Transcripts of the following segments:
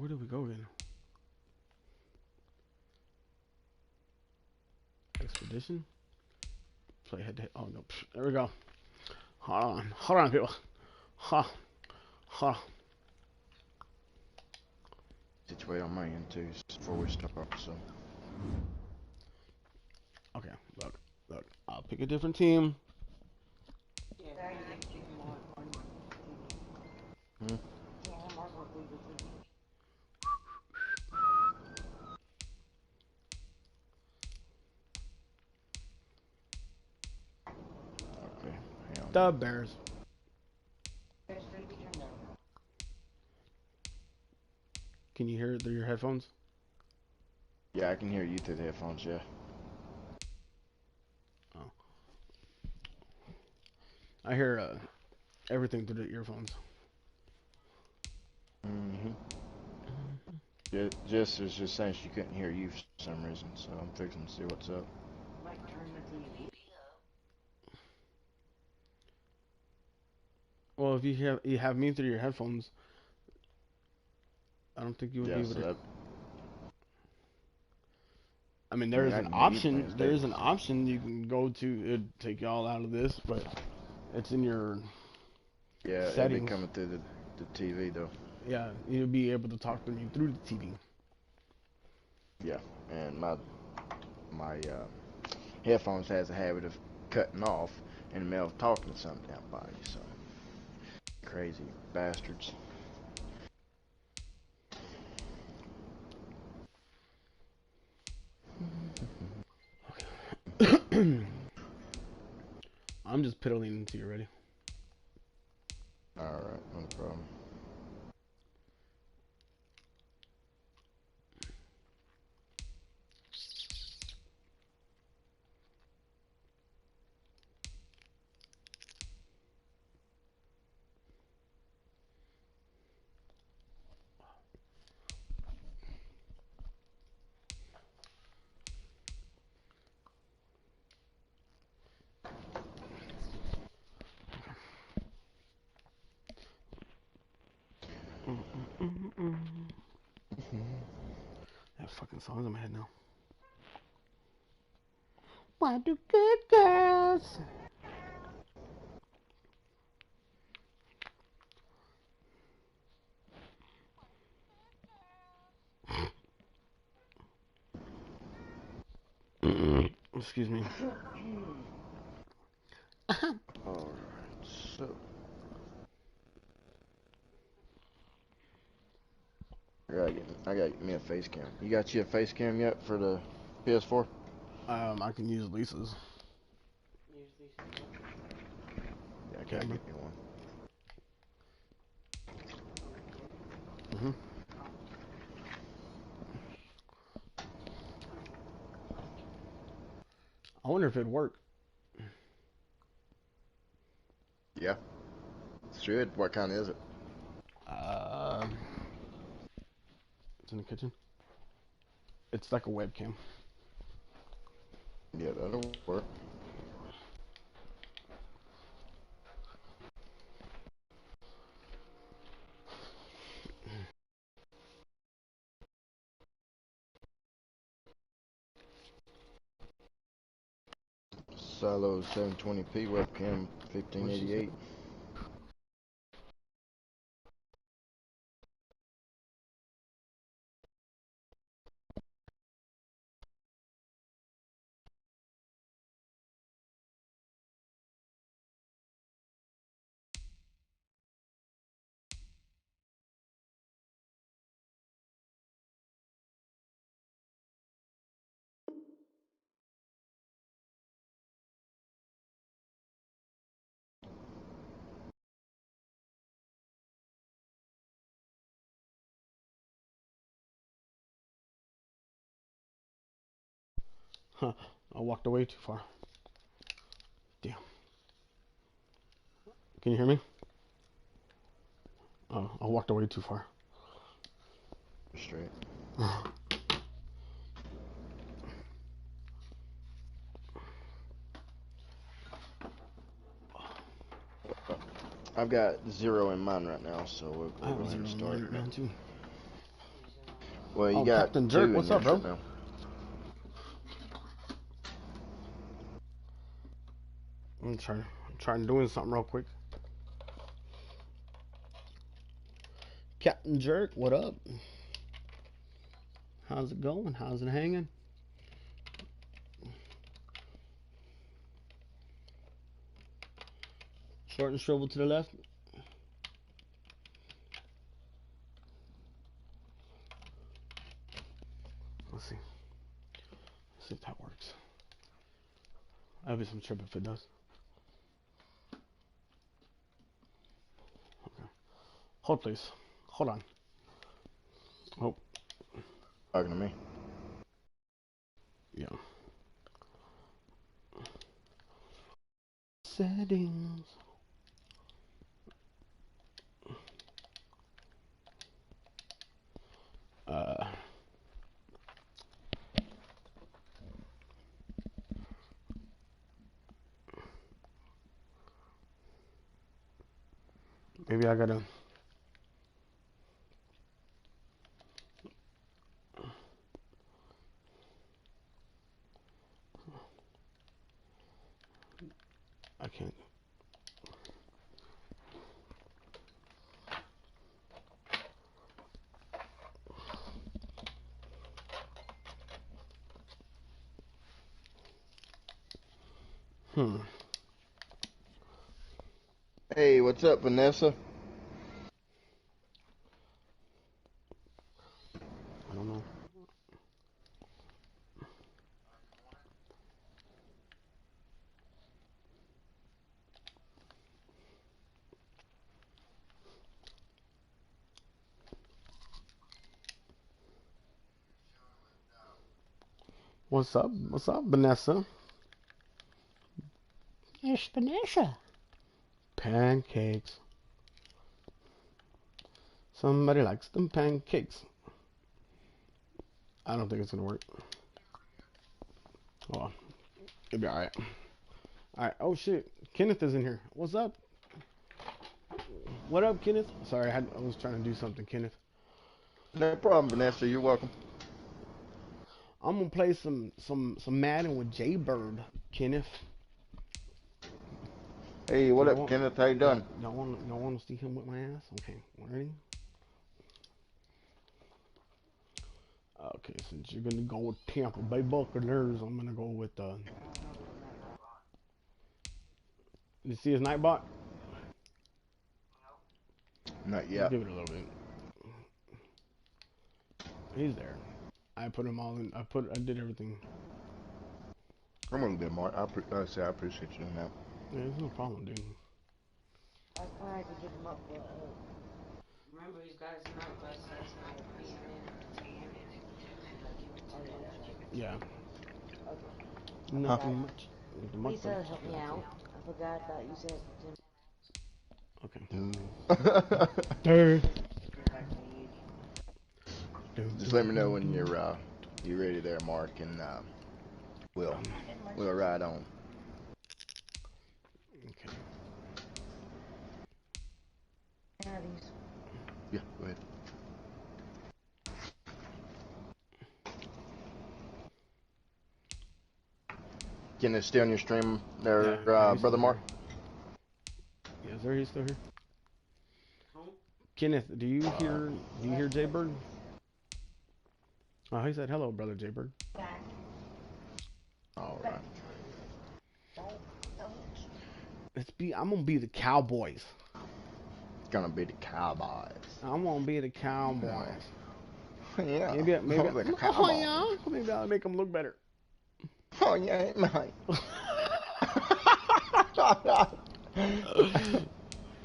Where did we go again? Expedition? Play head to head. Oh no. There we go. Hold on. Hold on, people. Ha. Ha. Situate on my end too before we start. So. Okay. Look. I'll pick a different team. Hmm? Okay. Hang The on. Bears. Can you hear it through your headphones? Yeah, I can hear you through the headphones. Yeah. Oh. I hear everything through the earphones. Mhm. Jess was just saying she couldn't hear you for some reason, so I'm fixing to see what's up. Well, if you have me through your headphones, I don't think you would be Yeah, able so to. that. I mean, I there mean, is I an can hear you playing option. There is an Staples. option you can go to. It'd take you all out of this, but it's in your Yeah, it'll be settings. coming through the TV though. Yeah, you'll be able to talk to me through the TV. Yeah, and my headphones has a habit of cutting off in the middle of talking to some damn body. So crazy bastards. I'm just piddling until you're ready. All right, no problem. That fucking song's in my head now. Why do good girls? Excuse me. All right, so I got me a face cam. You got you a face cam yet for the PS4? I can use Lisa's Yeah, I gotta camera. get me one. hmm I wonder if it'd work. Yeah, should. What kind is it? Uh, it's in the kitchen. It's like a webcam. Yeah, that'll work. Silo 720p webcam What did she say? 1588. Huh. I walked away too far. Damn. Can you hear me? Oh, I walked away too far. Straight. I've got 0 in mine right now, so I we'll go have ahead and zero in start. mine right now too. Well, you Oh, got Captain Jerk, two in what's there up, bro? now. I'm trying doing something real quick. Captain Jerk, what up? How's it going? How's it hanging? Short and swivel to the left. Let's see. Let's see if that works. I'll be some trip if it does. Okay. Hold please. Hold on. Oh, Talking to me. yeah. Settings. Uh, maybe I gotta. I can't. Hmm. Hey, what's up, Vanessa? I don't know. What's up? What's up, Vanessa? It's Vanessa. Pancakes. Somebody likes them pancakes. I don't think it's gonna work. Oh, it'll be alright. Alright. Oh shit. Kenneth is in here. What's up? What up, Kenneth? Sorry, I was trying to do something, Kenneth. No problem, Vanessa. You're welcome. I'm gonna play some Madden with Jaybird, Kenneth. Hey, what Y'all up, want Kenneth? How you y'all doing? y'all want to see him with my ass? Okay, ready? Okay, since you're gonna go with Tampa Bay Buccaneers, I'm gonna go with You see his Nightbot? Not Let's yet. give it a little bit. He's there. I put him all in. I did everything. I'm a little bit more. I appreciate you doing that. Yeah, there's no problem, dude. I tried to get him up, but remember he's got his night bus at 9 p.m. to 10 a.m. Should I give it to him? Yeah, Okay. I Huh? forgot. nothing much. Nothing much, but Lisa, help me out. I forgot. I thought you said Jim. okay. Dude. Just let me know when you're ready there, Mark, and we'll Um, we'll ride on. okay. Yeah, go ahead. Can it stay on your stream there, Yeah, he's brother still Mark? here. Yeah, is there? He's still here. Kenneth, do you hear Jaybird? Oh, he said hello, brother Jaybird. All right. I'm gonna be the Cowboys. It's gonna be the Cowboys. I'm gonna be the No. Cowboys. Yeah. Maybe, Like a oh cowboy. yeah, maybe I'll make them look better. Oh yeah, mate.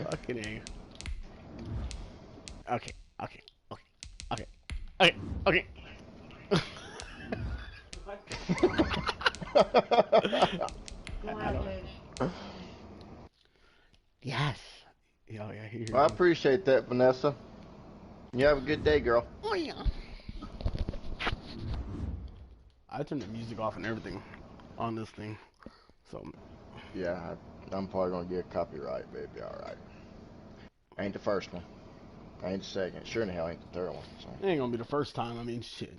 Fucking A. Okay, okay, okay, okay, okay, okay. I don't. Yes. Yeah, yeah, he Well, hears I me. appreciate that, Vanessa. You have a good day, girl. Oh yeah. I turned the music off and everything on this thing. So Yeah, I'm probably gonna get copyright, baby. All right. Ain't the first one. I ain't the second. Sure in the hell ain't the third one. So. It ain't gonna be the first time. I mean, shit.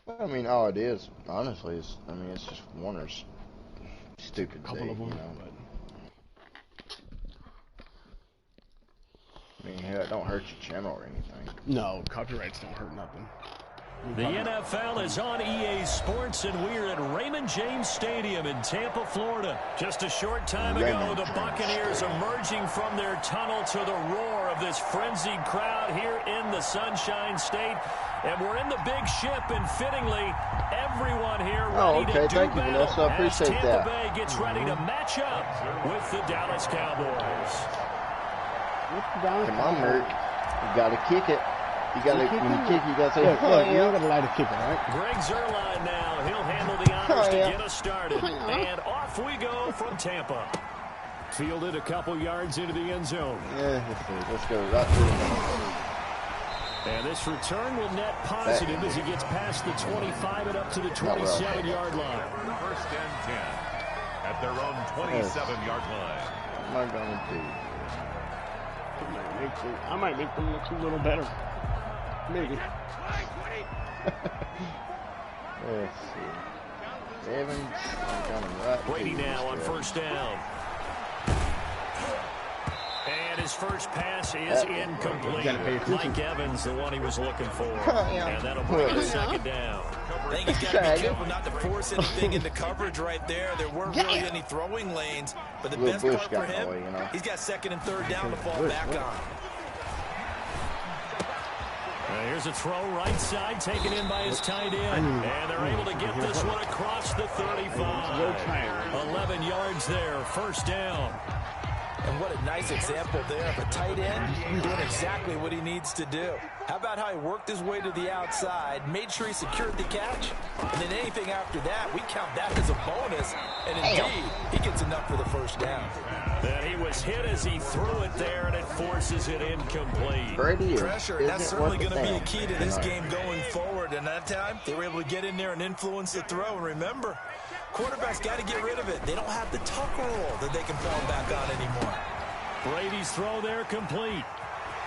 Well, I mean, all it is, honestly, is it's just Warner's stupid Couple day, of them, you know. but I mean, hell, it don't hurt your channel or anything. no, copyrights don't hurt nothing. The NFL is on EA Sports, and we're at Raymond James Stadium in Tampa, Florida. Just a short time ago, the Buccaneers emerging from their tunnel to the roar of this frenzied crowd here in the Sunshine State. And we're in the big ship, and fittingly, everyone here ready to do battle as Tampa Bay gets ready to match up with the Dallas Cowboys. Come on, Merc. You gotta kick it. You gotta, when you kick, you gotta say, you don't gotta lie to kick it, right? Greg Zuerlein now. He'll handle the honors to get us started. And off we go from Tampa. Fielded a couple yards into the end zone. Yeah, let's go right through the And this return will net positive as he gets past the 25 and up to the 27-yard line. First and 10 at their own 27-yard line. What am I gonna do? I might make them look a little better. Maybe. Let's see. Evans, right. Brady now on first down. And his first pass is incomplete. Mike Evans, the one he was looking for. And that'll bring him second down. I think he's got to be careful not to force anything into coverage right there. There weren't really any throwing lanes. But the best part for him, he's got second and third down to fall back on. Here's a throw right side, taken in by his tight end. And they're able to get this one across the 35. 11 yards there, first down. And what a nice example there of a tight end doing exactly what he needs to do. How about how he worked his way to the outside, made sure he secured the catch, and then anything after that, we count that as a bonus. And indeed, he gets enough for the first down. Then he was hit as he threw it there, and it forces it incomplete. Pressure, that's certainly going to be a key to this game going forward. And that time, they were able to get in there and influence the throw. And remember, quarterbacks got to get rid of it. They don't have the tuck roll that they can fall back on anymore. Brady's throw there complete.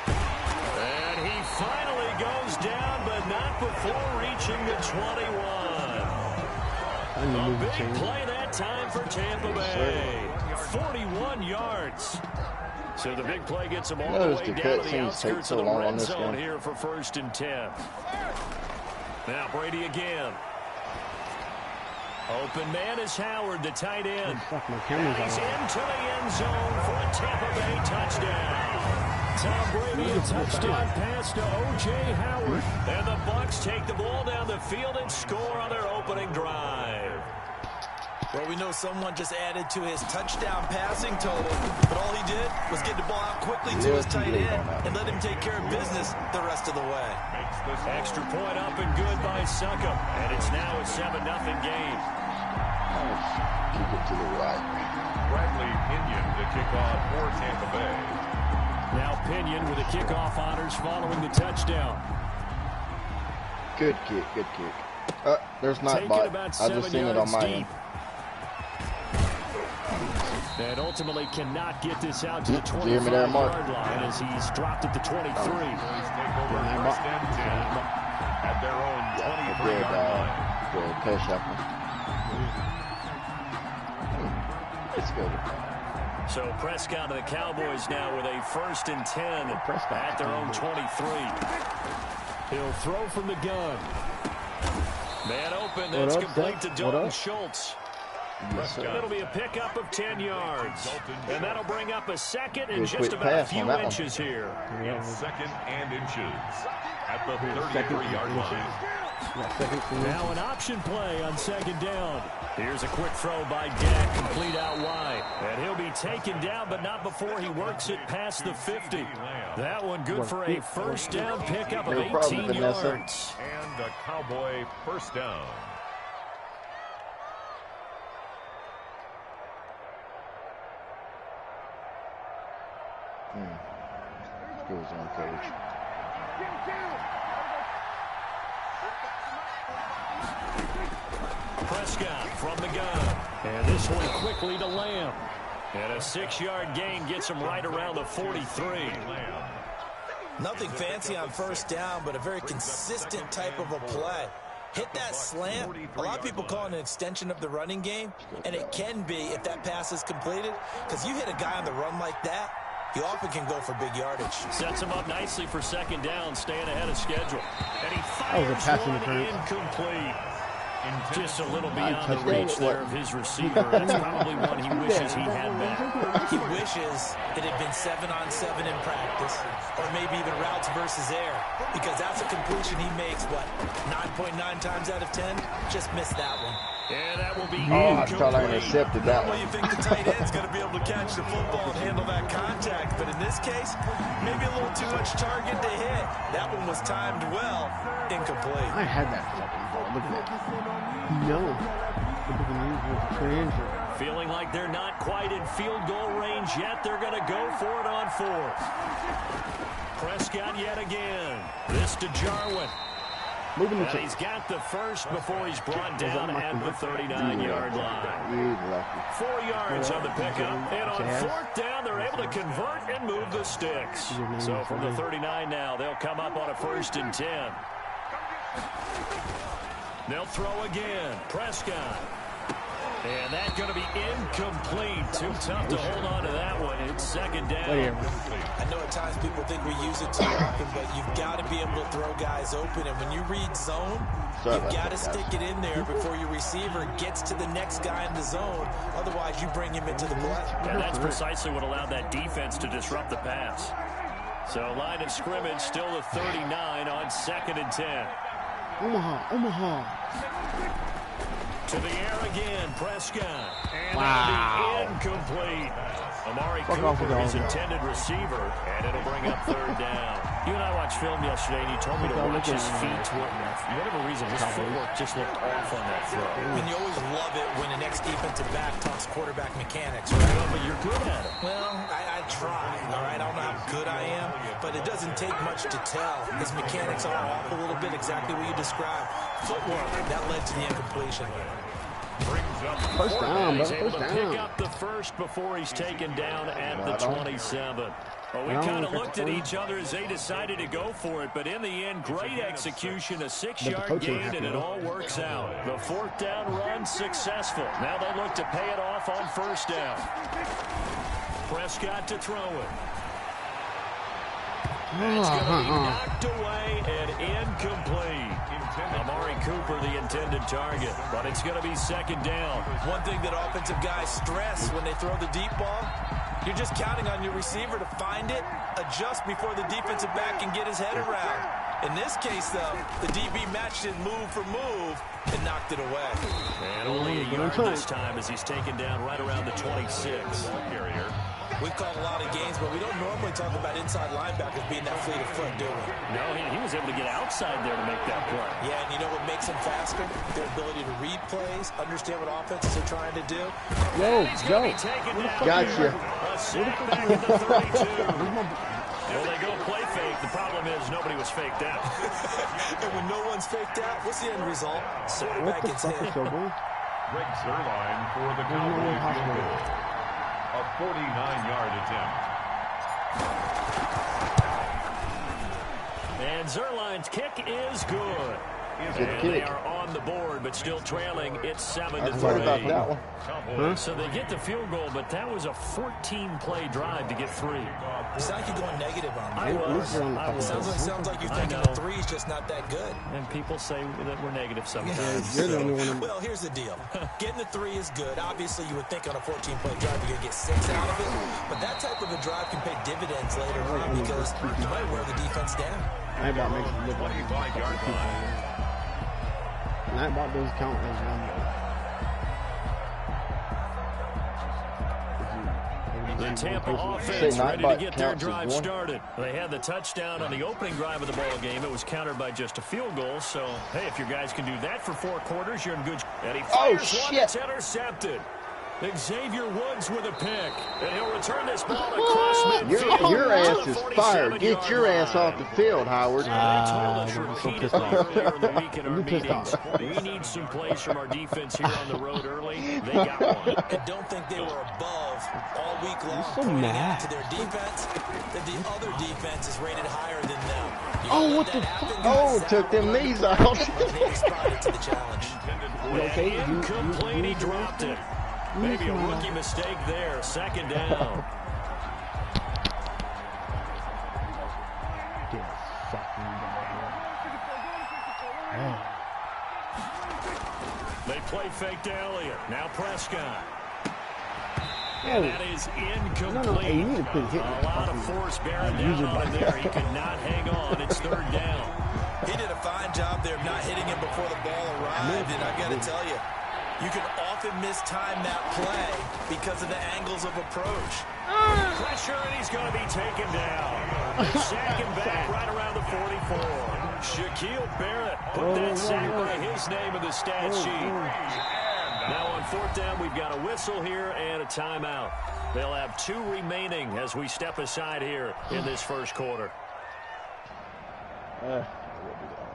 And he finally goes down, but not before reaching the 21. A big play that time for Tampa Bay. 41 yards. So the big play gets him all the way down to the outskirts of the red zone here for first and 10. Now Brady again. Open man is Howard, the tight end. And he's into the end zone for a Tampa Bay touchdown. Tom Brady, a touchdown pass to O.J. Howard. And the Bucs take the ball down the field and score on their opening drive. Well, we know someone just added to his touchdown passing total, but all he did was get the ball out quickly to his tight end and let him take care of business the rest of the way. Extra point up and good by Succop, and it's now a 7-0 game. Keep it to the right. Bradley Pinion to kick off for Tampa Bay. Now Pinion with the kickoff honors following the touchdown. Good kick, good kick. There's not bot. I just seen it on my end. And ultimately cannot get this out to the 25-yard line as he's dropped at the 23. Take over first and 10 at their own 23-yard line. Good catch up. It's good. So Prescott and the Cowboys now with a first and 10 at their own 23. He'll throw from the gun. Man open, that's complete to Dalton Schultz. It'll be a pickup of 10 yards. And that'll bring up a second and just about a few inches here. It's second and inches at the 33-yard line. Now an option play on second down. Here's a quick throw by Dak, complete out wide. And he'll be taken down, but not before he works it past the 50. That one good for a first down pickup of 18 yards. And a Cowboy first down. Goes on, coach. Prescott from the gun. And this one quickly to Lamb. And a 6-yard gain gets him right around the 43. Nothing fancy on first down, but a very consistent type of a play. Hit that slant. A lot of people call it an extension of the running game, and it can be if that pass is completed, because you hit a guy on the run like that, he often can go for big yardage. Sets him up nicely for second down, staying ahead of schedule. And he fires one incomplete. Just a little beyond the reach there of his receiver. That's probably one he wishes he had back. He wishes it had been 7-on-7 in practice, or maybe even routes versus air, because that's a completion he makes, what, 9.9 times out of 10? Just missed that one. And that will be I thought I intercepted that Well, one. you think the tight end's going to be able to catch the football and handle that contact, but in this case, maybe a little too much target to hit. That one was timed well, incomplete. I had that fucking ball. Look at that. No. Look at the news with the transfer. feeling like they're not quite in field goal range yet. They're going to go for it on fourth. Prescott yet again. This to Jarwin. And he's got the first before he's brought down at the 39-yard line. 4 yards on the pickup. And on fourth down, they're able to convert and move the sticks. So from the 39 now, they'll come up on a 1st and 10. They'll throw again. Prescott. And that's going to be incomplete. Too tough to hold on to that one. It's 2nd down. I know at times people think we use it too often, but you've got to be able to throw guys open. And when you read zone, you've got to stick it in there before your receiver gets to the next guy in the zone. Otherwise, you bring him into the play. And that's precisely what allowed that defense to disrupt the pass. So line of scrimmage still the 39 on 2nd and 10. Omaha. To the air again, Prescott. And that'll be incomplete. Amari Cooper, his intended receiver, and it'll bring up 3rd down. You and I watched film yesterday, and you told me to watch his feet. For whatever reason, his footwork just looked off on that throw. And you always love it when an ex-defensive back talks quarterback mechanics, right? Well, but you're good at it. Well, I try, all right? I don't know how good I am, but it doesn't take much to tell. His mechanics are off a little bit, exactly what you described. Footwork, that led to the incompletion. First down, he's bro. able First to down. pick up the first before he's taken down at the 27. Well, we kind of looked at each other as they decided to go for it, but in the end, great execution, a 6-yard gain, and it all works out. The 4th down run successful. Now they look to pay it off on 1st down. Prescott to throw it. It's going to be knocked away and incomplete. Amari Cooper, the intended target, but it's going to be 2nd down. One thing that offensive guys stress when they throw the deep ball, you're just counting on your receiver to find it, adjust before the defensive back can get his head around. In this case, though, the DB matched it move for move and knocked it away. And only a yard this time as he's taken down right around the 26. We've called a lot of games, but we don't normally talk about inside linebackers being that fleet of foot, do we? No, he was able to get outside there to make that play. Yeah, and you know what makes them faster? Their ability to read plays, understand what offenses are trying to do. Go. Gotcha. A sack back at the 32. Well, they go play fake. The problem is nobody was faked out. And when no one's faked out, what's the end result? Quarterback gets hit. Greg Zerline for the Cowboys field goal. A 49-yard attempt. And Zerline's kick is good. And they are on the board, but still trailing. It's 7-3. About that one. So they get the field goal, but that was a 14-play drive to get 3. You sound like you're going negative on me. I was. Sounds like you're thinking the 3's just not that good. And people say that we're negative sometimes. You're the only one. Well, here's the deal. Getting the 3 is good. Obviously, you would think on a 14-play drive you're going to get 6 out of it. But that type of a drive can pay dividends later on because you might wear the defense down. Nightbot makes it look like 25-yard line. Nightbot doesn't count as one. The Tampa offense ready to get their drive started. They had the touchdown on the opening drive of the ball game. It was countered by just a field goal. So, hey, if your guys can do that for 4 quarters, you're in good. And he fires one that's intercepted. Xavier Woods with a pick. And he'll return this ball across midfield. Your ass is fired. Get your ass off the field, Howard. They told us repeatedly earlier in the week in our meetings, we need some plays from our defense here on the road early. They got one. I don't think they were above all week long, so pointing mad. out to their defense that the other defense is rated higher than them. Oh, what the fuck? Oh, took them knees out. They responded to the challenge. Okay, Incomplete, he dropped it. Maybe a rookie mistake there. Second down. Get fucking down. They play fake to Elliott. Now Prescott. Oh. And that is incomplete. No, hey, you need to quit hitting A lot of force bearing down on him there. He could not hang on. It's third down. He did a fine job there of not hitting him before the ball arrived, and I got to tell you, you can often mistime that play because of the angles of approach. Pressure, and he's going to be taken down. Sack him back right around the 44. Shaquille Barrett put that sack by his name in the stat sheet. Now on fourth down, we've got a whistle here and a timeout. They'll have 2 remaining as we step aside here in this first quarter.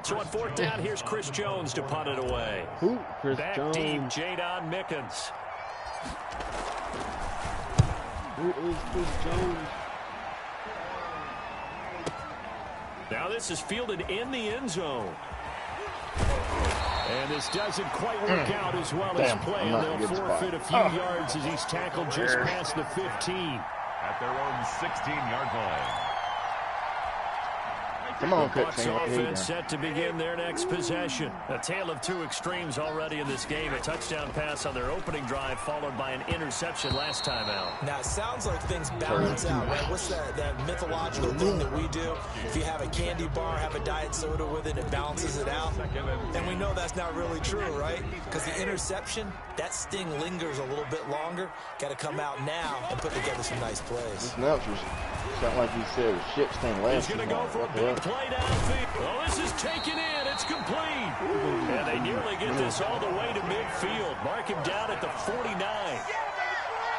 So on fourth down, here's Chris Jones to punt it away. Who? Chris Back Jones. deep, Jadon Mickens. Who is Chris Jones? Now this is fielded in the end zone. And this doesn't quite work out as well as planned. They'll forfeit a few yards as he's tackled just past the 15. At their own 16-yard line. Come on, The Bucs offense set to begin their next possession. A tale of 2 extremes already in this game. A touchdown pass on their opening drive, followed by an interception last time out. Now, it sounds like things balance out, right? What's that mythological thing that we do? If you have a candy bar, have a diet soda with it, it balances it out. And we know that's not really true, right? Because the interception, that sting lingers a little bit longer. Got to come out now and put together some nice plays. Sound like you said, shit stain last. He's going to go for a big play downfield. Oh, this is taken in. It's complete. And they nearly get this all the way to midfield. Mark him down at the 49.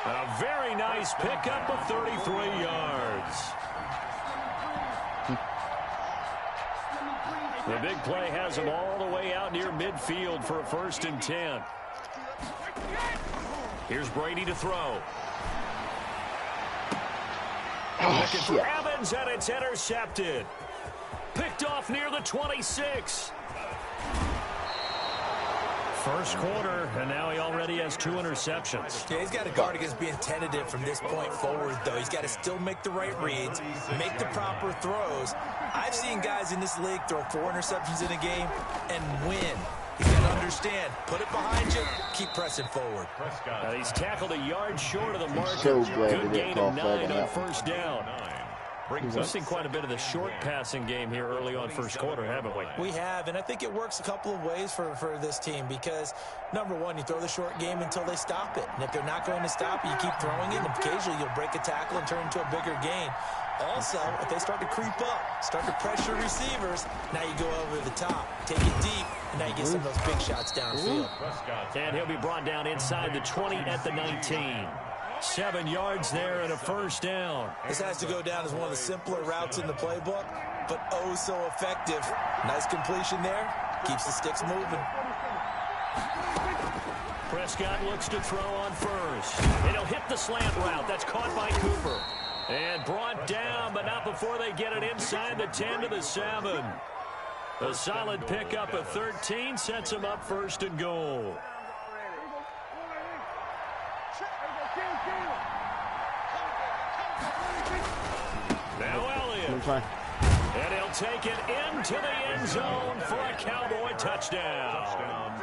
A very nice pickup of 33 yards. The big play has him all the way out near midfield for a 1st and 10. Here's Brady to throw. Looking for Evans, and it's intercepted. Picked off near the 26. First quarter, and now he already has 2 interceptions. Yeah, he's got to guard against being tentative from this point forward, though. He's got to still make the right reads, make the proper throws. I've seen guys in this league throw 4 interceptions in a game and win. He's got to understand, put it behind you, keep pressing forward. He's tackled a yard short of the marker. So glad Good gain of 9 on first down. We've seen quite a bit of the short passing game here early on first quarter, haven't we? We have, and I think it works a couple of ways for this team because, number one, you throw the short game until they stop it. And if they're not going to stop it, you keep throwing it, and occasionally you'll break a tackle and turn into a bigger gain. Also, if they start to creep up, start to pressure receivers, now you go over the top, take it deep, and now you get some of those big shots downfield. And he'll be brought down inside the 20 at the 19. 7 yards there and a first down. This has to go down as one of the simpler routes in the playbook, but oh so effective. Nice completion there. Keeps the sticks moving. Prescott looks to throw on first. And he'll hit the slant route. That's caught by Cooper. And brought down, but not before they get it inside the 10 to the 7. A solid pickup of 13 sets him up 1st and goal. Now Elliott. And he'll take it into the end zone for a Cowboy touchdown.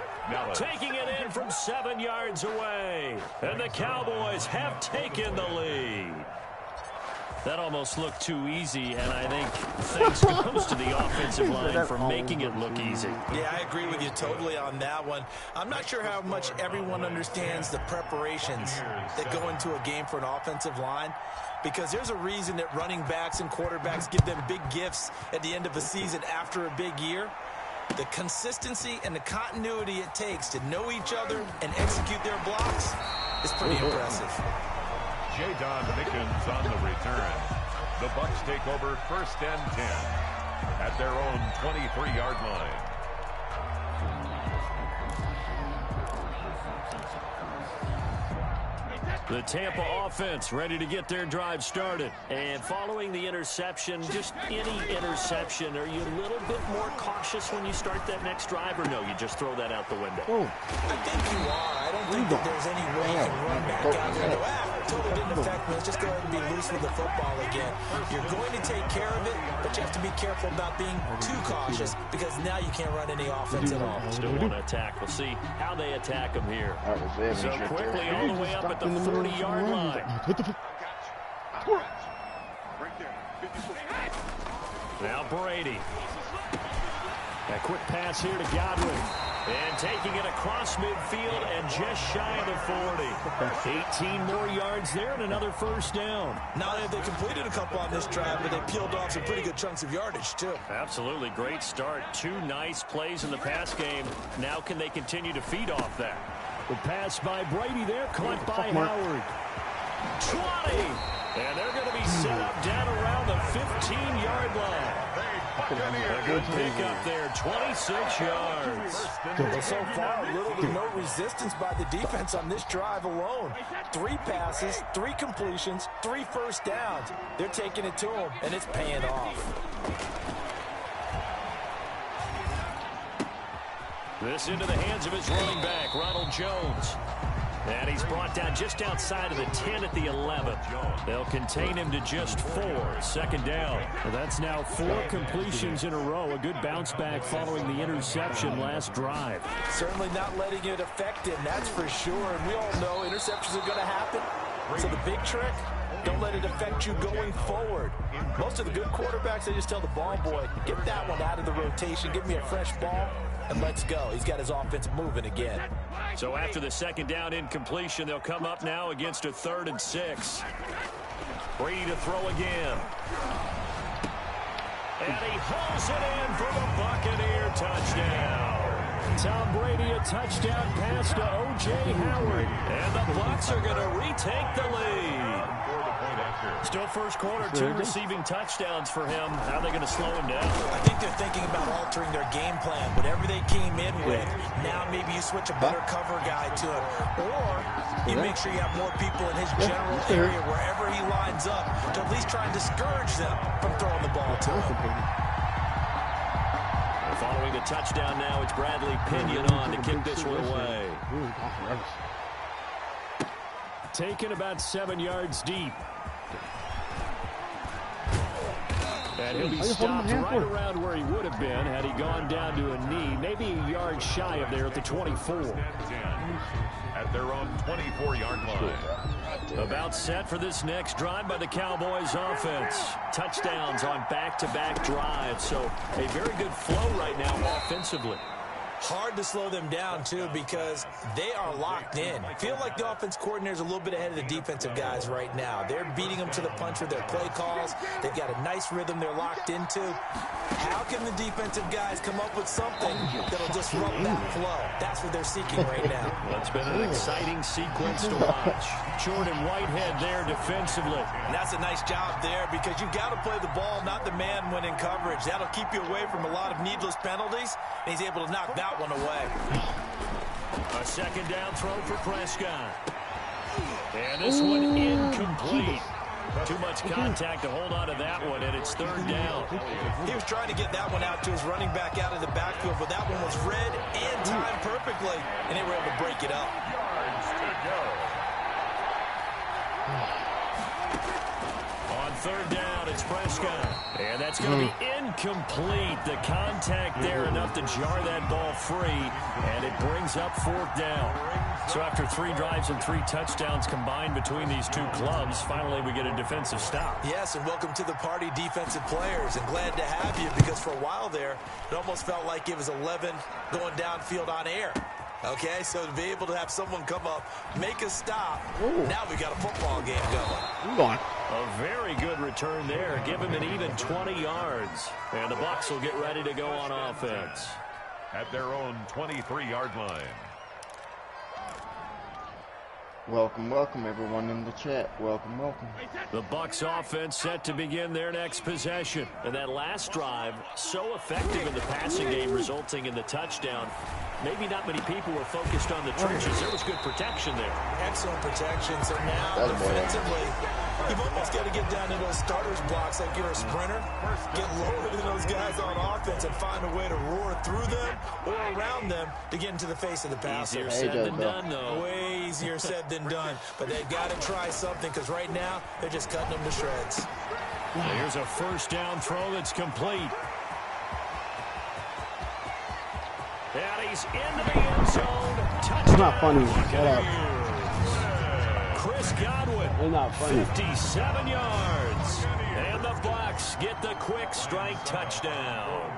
Taking it in from 7 yards away. And the Cowboys have taken the lead. That almost looked too easy, and I think thanks goes to the offensive line for making it look easy. Yeah, I agree with you totally on that one. I'm not sure how much everyone understands the preparations that go into a game for an offensive line, because there's a reason that running backs and quarterbacks give them big gifts at the end of a season after a big year. The consistency and the continuity it takes to know each other and execute their blocks, is pretty impressive. Jadon Mickens on the return. The Bucs take over 1st and 10 at their own 23-yard line. The Tampa offense ready to get their drive started. And following the interception, just any interception, are you a little bit more cautious when you start that next drive, or no, you just throw that out the window? I think you are. I don't think that there's any way you can run back out there and go, totally didn't affect me. Let's just go ahead and be loose with the football again. You're going to take care of it, but you have to be careful about being too cautious because now you can't run any offense at all. Still want to attack. We'll see how they attack them here. So quickly all the way up at the 40-yard line. Now Brady. A quick pass here to Godwin. And taking it across midfield and just shy of the 40. 18 more yards there and another first down. Not only have they completed a couple on this drive, but they peeled off some pretty good chunks of yardage, too. Absolutely. Great start. 2 nice plays in the pass game. Now can they continue to feed off that? The pass by Brady there, caught by Howard. 20. And they're going to be set up down around the 15-yard line. A good pickup there, 26 yards. Well, so far, little to no resistance by the defense on this drive alone. 3 passes, 3 completions, 3 first downs. They're taking it to them, and it's paying off. This into the hands of his running back, Ronald Jones. And he's brought down just outside of the 10 at the 11. They'll contain him to just 4. 2nd down. Well, that's now 4 completions in a row. A good bounce back following the interception last drive. Certainly not letting it affect him, that's for sure. And we all know interceptions are going to happen. So the big trick, don't let it affect you going forward. Most of the good quarterbacks, they just tell the ball boy, get that one out of the rotation, give me a fresh ball, and let's go. He's got his offense moving again. So after the 2nd down incompletion, they'll come up now against a 3rd and 6. Brady to throw again. And he hauls it in for the Buccaneer touchdown. Tom Brady, a touchdown pass to O.J. Howard. And the Bucs are going to retake the lead. Still first quarter, 2 receiving touchdowns for him. How are they going to slow him down? I think they're thinking about altering their game plan. Whatever they came in with, now maybe you switch a better cover guy to him. Or you make sure you have more people in his general area wherever he lines up to at least try and discourage them from throwing the ball to him. Following the touchdown now, it's Bradley Pinion on to kick this one away. Taken about 7 yards deep. And he'll be stopped right around where he would have been had he gone down to a knee, maybe a yard shy of there at the 24. At their own 24-yard line. About set for this next drive by the Cowboys offense. Touchdowns on back-to-back drives, so a very good flow right now offensively. Hard to slow them down, too, because they are locked in. Feel like the offense coordinator is a little bit ahead of the defensive guys right now. They're beating them to the punch with their play calls. They've got a nice rhythm they're locked into. How can the defensive guys come up with something that'll disrupt that flow? That's what they're seeking right now. Well, it's been an exciting sequence to watch. Jordan Whitehead there defensively. And that's a nice job there because you've got to play the ball, not the man when in coverage. That'll keep you away from a lot of needless penalties, and he's able to knock that one away. A 2nd down throw for Prescott. And this one incomplete. Too much contact to hold on to that one, and it's 3rd down. He was trying to get that one out to his running back out of the backfield, but that one was read and timed perfectly, and they were able to break it up. Yards to go. On 3rd down, it's Prescott. And that's going to be incomplete. The contact there enough to jar that ball free, and it brings up 4th down. So after 3 drives and 3 touchdowns combined between these two clubs, finally we get a defensive stop. Yes, and welcome to the party, defensive players, and glad to have you because for a while there, it almost felt like it was 11 going downfield on air. Okay, so to be able to have someone come up, make a stop, now we got a football game going. A very good return there. Give him an even 20 yards. And the Bucs will get ready to go on offense. At their own 23-yard line. Welcome, welcome, everyone in the chat. Welcome, welcome. The Bucs offense set to begin their next possession. And that last drive, so effective in the passing game, resulting in the touchdown. Maybe not many people were focused on the trenches. There was good protection there. Excellent protection. So now, defensively, you've almost got to get down to those starters blocks like you're a sprinter. Get lower than those guys on offense and find a way to roar through them or around them to get into the face of the passer. Easier said than done, though. Way easier said than done. But they've got to try something because right now, they're just cutting them to shreds. Here's a first down throw that's complete. And he's into the end zone. Touchdown. It's not funny. Shut up. Chris Godwin, They're not funny. 57 yards. And the Bucs get the quick strike touchdown.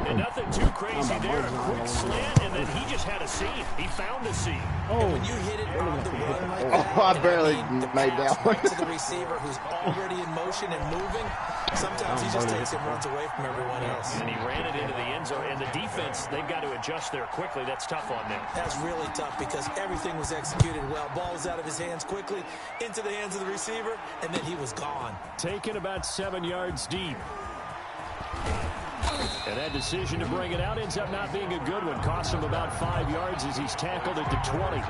And nothing too crazy there. A quick slant, and then he just had a seam. He found a seam. And when you hit it on the run like that, I barely made that one. right to the receiver who's already in motion and moving, sometimes he just takes and runs away from everyone else. And he ran it into the end zone. And the defense, they've got to adjust there quickly. That's tough on them. That's really tough because everything was executed well. Ball was out of his hands quickly, into the hands of the receiver, and then he was gone. Taken about 7 yards deep. And that decision to bring it out ends up not being a good one. Costs him about 5 yards as he's tackled at the 20. At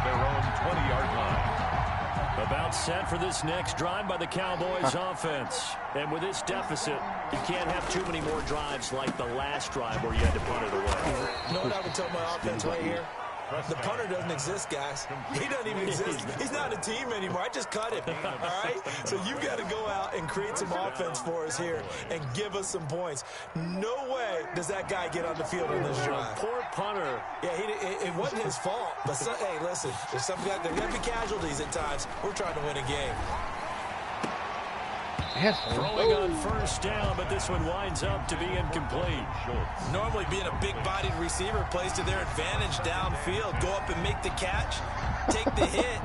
their own 20-yard line. About set for this next drive by the Cowboys offense. And with this deficit, you can't have too many more drives like the last drive where you had to punt it away. You know what I would tell my offense right here? The punter doesn't exist, guys. He doesn't even exist. He's not a team anymore. I just cut him, all right? So you've got to go out and create some offense for us here and give us some points. No way does that guy get on the field on this drive. Poor punter. Yeah, it wasn't his fault. But, hey, listen, there's there are going to be casualties at times. We're trying to win a game. Throwing on first down, but this one winds up to be incomplete. Normally being a big-bodied receiver plays to their advantage downfield. Go up and make the catch, take the hit,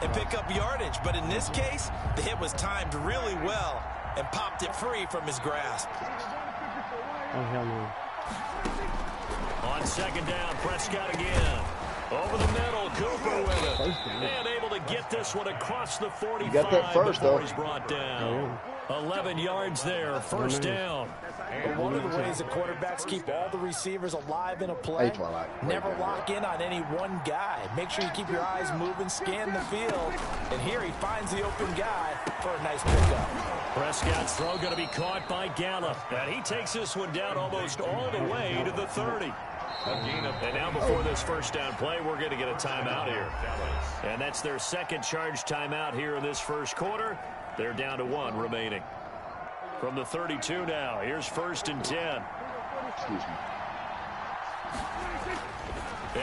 and pick up yardage. But in this case, the hit was timed really well and popped it free from his grasp. Oh, hell no. On second down, Prescott again. Over the middle, Cooper with it. And able to get this one across the 45 got that first, before though. he's brought down. 11 yards there, first down. But one of the ways that quarterbacks keep all the receivers alive in a play, never lock in on any one guy. Make sure you keep your eyes moving, scan the field. And here he finds the open guy for a nice pickup. Prescott's throw going to be caught by Gallup. And he takes this one down almost all the way to the 30. And now before this first down play, we're going to get a timeout here. And that's their second charge timeout here in this first quarter. They're down to 1 remaining. From the 32 now, here's first and 10. Excuse me.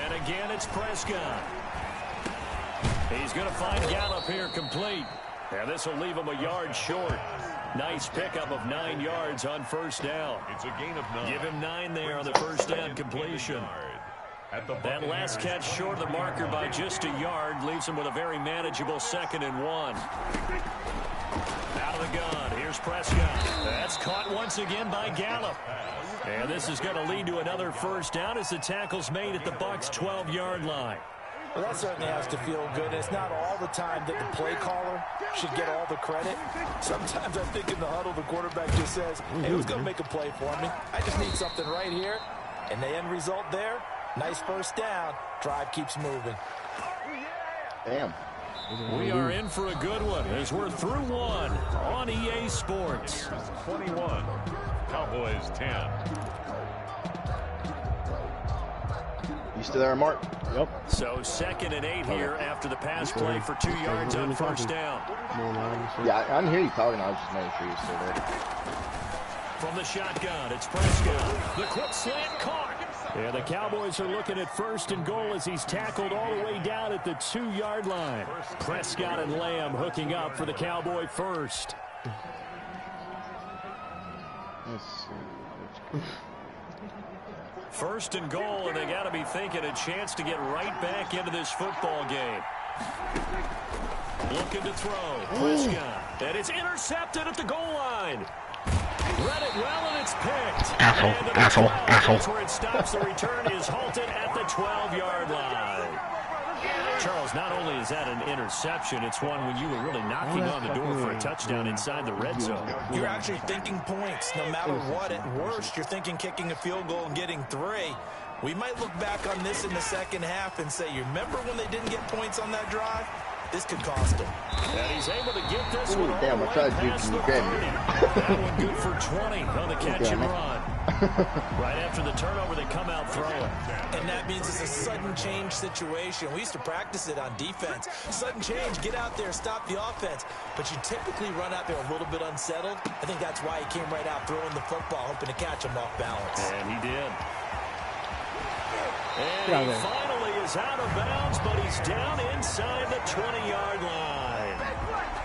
And again, it's Prescott. He's going to find Gallup here complete. And this will leave him a yard short. Nice pickup of 9 yards on first down. It's a gain of 9. Give him 9 there on the first down completion. That last catch short of the marker by just a yard leaves him with a very manageable 2nd and 1. Out of the gun, here's Prescott. That's caught once again by Gallup. And this is going to lead to another first down as the tackle's made at the Bucs' 12-yard line. Well, that certainly has to feel good. It's not all the time that the play caller should get all the credit. Sometimes I think in the huddle, the quarterback just says, hey, who's going to make a play for me? I just need something right here. And the end result there, nice first down. Drive keeps moving. Damn. We are in for a good one as we're through 1 on EA Sports. 21, Cowboys 10. You still there, Mark? Yep. So 2nd and 8 here after the pass play for 2 yards on first down. Yeah, I didn't hear you talking. I was just making sure you were still there. From the shotgun, it's Prescott. The quick slant caught. Yeah, the Cowboys are looking at first and goal as he's tackled all the way down at the 2-yard line. Prescott and Lamb hooking up for the Cowboy first. Let's see. First and goal, and they got to be thinking a chance to get right back into this football game. Looking to throw. Prescott. And it's intercepted at the goal line. Read it well, and it's picked. Asshole. Asshole. That's where it stops. The return is halted at the 12-yard line. Charles, not only is that an interception, it's one when you were really knocking on the door for a touchdown inside the red zone. You're actually thinking points. No matter what, at worst, you're thinking kicking a field goal and getting 3. We might look back on this in the second half and say, you remember when they didn't get points on that drive? This could cost him. And he's able to get this one all damn, the I way tried to past the do 30. it. That one good for 20 on the catch and run. Right after the turnover, they come out throwing. And that means it's a sudden change situation. We used to practice it on defense. Sudden change, get out there, stop the offense. But you typically run out there a little bit unsettled. I think that's why he came right out throwing the football, hoping to catch him off balance. And he did. And he finally is out of bounds, but he's down inside the 20-yard line.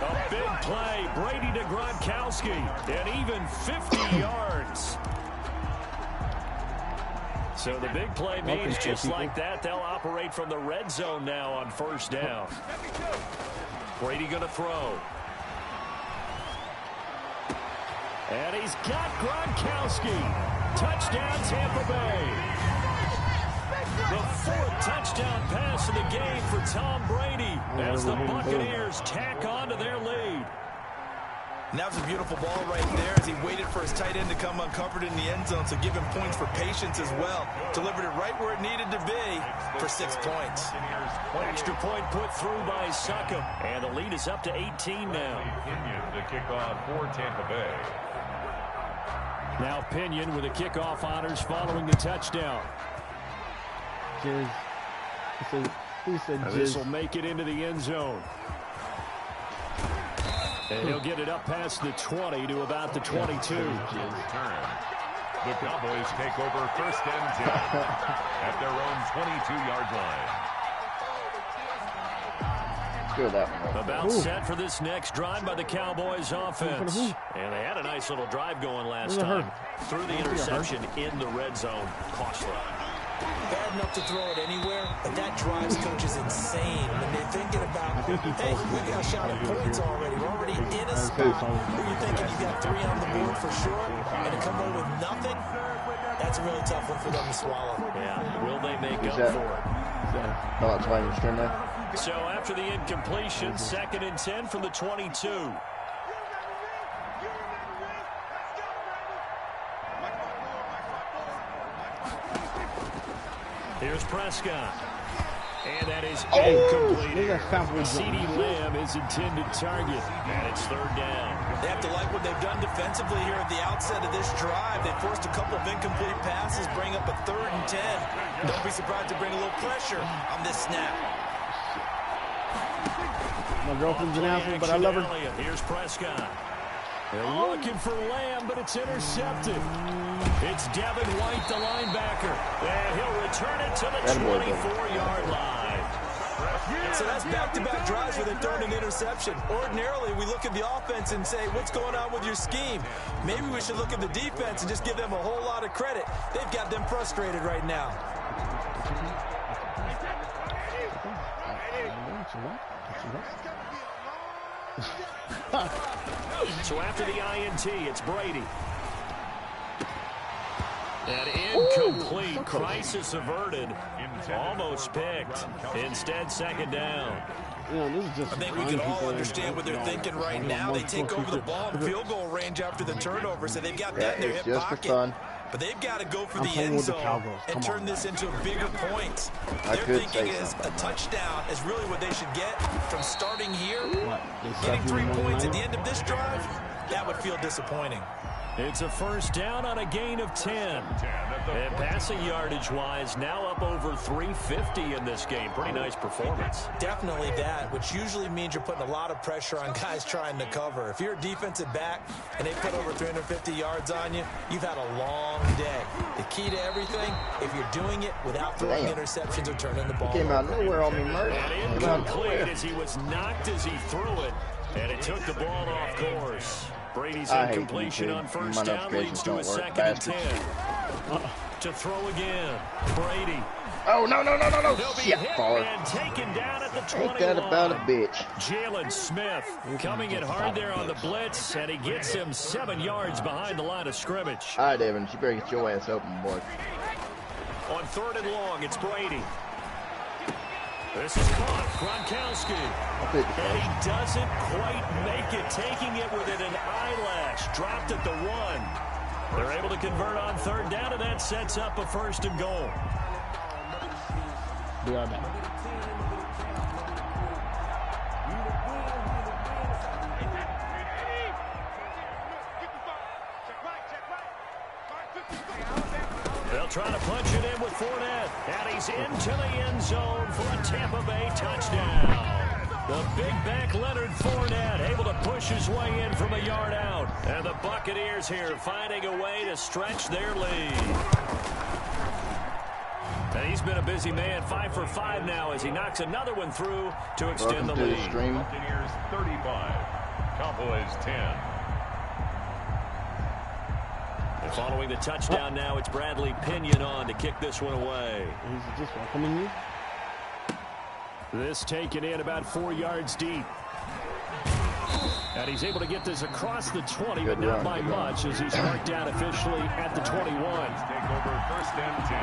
A big play, Brady to Gronkowski, and even 50 yards. So the big play means just like that, they'll operate from the red zone now on first down. Brady going to throw. And he's got Gronkowski. Touchdown, Tampa Bay. The 4th touchdown pass of the game for Tom Brady as the Buccaneers tack on to their lead. And that was a beautiful ball right there as he waited for his tight end to come uncovered in the end zone, so give him points for patience as well. Delivered it right where it needed to be for 6 points. Extra point put through by Succop, and the lead is up to 18 now. Pinion to kick off for Tampa Bay. Now Pinion with the kickoff honors following the touchdown. He said this will make it into the end zone. And he'll get it up past the 20 to about the 22. Return. The Cowboys take over first and 10 at their own 22-yard line. About set for this next drive by the Cowboys offense. And they had a nice little drive going last time. Threw the interception in the red zone. Costly. Bad enough to throw it anywhere, but that drives coaches insane when they're thinking about, hey, we got a shot at points already. We're already in a spot where you're thinking you got 3 on the board for sure, and to come away with nothing, that's a really tough one for them to swallow. Yeah, will they make up for it? So after the incompletion, 2nd and 10 from the 22. Here's Prescott. And that is incomplete. CeeDee Lamb is intended target. And it's 3rd down. They have to like what they've done defensively here at the outset of this drive. They forced a couple of incomplete passes, bring up a 3rd and 10. Don't be surprised to bring a little pressure on this snap. My girlfriend's an athlete, but I love her. Here's Prescott. They're looking for Lamb, but it's intercepted. It's Devin White, the linebacker. And he'll return it to the 24-yard line. So that's back-to-back drives where they're throwing an interception. Ordinarily, we look at the offense and say, what's going on with your scheme? Maybe we should look at the defense and just give them a whole lot of credit. They've got them frustrated right now. So after the INT, it's Brady. And incomplete. Crisis averted. Almost picked. Instead, 2nd down. I think we can all understand what they're thinking right now. They take over the ball in field goal range after the turnover, so they've got that in their hip pocket. But they've got to go for the end zone and turn this into bigger points. Their thinking is a touchdown is really what they should get from starting here. Getting 3 points at the end of this drive, that would feel disappointing. It's a 1st down on a gain of 10. And passing yardage-wise, now up over 350 in this game. Pretty nice performance. Definitely that, which usually means you're putting a lot of pressure on guys trying to cover. If you're a defensive back and they put over 350 yards on you, you've had a long day. The key to everything, if you're doing it without throwing interceptions or turning the ball over. Came out nowhere on me, Murray. And incomplete as he was knocked as he threw it. And it took the ball off course. Brady's incompletion on 1st down leads to a 2nd and 10. To throw again. Brady. Oh, no. Shit, and taken down at the 20 Ain't that about a bitch. Jalen Smith coming in hard there on the blitz, and he gets him 7 yards behind the line of scrimmage. All right, Evan, you better get your ass open, boy. On 3rd and long, it's Brady. This is caught. Gronkowski. And he doesn't quite make it. Taking it within an eyelash. Dropped at the one. They're able to convert on third down, and that sets up a 1st and goal. Be right back. They'll try to punch it in with Fournette. And he's into the end zone for a Tampa Bay touchdown. The big back Leonard Fournette able to push his way in from a yard out. And the Buccaneers here finding a way to stretch their lead. And he's been a busy man, 5 for 5 now as he knocks another one through to extend the lead. Buccaneers 35, Cowboys 10. And following the touchdown now, it's Bradley Pinion on to kick this one away. He's just welcoming you. This taken in about 4 yards deep. And he's able to get this across the 20, but not by much as he's marked down officially at the 21. Take over 1st and 10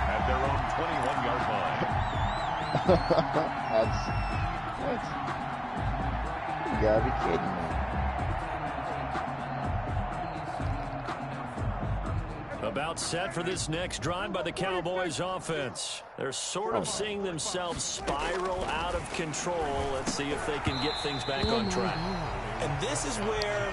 at their own 21-yard line. You gotta be kidding me. About set for this next drive by the Cowboys offense. They're sort of seeing themselves spiral out of control. Let's see if they can get things back on track. And this is where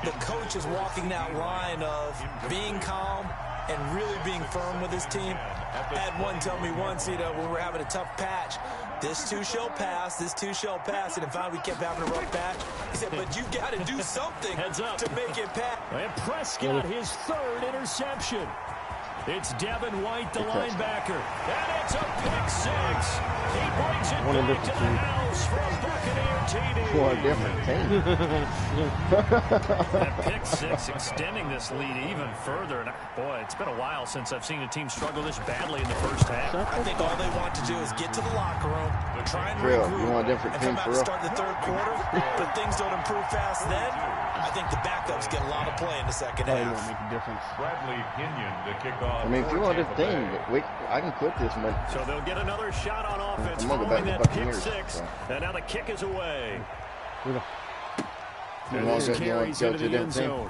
the coach is walking that line of being calm and really being firm with his team. I had one tell me once, when we were having a tough patch, this too shall pass, this too shall pass, and finally we kept having a rough patch. He said, but you got to do something to make it pass. And Prescott, his 3rd interception. It's Devin White, the linebacker. And it's a pick 6. He brings it back to the house for a Buccaneer TD. For a different team. That pick 6 extending this lead even further. And boy, it's been a while since I've seen a team struggle this badly in the first half. I think all they want to do is get to the locker room, try and regroup, you want a different and team come out and start the 3rd quarter. But things don't improve fast then. I think the backups get a lot of play in the 2nd half. Won't make a difference. Bradley Pinion to kick off. I mean, if you want a different team, I can quit this one. So they'll get another shot on offense following that pick 6. And now the kick is away. And this carries into the end zone.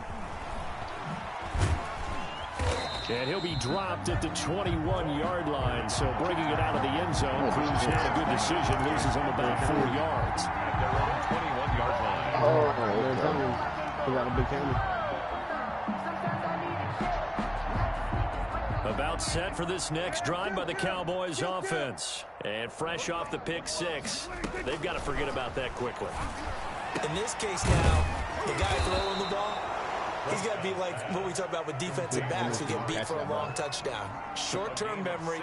And he'll be dropped at the 21-yard line. So bringing it out of the end zone proves not a good decision. Loses him about 4 yards. At their own 21-yard line. He got a big camera. About set for this next drive by the Cowboys offense. And fresh off the pick 6, they've got to forget about that quickly. In this case now, the guy throwing the ball, he's got to be like what we talk about with defensive backs who get beat for a long touchdown. Short-term memory,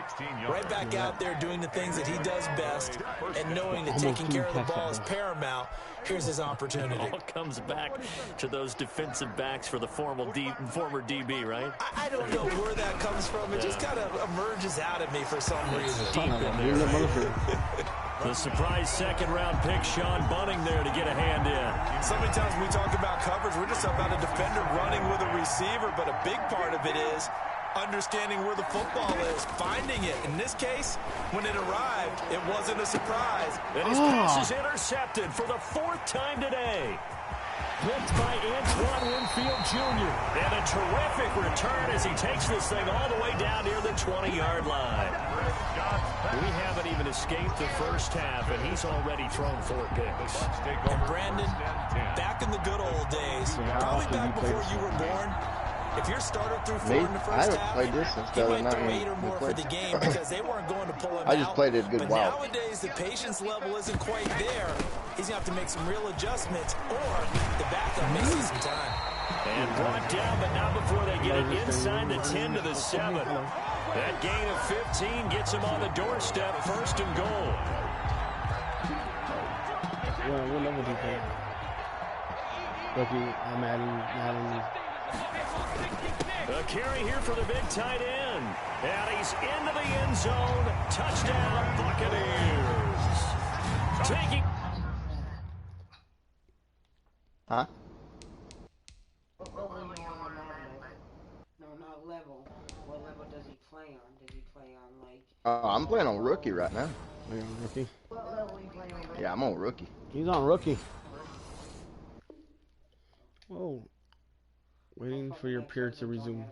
right back out there doing the things that he does best, and knowing that taking care of the ball is paramount. Here's his opportunity. All comes back to those defensive backs for the former DB, right? I don't know where that comes from. It just kind of emerges out of me for some reason. Deep in there. The surprise 2nd-round pick, Sean Bunting there to get a hand in. So many times when we talk about coverage, we're just talking about a defender running with a receiver, but a big part of it is understanding where the football is, finding it. In this case, when it arrived, it wasn't a surprise. And his pass is intercepted for the 4th time today. Picked by Antoine Winfield Jr. And a terrific return as he takes this thing all the way down near the 20-yard line. We haven't even escaped the first half, and he's already thrown 4 picks. And Brandon, back in the good old days, probably back before you were born, if your starter threw 4 in the first half, he might throw 8 or more for the game because they weren't going to pull him out. I just played it a good while. But nowadays, the patience level isn't quite there. He's going to have to make some real adjustments, or the backup may see some time. And brought down, but not before they get it inside the 10 to the 7. That gain of 15 gets him on the doorstep, 1st and goal. What number do you play? Rookie, Madden. A carry here for the big tight end. And he's into the end zone. Touchdown, Buccaneers. Taking. Huh? What level are you on the Madden? No, not level. What level does he play on? Does he play on, like... I'm playing on rookie right now. Are you on rookie? Yeah, I'm on rookie. He's on rookie. Whoa. Waiting for your period to resume.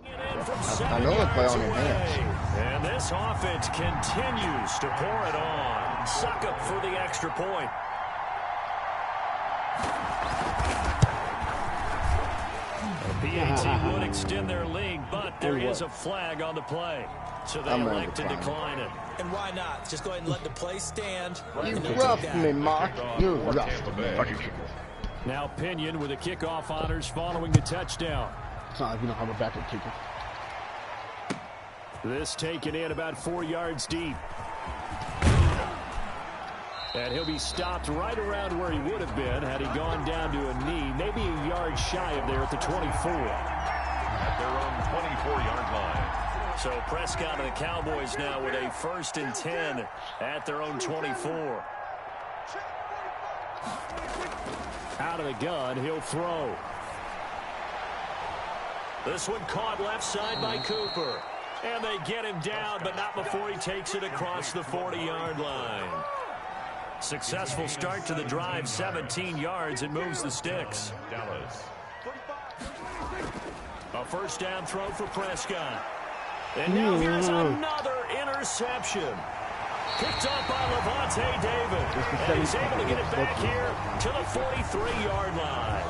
I know I play on enhanced. And this offense continues to pour it on. Suck up for the extra point. The PAT would extend their lead, but there is a flag on the play. So they elect to decline it. And why not? Just go ahead and let the play stand. You roughed me, Mark. You roughed me. Now Pinion with the kickoff honors following the touchdown. It's not like we don't have a backup kicker. This taken in about 4 yards deep. And he'll be stopped right around where he would have been had he gone down to a knee, maybe a yard shy of there at the 24. At their own 24-yard line. So Prescott and the Cowboys now with a 1st and 10 at their own 24. Out of the gun, he'll throw. This one caught left side by Cooper. And they get him down, but not before he takes it across the 40-yard line. Successful start to the drive, 17 yards, and moves the sticks. Dallas. A 1st down throw for Prescott. And now here's another interception. Picked up by Levante David. And he's able to get it back here to the 43-yard line.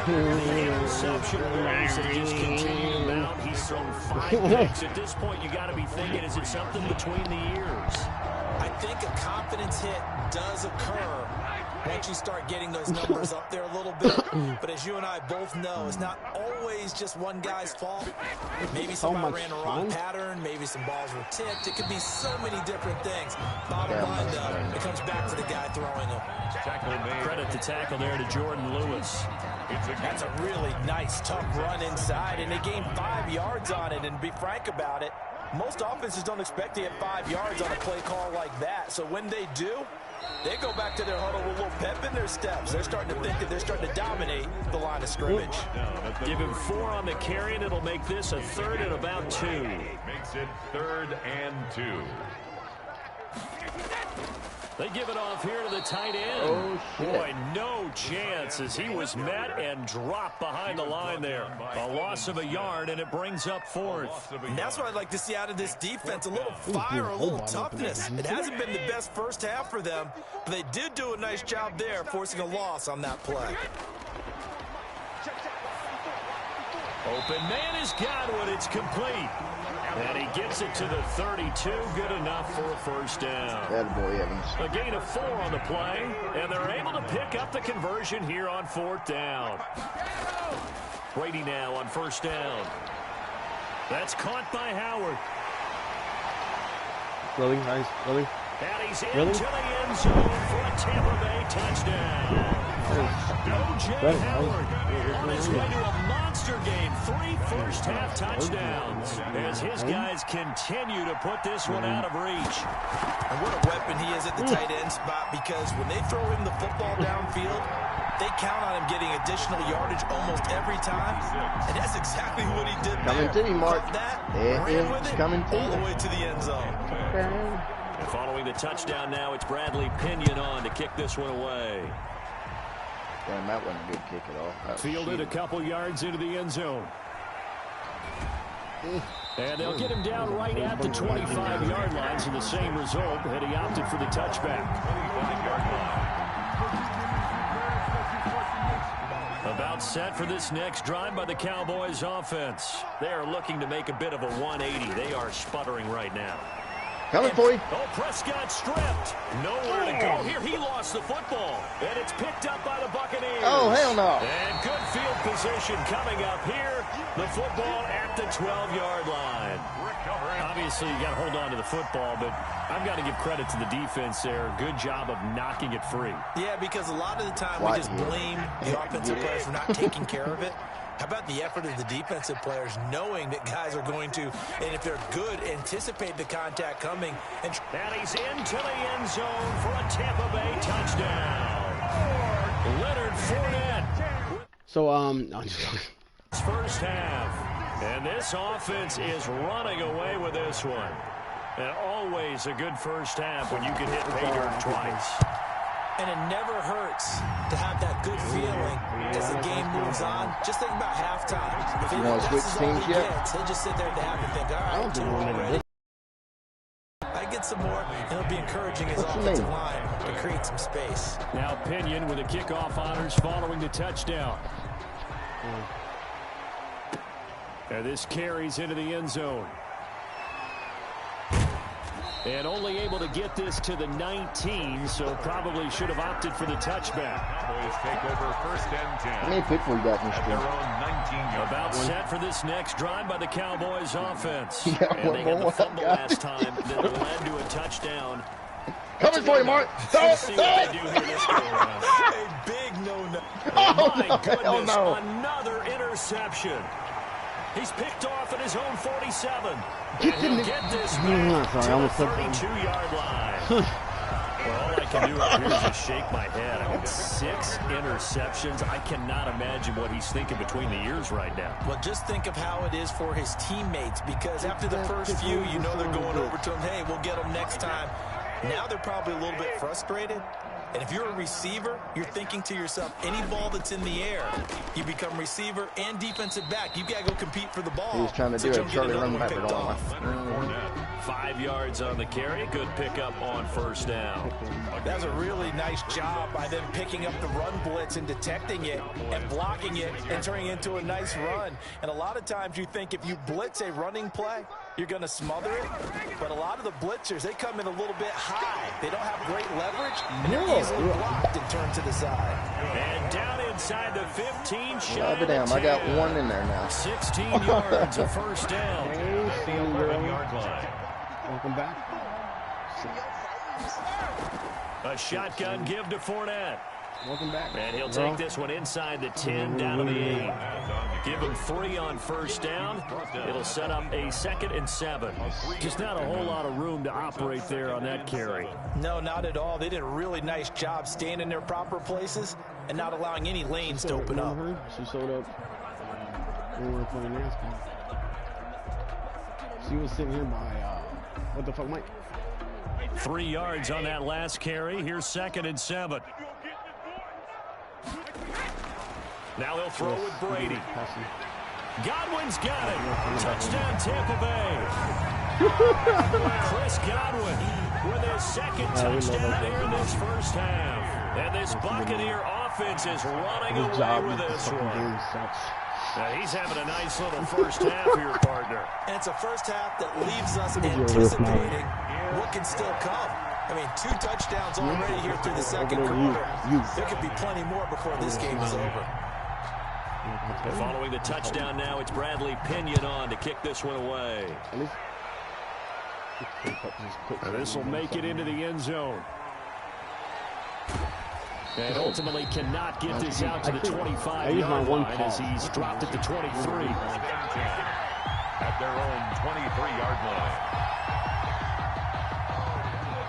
The interception race that just continue to mount. He's thrown 5 picks. At this point, you got to be thinking, is it something between the ears? I think a confidence hit does occur once you start getting those numbers up there a little bit. But as you and I both know, it's not always just one guy's fault. Maybe somebody ran a wrong pattern. Maybe some balls were tipped. It could be so many different things. Bottom line, though, it comes back to the guy throwing them. Credit the tackle there to Jordan Lewis. That's a really nice, tough run inside, and they gained 5 yards on it. And to be frank about it, most offenses don't expect to get 5 yards on a play call like that. So when they do, they go back to their huddle with a little pep in their steps. They're starting to think that they're starting to dominate the line of scrimmage. Give him 4 on the carry, and it'll make this a 3rd and about 2. Makes it 3rd and 2. They give it off here to the tight end. Oh, shit. Boy, no chance as he was met and dropped behind the line there. A loss of a yard, and it brings up 4th. And that's what I'd like to see out of this defense, a little fire, a little toughness. It hasn't been the best first half for them, but they did do a nice job there, forcing a loss on that play. Open man is Godwin. It's complete. And he gets it to the 32. Good enough for a 1st down. That boy Evans. A gain of 4 on the play, and they're able to pick up the conversion here on 4th down. Brady now on 1st down. That's caught by Howard. Really? Nice. Really? And he's into the end zone for a Tampa Bay touchdown. O.J. Howard on his way to a monster game. 3 first-half touchdowns as his guys continue to put this one out of reach. And what a weapon he is at the tight end spot, because when they throw him the football downfield, they count on him getting additional yardage almost every time. And that's exactly what he did there. Coming to you, Mark. Caught that, Yeah, ran with it, coming to all the you. way to the end zone. And following the touchdown now, it's Bradley Pinion on to kick this one away. Damn, that wasn't a good kick at all. Fielded a couple yards into the end zone. And they'll get him down right at the 25-yard line, so the same result, and he opted for the touchback. 25-yard line. About set for this next drive by the Cowboys offense. They are looking to make a bit of a 180. They are sputtering right now. Coming for you. Oh, Prescott stripped. Nowhere to go here. He lost the football. And it's picked up by the Buccaneers. Oh, hell no. And good field position coming up here. The football at the 12-yard line. Obviously, you got to hold on to the football, but I've got to give credit to the defense there. Good job of knocking it free. Yeah, because a lot of the time we just blame the offensive players for not taking care of it. How about the effort of the defensive players knowing that guys are going to, and if they're good, anticipate the contact coming. And he's into the end zone for a Tampa Bay touchdown. Leonard Fournette. So, First half. And this offense is running away with this one. And always a good first half when you can hit pay dirt twice. And it never hurts to have that good feeling as the game moves on. Just think about halftime. If he this is all he gets, he'll just sit there at the half and think, all right, 2 already. I get some more, and it'll be encouraging his offensive line to create some space. Now Pinion with the kickoff honors following the touchdown. And this carries into the end zone. And only able to get this to the 19, so probably should have opted for the touchback. Cowboys take over first and 10. How many people you got in this At their own 19-yard About line. set for this next drive by the Cowboys offense. Yeah, and they had the fumble last time that led to a touchdown. Coming for you, Mark. Let's see what they do here this go around. A big no-no. My goodness, no. another interception. He's picked off at his own 47. Get And he'll get this back to the 32-yard line. Well, all I can do up here is just shake my head. I mean, 6 interceptions. I cannot imagine what he's thinking between the ears right now. Well, just think of how it is for his teammates, because after the first few, you know they're going over to him, hey, we'll get them next time. Now they're probably a little bit frustrated. And if you're a receiver, you're thinking to yourself, any ball that's in the air, you become receiver and defensive back. You've got to go compete for the ball. He was trying to do a Charlie run back picked off. 5 yards on the carry. Good pickup on first down. That was a really nice job by them picking up the run blitz and detecting it and blocking it and turning it into a nice run. And a lot of times you think if you blitz a running play, you're going to smother it. But a lot of the blitzers, they come in a little bit high. They don't have great leverage, and they're easily blocked and turned to the side. And down inside the 15, I'll be damn. I got one in there now. 16 yards, a first down. The 11-yard line. Welcome back. A shotgun give to Fournette. Welcome back. And he'll take this one inside the 10, down to the 8. Give him 3 on first down. It'll set up a 2nd and 7. Just not a whole lot of room to operate there on that carry. No, not at all. They did a really nice job staying in their proper places and not allowing any lanes to open up. She showed up when we were playing NASCAR. She was sitting here by, what the fuck, Mike? 3 yards on that last carry. Here's 2nd and 7. Now they'll throw with Brady. Godwin's got it. Touchdown, Tampa Bay. Chris Godwin with his 2nd touchdown here in this first half. And this Buccaneer offense is running away with this one. Now he's having a nice little first half here, partner. And it's a first half that leaves us anticipating what can still come. I mean, 2 touchdowns already here through the second quarter. There could be plenty more before this game is over. Following the touchdown now, it's Bradley Pinion on to kick this one away. This will make it into the end zone. And ultimately cannot get this out to the 25-yard line as he's dropped it to 23. At their own 23-yard line.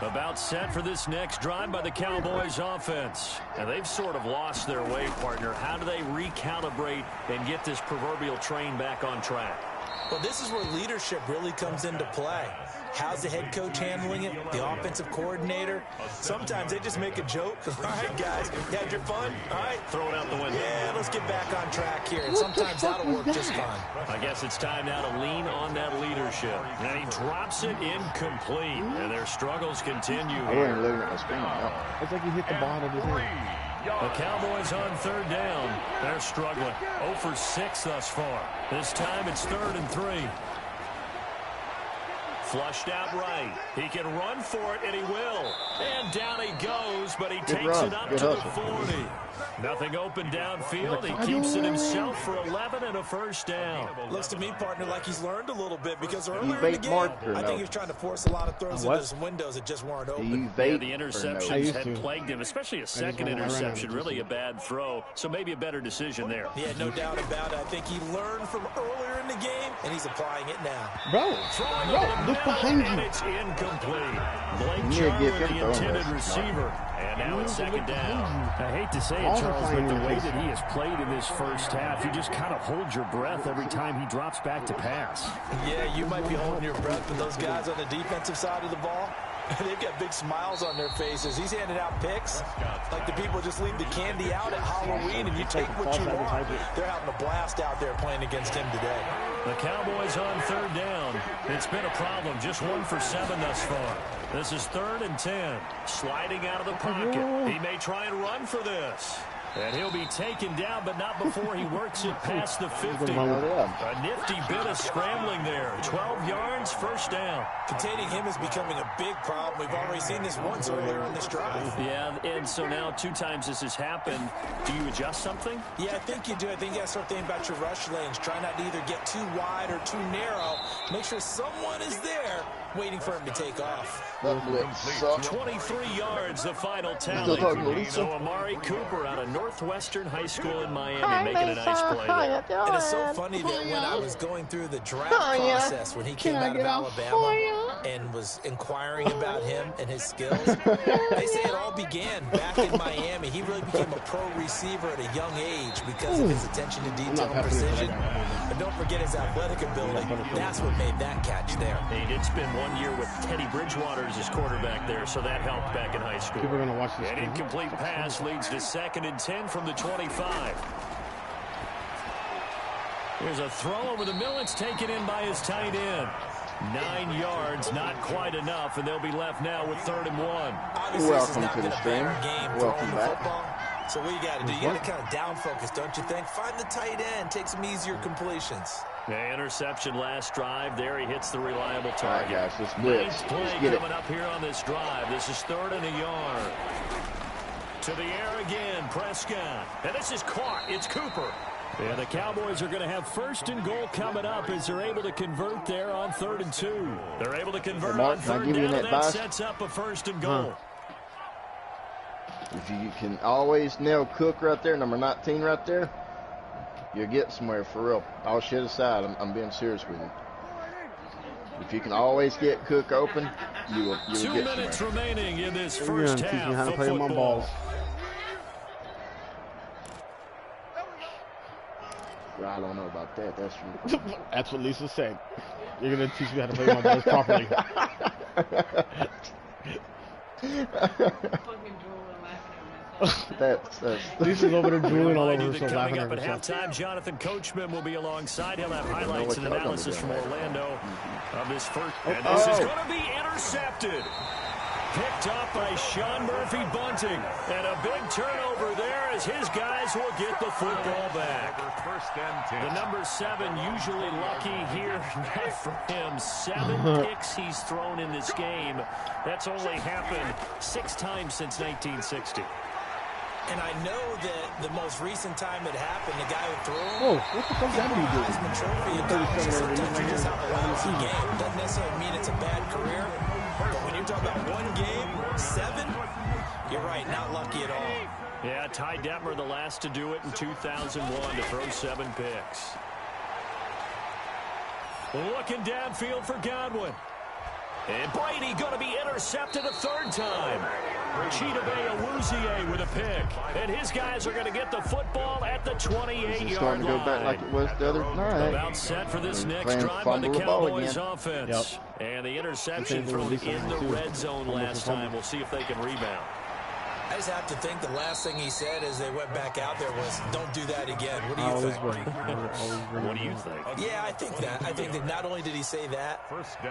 About set for this next drive by the Cowboys offense. And they've sort of lost their way, partner. How do they recalibrate and get this proverbial train back on track? Well, this is where leadership really comes into play. How's the head coach handling it? The offensive coordinator? Sometimes they just make a joke. All right, guys, you had your fun? All right. Throw it out the window. Yeah, let's get back on track here. And sometimes that'll work just fine. I guess it's time now to lean on that leadership. And he drops it incomplete. And their struggles continue I wasn't looking at my screen. No. It's like he hit the ball of his head. The Cowboys on 3rd down. They're struggling. 0 for 6 thus far. This time it's 3rd and 3. Flushed out right. He can run for it, and he will. And down he goes, but he takes it up to the 40. Nothing open downfield. He keeps it himself for 11 and a first down. Looks to me, partner, like he's learned a little bit because earlier in the game, I think he was trying to force a lot of throws into some windows that just weren't open. Yeah, the interceptions had plagued him, especially a 2nd interception. Really a bad throw, so maybe a better decision there. Yeah, no doubt about it. I think he learned from earlier in the game, and he's applying it now. Bro, look behind you. And it's incomplete. Blake Jarwin, the intended receiver. And now it's second down. I hate to say it, Charles, but the way that he has played in this first half, you just kind of hold your breath every time he drops back to pass. Yeah, you might be holding your breath, but those guys on the defensive side of the ball, they've got big smiles on their faces. He's handing out picks like the people just leave the candy out at Halloween and you take what you want. They're having a blast out there playing against him today. The Cowboys on third down. It's been a problem. Just 1 for 7 thus far. This is 3rd and 10. Sliding out of the pocket. He may try and run for this. And he'll be taken down, but not before he works it past the 50. A nifty bit of scrambling there. 12 yards, first down. Containing him is becoming a big problem. We've already seen this once earlier in this drive. Yeah, and so now 2 times this has happened. Do you adjust something? Yeah, I think you do. I think you got to start thinking about your rush lanes. Try not to either get too wide or too narrow. Make sure someone is there waiting for him to take off. 23 yards, the final tally. So Amari Cooper out of Northwestern High School in Miami making a nice play there. And it's so funny that when I was going through the draft process, when he came out of Alabama and was inquiring about him and his skills, they say it all began back in Miami. He really became a pro receiver at a young age because of his attention to detail and precision. But don't forget his athletic ability. That's what made that catch there. He did spend 1 year with Teddy Bridgewater as his quarterback there, so that helped back in high school. People are going to watch this. An incomplete pass leads to 2nd and 10 from the 25. Here's a throw over the middle. It's taken in by his tight end. 9 yards, not quite enough, and they'll be left now with 3rd and 1. Obviously, this has not been a better game throwing the football. So what you got to do, you got to kind of down focus, don't you think? Find the tight end, take some easier completions. Yeah, interception last drive. There he hits the reliable target. All right, guys, let's blitz. Nice play coming up here on this drive. This is 3rd and a yard. To the air again, Prescott. And this is caught. It's Cooper. And the Cowboys are going to have 1st and goal coming up as they're able to convert there on 3rd and 2. They're able to convert on 3rd down, and that sets up a 1st and goal. If you can always nail Cook right there, number 19 right there, you'll get somewhere for real. All shit aside, I'm being serious with you. If you can always get Cook open, you will get somewhere. 2 minutes remaining in this first half teach me how to of play football. my balls. I don't know about that. That's true. That's what Lisa said. You're going to teach me how to play my balls properly. That's Lisa's over there drooling all over herself, laughing Coming at up at herself. halftime, Jonathan Coachman will be alongside. He'll have highlights and analysis from Orlando of this first. And this is going to be intercepted. Picked up by Sean Murphy Bunting. And a big turnover there as his guys will get the football back. The number 7 usually lucky here. Not for him. 7 picks he's thrown in this game. That's only happened 6 times since 1960. And I know that the most recent time it happened, the guy who threw him, Oh, what the fuck that you doing? Heisman Trophy in college, sometimes you just have a lousy game. Doesn't necessarily mean it's a bad career. But when you're talking about 1 game, 7, you're right, not lucky at all. Yeah, Ty Detmer, the last to do it in 2001 to throw 7 picks. Looking downfield for Godwin. And Brady going to be intercepted a 3rd time. Chidobe Awuzie with a pick. And his guys are going to get the football at the 28-yard line. Go back like it was the other night. About set for this next drive by the Cowboys offense. Yep. And the interception thrown in the red zone last time. We'll see if they can rebound. I just have to think the last thing he said as they went back out there was, don't do that again. What do you think? What do you think? Yeah, I think that. I think that not only did he say that,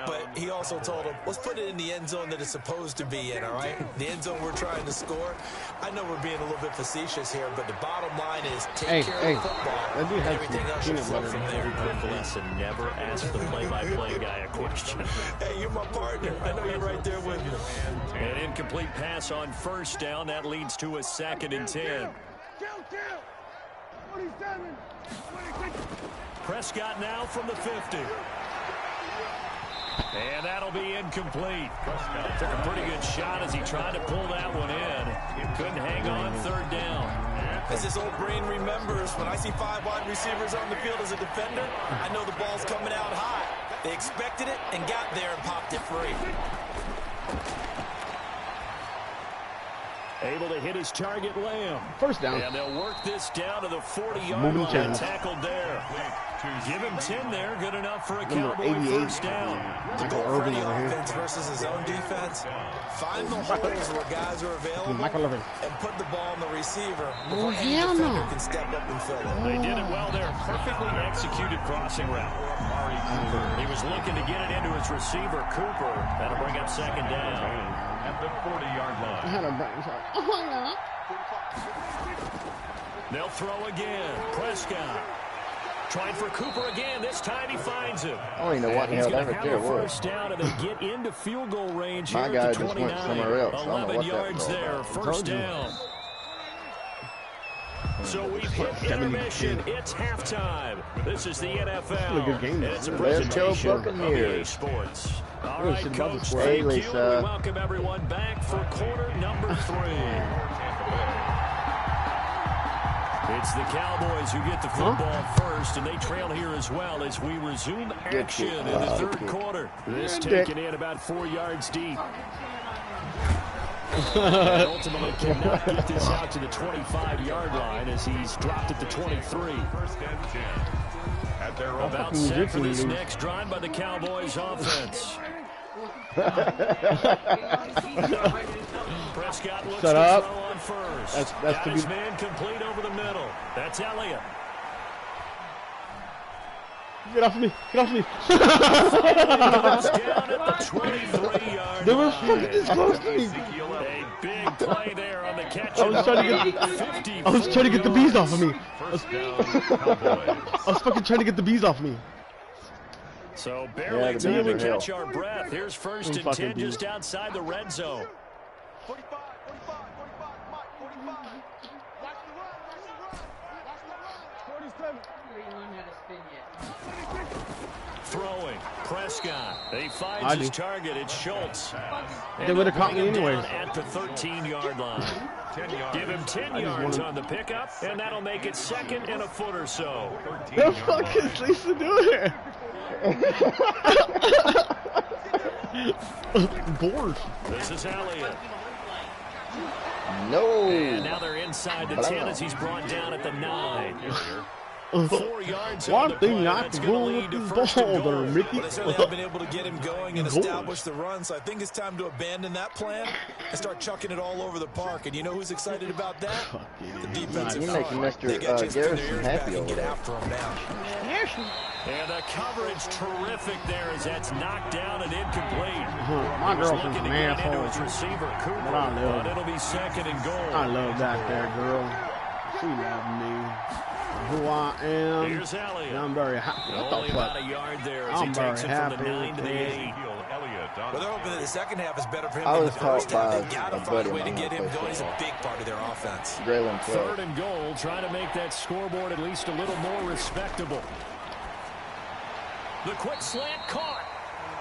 but he also told him, let's put it in the end zone that it's supposed to be in, all right? The end zone we're trying to score. I know we're being a little bit facetious here, but the bottom line is take care of the football, and everything else should flow from there. Listen, never ask the play-by-play guy a question. Hey, you're my partner. I know you're right there with me. An incomplete pass on 1st down. That leads to a 2nd and 10. Prescott now from the 50. And that'll be incomplete. Took a pretty good shot as he tried to pull that one in. Couldn't hang on 3rd down. As this old brain remembers, when I see 5 wide receivers on the field as a defender, I know the ball's coming out high. They expected it and got there and popped it free. Able to hit his target, Lamb. First down. And they'll work this down to the 40-yard line. Tackled there. Give him 10 there. Good enough for a Cowboy first down. Michael Irvin offense versus his own defense. Find the holes where guys are available and put the ball on the receiver before any defender can step up and fill it. They did it well there. Perfectly executed crossing route. He was looking to get it into his receiver, Cooper. That'll bring up second down. At the 40-yard line. They'll throw again. Prescott. Trying for Cooper again. This time he finds him. I don't even know what the hell that right there was. First down, and they get into field goal range My here guy at the just 29. went somewhere else. 11 yards there. First down. So we've hit intermission. It's halftime. This is the NFL. A good game. It's a presentation of EA Sports. All right, Coach, thank you. We welcome everyone back for quarter number 3. It's the Cowboys who get the football first, and they trail here as well as we resume action in the third quarter. This taken in about 4 yards deep. And ultimately cannot get this out to the 25-yard line as he's dropped at the 23. First and 10. At their own. About set for this next drive by the Cowboys offense. Prescott looks to throw on first. That's Got his man complete over the middle. That's Elliott. Get off me. Get off me. Goes down at the 23-yard They were line. fucking this close to me. A big play there on the catch. I was trying to get the bees off of me. First down, Cowboys. I was fucking trying to get the bees off me. So barely time to catch our breath. Here's first and 10 just outside the red zone. 45, 45, 45, 47. Throwing. Prescott. He finds his target. It's Schultz. They would have caught me anyways. At the 13-yard line. Give him 10 yards on the pickup, and that'll make it second and a foot or so. The fuck is Lisa doing? Bored. This is Elliott. No. And now they're inside the 10 as he's brought down at the 9. 4 yards. One thing not to go with this ball there, Mickey. Well, they certainly have been able to get him going and establish the run, so I think it's time to abandon that plan and start chucking it all over the park. And you know who's excited about that? The defensive You're making front. Mr. They got just Garrison happy over get there. after him now. And the coverage terrific there as that's knocked down and incomplete. My girlfriend's Looking an to get into asshole. his receiver, Cooper, But I love but it'll be second and goal. I love that there girl. She loves me. Who I am. Here's Elliott. I'm very happy. What Only the about fuck? a yard there as I'm he very takes it from happy the 9 to the with 8. Well, they're hoping that the second half is better for him I than the was taught first half. by They've got to a find buddy a way to of get mine him who going. He's a plays big part of their offense. Graylin 12. Third and goal, trying to make that scoreboard at least a little more respectable. The quick slant caught.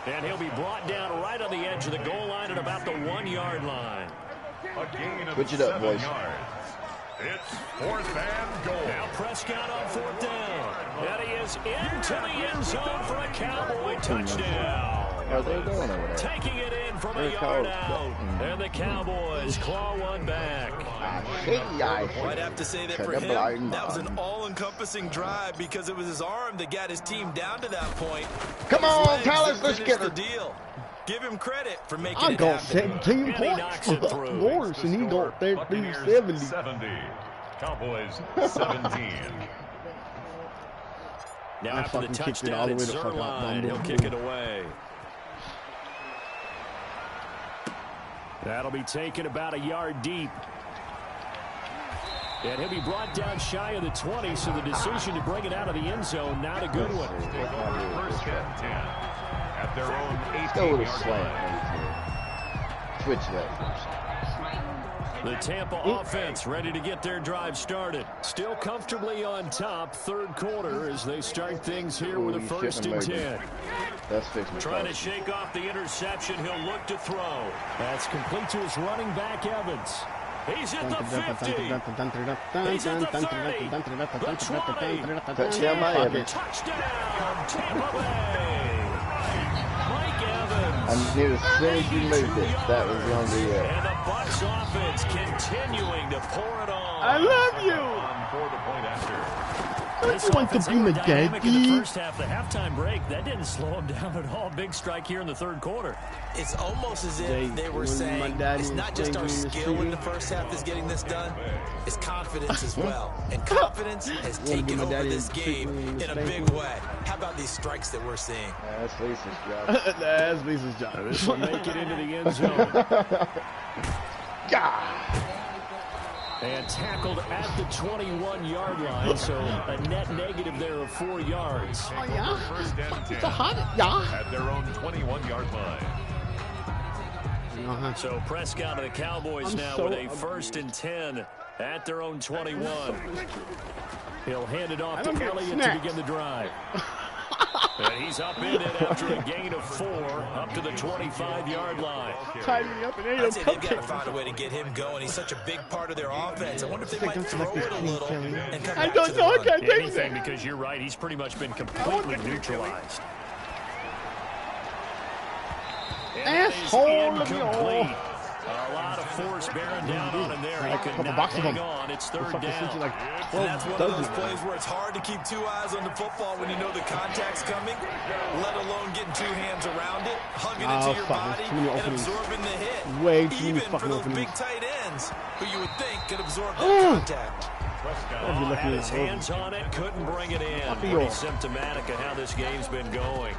And he'll be brought down right on the edge of the goal line at about the 1-yard line. A gain of Switch it up, 7 boys. yards. It's fourth and goal. Now Prescott on fourth down. And he is into the end zone for a Cowboy touchdown. Are they going over there? Taking it in from a They're yard called- out. And the Cowboys claw one back. Well, I'd have to say that for him, that was an all-encompassing drive because it was his arm that got his team down to that point. Come His on, legs Tallis, that let's finished get the her. deal. Give him credit for making I it got happen. 17 And he knocks it points. through. Morris, and he got Buccaneers 70. 70. Cowboys 17. Now I after the fucking kicked it touchdown, all the it's way the fuck out. Zerline. He'll Boom, kick boom. it away. That'll be taken about a yard deep. And he'll be brought down shy of the 20, so the decision to bring it out of the end zone, not a good one. Take over first and 10. At their own Go with a 18-yard slant. line. Switch that. The Tampa offense ready to get their drive started. Still comfortably on top, third quarter, as they start things here with a first and 10. That's fixing. Trying to shake off the interception. He'll look to throw. That's complete to his running back, Evans. He's at the 50. He's at the 30. The 20. Touchdown by Evans. Touchdown, Tampa Bay. Mike Evans. I knew as soon as you moved it, that was going to be it. And the Bucs offense continuing to pour it on. I love you. For the point after. This you want to offense, be they were my dynamic in daddy? the first half. The halftime break, that didn't slow them down at all. Big strike here in the third quarter. It's almost as if they were saying, it's not just our skill in the first half that's getting this done, it's confidence as well. And confidence has taken over this game in a big way. How about these strikes that we're seeing? That's Lisa's job. That's Lisa's job. This will make it into the end zone. God. And tackled at the 21-yard line, so a net negative there of 4 yards. Oh, yeah? First and 10. It's a hot, yeah. At their own 21-yard line. So Prescott and the Cowboys now with a 1st and 10 at their own 21. He'll hand it off to Elliott to begin the drive. And he's up in it after a gain of 4 up to the 25-yard line. Tie me up and I'd say they've got to find a way to get him going. He's such a big part of their offense. I wonder if they might throw it a little and come back to the run. Anything, because you're right. He's pretty much been completely neutralized. Asshole. Incomplete. A lot of force bearing down on him there. He could not hang on. It's third down. Like And that's one of those plays where it's hard to keep 2 eyes on the football when you know the contact's coming, let alone getting 2 hands around it, hugging it to your body, and absorbing the hit. Way too Even fucking for those openings. big tight ends, who you would think could absorb that contact. Had his hands on it, couldn't bring it in. Pretty symptomatic of how this game's been going.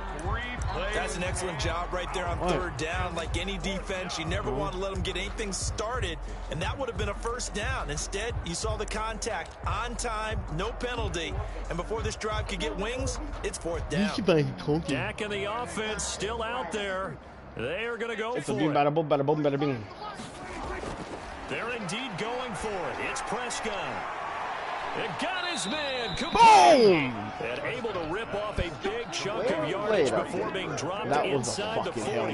That's an excellent job right there on third down. Like any defense, you never want to let them get anything started, and that would have been a first down. Instead, you saw the contact on time, no penalty, and before this drive could get wings, it's 4th down. Dak and the offense still out there. They are going to go for it. Bada boom, bada boom, bada bing. They're indeed going for it. It's Prescott. It got his man. Boom! And able to rip off a big chunk of yardage before being dropped inside the 40.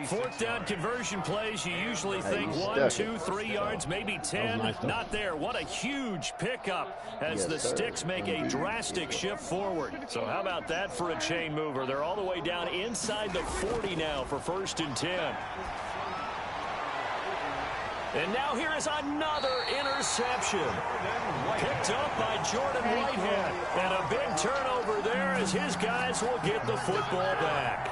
4th down conversion plays, you usually think 1, 2, 3 yards, maybe 10. Not there. What a huge pickup as the Sticks make a drastic shift forward. So how about that for a chain mover? They're all the way down inside the 40 now for 1st and 10. And now here is another interception. Picked up by Jordan Whitehead. And a big turnover there as his guys will get the football back.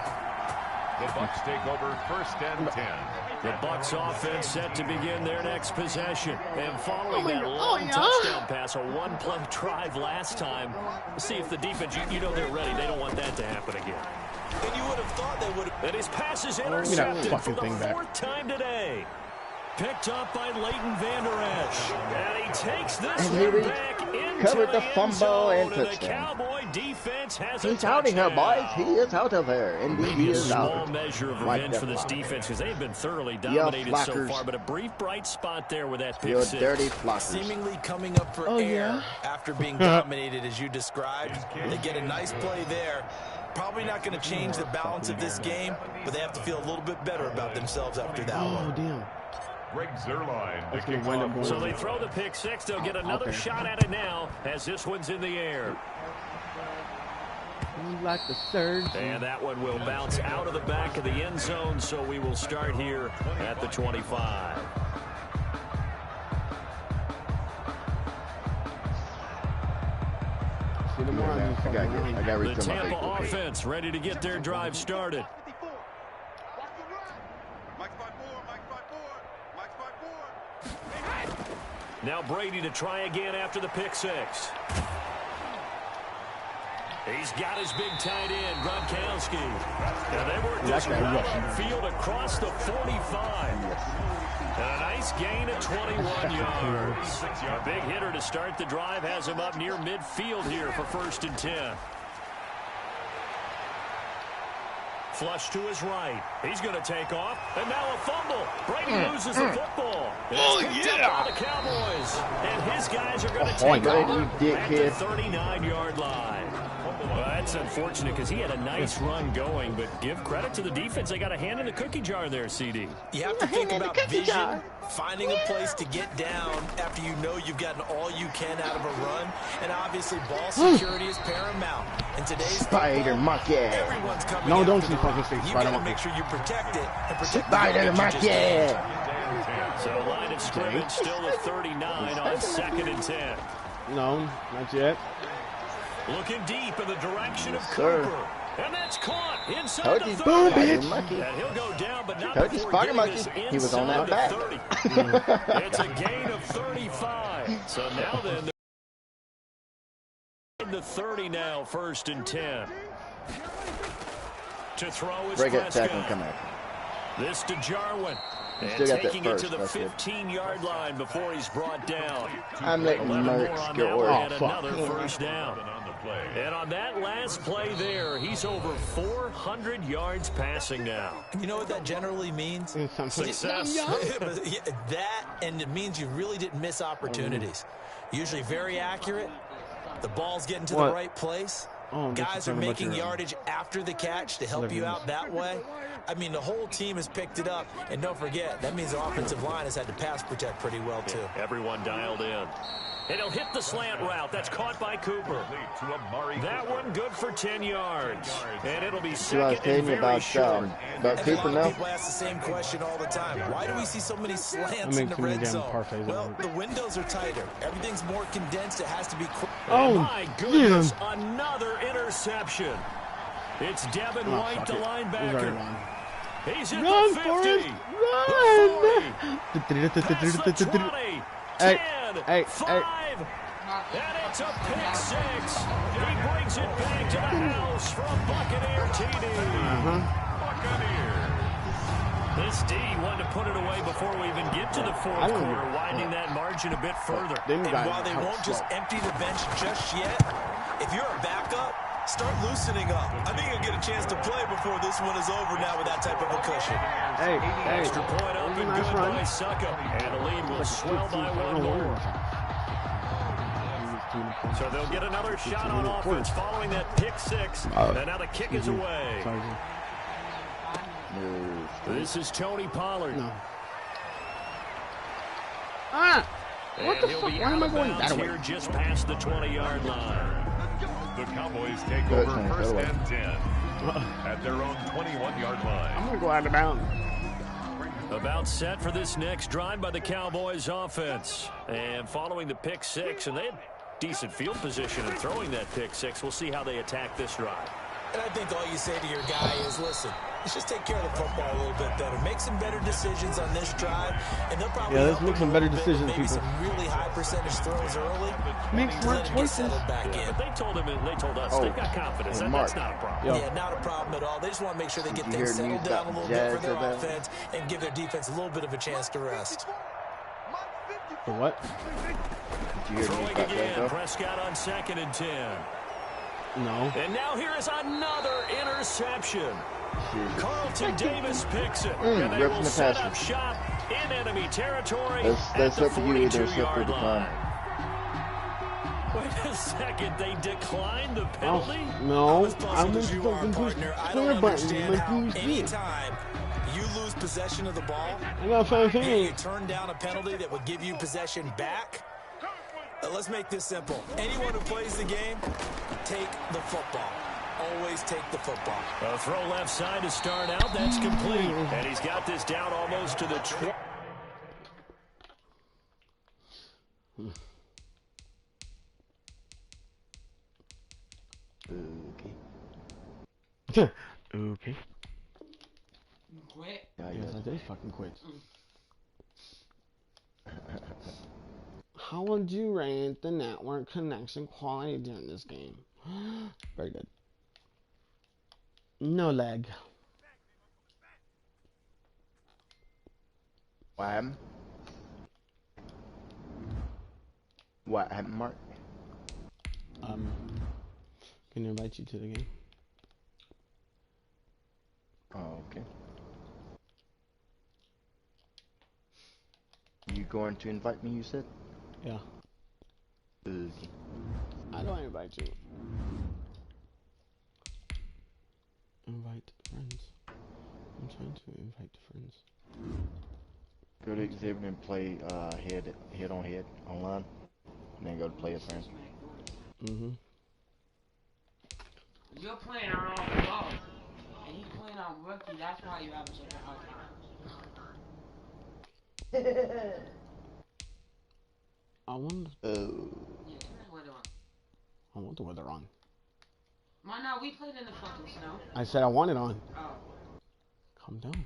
The Bucs take over 1st and 10. The Bucs offense set to begin their next possession. And following that long touchdown pass, a one-play drive last time, we'll see if the defense, you know they're ready. They don't want that to happen again. And you would have thought they would have. And his pass is intercepted for the 4th time today. Picked up by Leighton Vander Esch. And he takes this one back into the fumble and touchdown. The Cowboy defense has a touchdown. He's out of here, boys. He is out of there. Indeed, he is out. A small measure of revenge for this defense because they've been thoroughly dominated so far. But a brief bright spot there with that pick six. Dirty flockers. Seemingly coming up for air after being dominated as you described. They get a nice play there. Probably not going to change the balance of this game, but they have to feel a little bit better about themselves after that one. Oh, damn. Greg Zuerlein. That's gonna wind up going. So they throw the pick six. They'll get another shot at it now as this one's in the air. Like the third. And that one will bounce out of the back of the end zone, so we will start here at the 25. The Tampa offense ready to get their drive started. Now Brady to try again after the pick six. He's got his big tight end, Gronkowski. And they work this around field across the 45. And a nice gain of 21 yards. A big hitter to start the drive has him up near midfield here for 1st and 10. Flush to his right. He's going to take off. And now a fumble. Brady loses the football. Oh, yeah. Up by the Cowboys. And his guys are going to take off at the 39-yard line. Well, that It's unfortunate because he had a nice run going, but give credit to the defense. They got a hand in the cookie jar there, CD. You have to think about vision, finding a place to get down after you know you've gotten all you can out of a run, and obviously ball security is paramount. In today's Spider monkey. everyone's coming No, after don't the you rock. fucking say You spider gotta monkey. make sure you protect it and protect Spider the yardage you just gained. monkey. So line of scrimmage still at 39 on 2nd and 10. No, not yet. Looking deep in the direction of Sir. Cooper. And that's caught inside Told the you, 30. Boom, Spider bitch. monkey. And he'll go down, but not Told you, before Spider getting monkey. this He was on that inside back. the 30. It's a gain of 35. So now then, they're in the 30 now, 1st and 10. To throw is Break it, tackle, Prescott. come back. This to Jarwin. You And still got that taking it first, to the that's good. 15-yard line before he's brought down. I'm letting 11 more Merck on that score. one and Oh, fuck. another first down. And on that last play there, he's over 400 yards passing now. You know what that generally means? Success. That, and it means you really didn't miss opportunities. Usually very accurate. The ball's getting to the What? right place. Oh, that's Guys are talking about making your- yardage after the catch to help you out that way. I mean, the whole team has picked it up. And don't forget, that means the offensive line has had to pass protect pretty well, too. Everyone dialed in. And he'll hit the slant route. That's caught by Cooper. That one good for 10 yards. And it'll be See what I was second telling and you very short. about And Cooper a lot now? of people ask the same question all the time. Why do we see so many slants I in make the too many red damn zone? parfaits Well, over. the windows are tighter. Everything's more condensed. It has to be quick. Oh, My goodness, another interception. It's Devin Oh, White, fuck the it. He's already linebacker. gone. He's at Run, the 50. Forrest, The 40. Past the 20. run! 10. Hey, 5. And it's a pick 6. He brings it back to the house from Buccaneer TD. This D wanted to put it away before we even get to the fourth I don't quarter, know. widening that margin a bit further. Them And guys while they are won't just slow. empty the bench just yet, if you're a backup, start loosening up. I think you'll get a chance to play before this one is over now with that type of a cushion. Hey, Extra point up and nice good run. by Suckup. And the lead will swell by one more. So they'll get another shot on offense following that pick 6. And now the kick is away. Sorry. This is Tony Pollard. No. Ah! What And the he'll fuck? be Why out am I of going bounds that way? here just past the 20-yard line. The Cowboys take Good, over Tony, 1st go and 10 at their own 21-yard I'm line. gonna go out of bounds. About set for this next drive by the Cowboys offense. And following the pick 6, and they had decent field position in throwing that pick 6. We'll see how they attack this drive. And I think all you say to your guy is, listen, let's just take care of the football a little bit better. Make some better decisions on this drive, and they'll probably Yeah, let's help make them some a better little bit with decisions, maybe people. some really high percentage throws early. Make to smart let it get choices. settled back Yeah, in. but they told him, and they told us, Oh, they've got confidence. hey, That's Mark. not a problem. Yo. Yeah, not a problem at all. They just want to make sure they get Did you things hear settled news down a about little bit for Jazz their today? offense and give their defense a little bit of a chance to rest. The what? Did you hear news Throwing about again, that, Prescott on 2nd and 10. No. And now here is another interception. Carlton Davis picks it. And they ripping will the set passer. up shop in enemy territory That's at the up to you. Either accept or 42-yard line. decline. Wait a second, they declined the penalty? No. As I'm puzzled going as to you are, fucking push partner, I clear don't button. understand Like how you see. anytime you lose possession of the ball, I got 5 and you hands. turn down a penalty that would give you possession back. Let's make this simple. Anyone who plays the game, take the football. Always take the football. A throw left side to start out. That's complete. And he's got this down almost to the 20. Okay. Okay. Quit. Yeah, Yes, yeah. I did fucking quit. How would you rate the network connection quality during this game? Very good. No lag. What happened? What happened, Mark? Can I invite you to the game? Oh, okay. You going to invite me, you said? Yeah. Okay. How do I invite you? invite friends. I'm trying to invite friends. Go to exhibit and play head on head online, and then go to play a friend. Mm-hmm. You're playing on all and he's playing on rookie. That's why you're having such a hard time. I wonder. Yeah, turn the weather on. I want the weather on. Why not? We played in the fucking snow. I said I want it on. Oh. Calm down.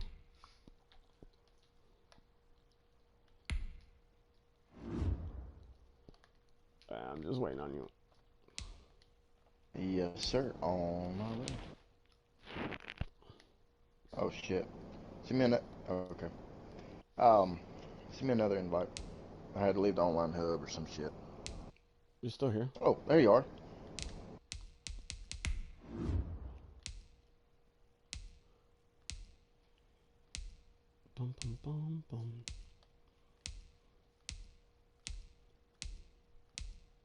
I'm just waiting on you. Yes, sir. On my way. Oh shit. Send me another. Oh, okay. Send me another invite. I had to leave the online hub or some shit. You're still here? Oh, there you are. Bum bum bum bum.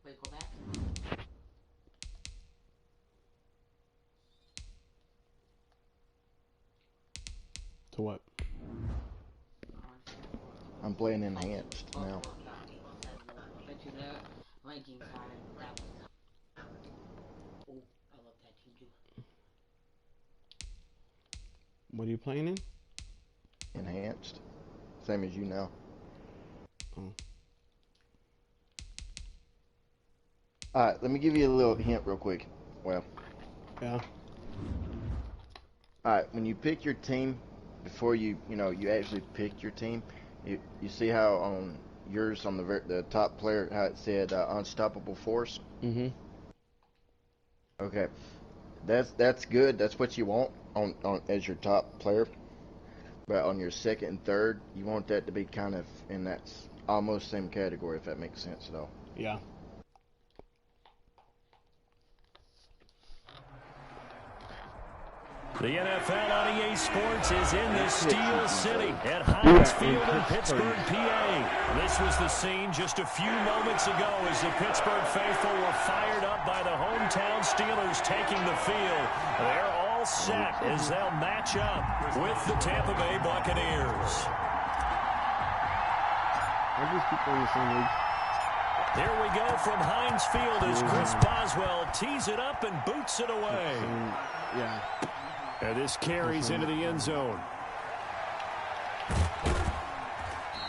Wait, go back. To what? I'm playing enhanced now. Bet you the rankings are that one. Oh, I love that team too. What are you playing in? Enhanced. Same as you now. Oh. Alright, let me give you a little hint real quick. Well. Yeah. Alright, when you pick your team, before you actually pick your team, you see how on yours, on the top player, how it said unstoppable force? Mm-hmm. Okay. That's good. That's what you want on as your top player. But on your second and third, you want that to be kind of in that almost same category, if that makes sense at all. Yeah. The NFL on EA Sports is in the Steel City at Heinz Field in Pittsburgh, PA. This was the scene just a few moments ago as the Pittsburgh faithful were fired up by the hometown Steelers taking the field. They're all set as they'll match up with the Tampa Bay Buccaneers. I just keep going the same league. Here we go from Heinz Field as Chris Boswell tees it up and boots it away. Yeah. And this carries into the end zone.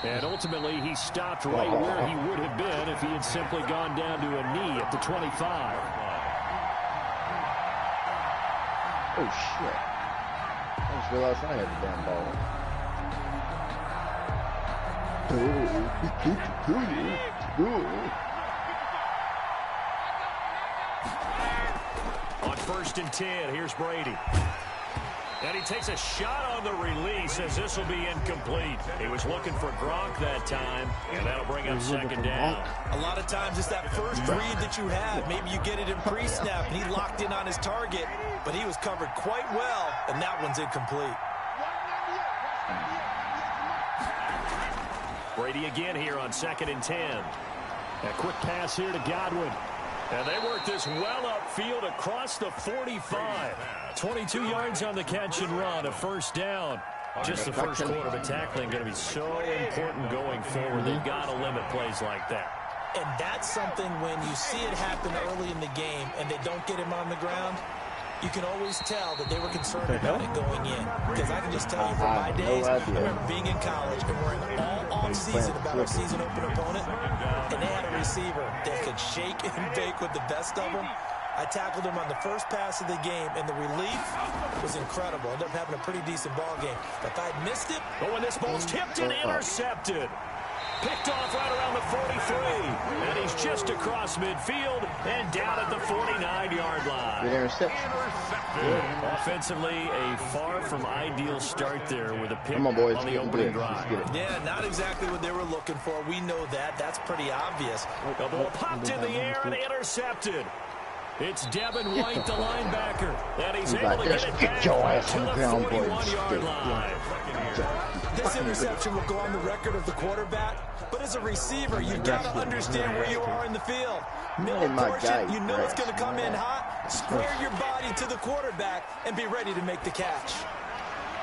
And ultimately, he stopped right where he would have been if he had simply gone down to a knee at the 25. Oh, shit. I just realized I had the damn ball. On 1st and 10, here's Brady. And he takes a shot on the release as this will be incomplete. He was looking for Gronk that time, and that'll bring up second down. A lot of times it's that first read that you have. Maybe you get it in pre-snap, and he locked in on his target, but he was covered quite well, and that one's incomplete. Brady again here on 2nd and 10. A quick pass here to Godwin. And they work this well upfield across the 45. 22 yards on the catch and run, a first down. Just the first quarter of a tackling going to be so important going forward. They've got to limit plays like that. And that's something when you see it happen early in the game and they don't get him on the ground, you can always tell that they were concerned about it going in. Because I can just tell you from my days, I remember being in college and worrying all off-season about our season opener opponent, and they had a receiver that could shake and bake with the best of them. I tackled him on the first pass of the game, and the relief was incredible. Ended up having a pretty decent ball game. But if I'd missed it... Oh, and this ball's tipped and intercepted. Picked off right around the 43. And he's just across midfield and down at the 49-yard line. Good interception. Offensively, a far from ideal start there with a pick Come on, boys, on the get opening it. drive. Yeah, not exactly what they were looking for. We know that. That's pretty obvious. The ball popped in the air and intercepted. It's Devin White, the linebacker, and he's able to get it back to the 41-yard line. This interception will go on the record of the quarterback, but as a receiver, you've got to understand where you are in the field. Middle portion, you know it's going to come in hot. Square your body to the quarterback and be ready to make the catch.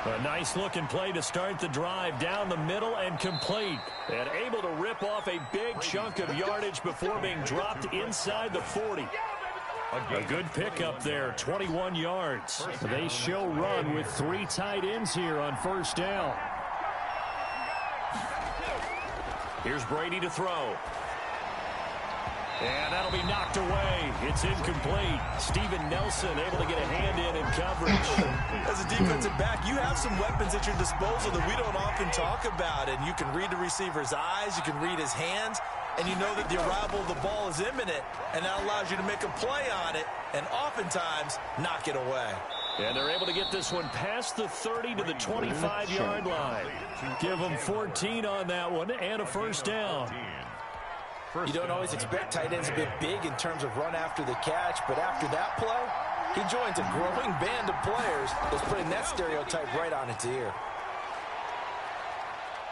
A nice-looking play to start the drive down the middle and complete. And able to rip off a big chunk of yardage before being dropped inside the 40. A good pickup there, 21 yards. They show run with 3 tight ends here on first down. Here's Brady to throw. And that'll be knocked away. It's incomplete. Steven Nelson able to get a hand in coverage. As a defensive back, you have some weapons at your disposal that we don't often talk about. And you can read the receiver's eyes. You can read his hands. And you know that the arrival of the ball is imminent. And that allows you to make a play on it. And oftentimes, knock it away. And they're able to get this one past the 30 to the 25-yard line. Give them 14 on that one and a first down. You don't always expect tight ends to be big in terms of run after the catch, but after that play, he joins a growing band of players that's putting that stereotype right on its ear.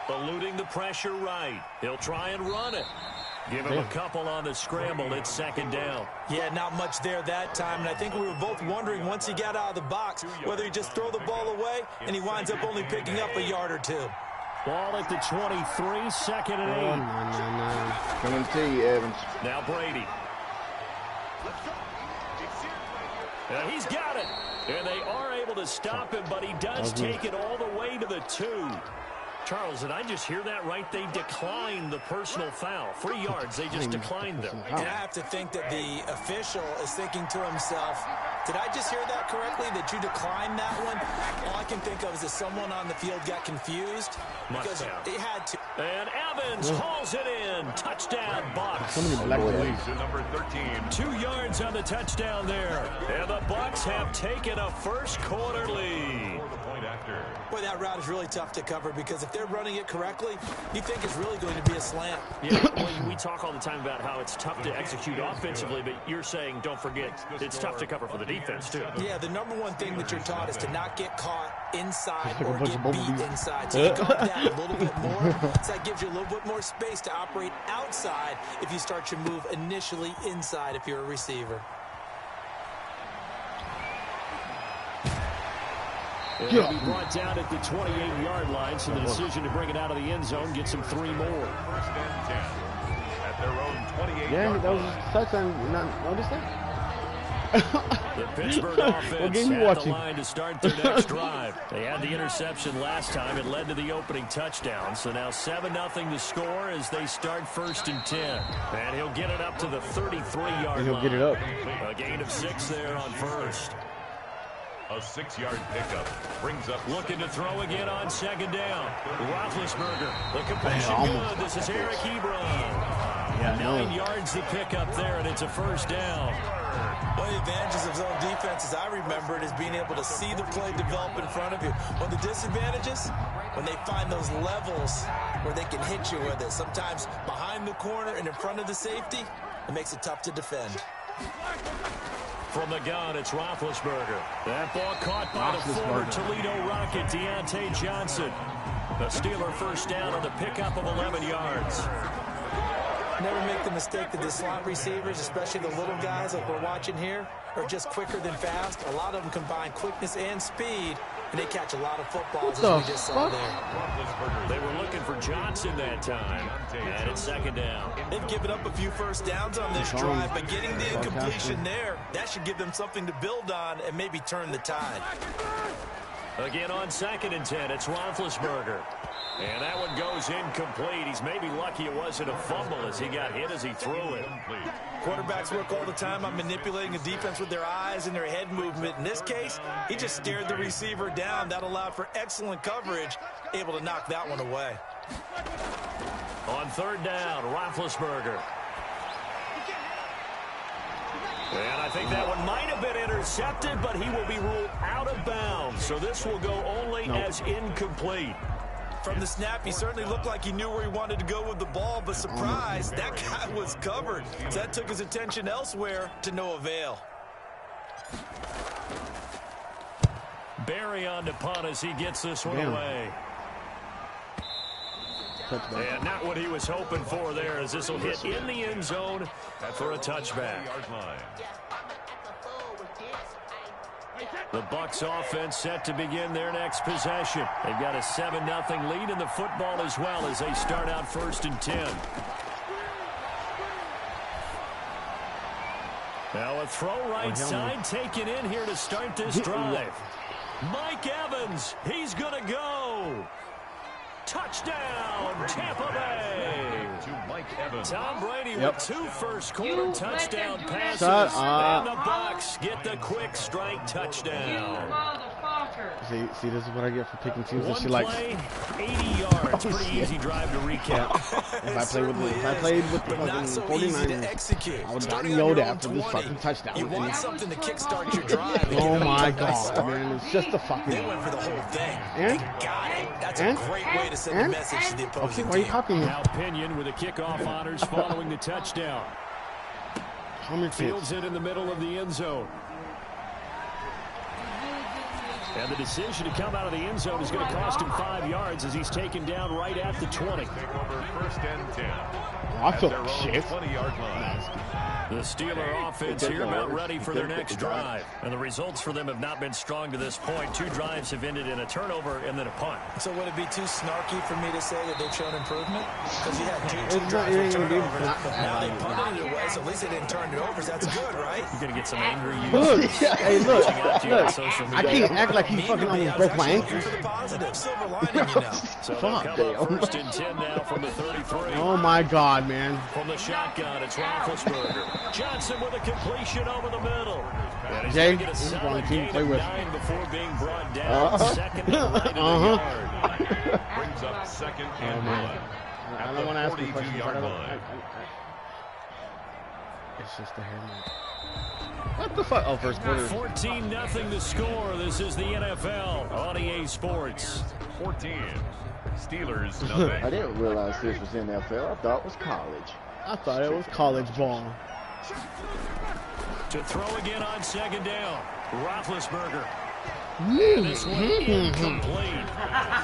Eluding the pressure right. He'll try and run it. Give him a couple on the scramble. It's second down. Yeah, not much there that time, and I think we were both wondering once he got out of the box whether he just throw the ball away and he winds up only picking up a yard or two. Ball at the 23, second and 8. Coming to you, Evans. Now Brady. And he's got it. And they are able to stop him, but he does take it all the way to the 2. Charles, did I just hear that right? They declined the personal foul. 3 yards, they just declined them. And I have to think that the official is thinking to himself, did I just hear that correctly, that you declined that one? All I can think of is that someone on the field got confused because they had to. And Evans hauls it in. Touchdown, Bucks. Number 13. 2 yards on the touchdown there. And the Bucks have taken a first quarter lead. Boy, that route is really tough to cover because if they're running it correctly, you think it's really going to be a slant. Yeah, well, we talk all the time about how it's tough to execute offensively, but you're saying, don't forget, it's tough to cover for the defense, too. Yeah, the number one thing that you're taught is to not get caught inside or get beat inside. So you guard that a little bit more. So that gives you a little bit more space to operate outside if you start your move initially inside if you're a receiver. It'll be brought down at the 28-yard line, so the decision to bring it out of the end zone gets him 3 more. First and 10 at their own 28-yard Yeah, that was line. a touchdown. Not notice that? The Pittsburgh offense at the line to start their next drive. They had the interception last time. It led to the opening touchdown. So now 7-0 to score as they start first and 10. And he'll get it up to the 33-yard line. He'll get it up. A gain of 6 there on first. A 6-yard pickup brings up. Looking to throw again on second down. Roethlisberger. The completion good. This is Eric Ebron. Yeah, 9 yards the pickup there, and it's a first down. One of the advantages of zone defense, as I remember it, is being able to see the play develop in front of you. One of the disadvantages, when they find those levels where they can hit you with it, sometimes behind the corner and in front of the safety, it makes it tough to defend. From the gun, it's Roethlisberger. That ball caught by the former Toledo Rocket, Deontay Johnson. The Steeler first down on the pickup of 11 yards. Never make the mistake that the slot receivers, especially the little guys like we're watching here, are just quicker than fast. A lot of them combine quickness and speed, and they catch a lot of footballs, as we just saw there. They were looking for Johnson that time, and it's second down. They've given up a few first downs on this drive, but getting the incompletion there, that should give them something to build on and maybe turn the tide. Again on second and 10, it's Roethlisberger. And that one goes incomplete. He's maybe lucky it wasn't a fumble as he got hit as he threw it. Quarterbacks work all the time on manipulating a defense with their eyes and their head movement. In this case, he just stared the receiver down. That allowed for excellent coverage, able to knock that one away. On third down, Roethlisberger. And I think that one might have been intercepted, but he will be ruled out of bounds. So this will go only as incomplete. From the snap, he certainly looked like he knew where he wanted to go with the ball, but surprise, that guy was covered. So that took his attention elsewhere to no avail. Barry on to punt as he gets this one away. Touchback. And not what he was hoping for there, as this will hit in the end zone for a touchback. The Bucs offense set to begin their next possession. They've got a 7-0 lead in the football as well as they start out 1st and 10. Now a throw right side taken in here to start this drive. Mike Evans, he's going to go. Touchdown, Tampa Bay. To Mike Evans. Tom Brady with 2 first-quarter touchdown passes. Up. And the Bucs get the quick strike touchdown. See, this is what I get for picking teams that she One likes. play, 80 yards. Pretty easy drive to recap. If I played with the fucking 49ers, I would not know that for this fucking touchdown. You want something to kickstart your drive. Oh my God, man! It's just a fucking. They went for the whole thing. And? They got it. That's a great way to send a message to the opposing Okay, why are you team. copying me? Now Pinion with a kickoff honors following the touchdown. Fields it in the middle of the end zone. And the decision to come out of the end zone is going to cost him 5 yards as he's taken down right at the 20. Take over 1st and 10. I feel At their like own shit. 20-yard line. The Steeler offense here about ready for their next drive. And the results for them have not been strong to this point. 2 drives have ended in a turnover and then a punt. So would it be too snarky for me to say that they've shown improvement? Because you had two It's drives not with even gonna be- turnovers. Now they punted it away, so at least they didn't turn it over. So that's good, right? You're going to get some angry Look, users. hey, look, reaching out to you on look. social I media. can't act like he fucking almost broke my ankle. For the positive, silver lining, you know. So Fuck, they'll come up damn. 1st and 10 now from the 33. Oh my God, man! From the shotgun, it's Roethlisberger. Johnson with a completion over the middle. And he's Jay, going to get a this is the wrong solid team to gain play of with. 9 before being brought down. Second and right in the yard. Brings up 2nd Oh and 1. man! I don't want to ask you questions. 42-yard I don't- line. It's just a hairline. What the fuck? Oh, first quarter. 14-0 the score. This is the NFL on EA Sports. 14. Steelers, I nothing. didn't realize this was NFL. I thought it was college. I thought it was college ball. To throw again on 2nd down. Roethlisberger. And this one incomplete.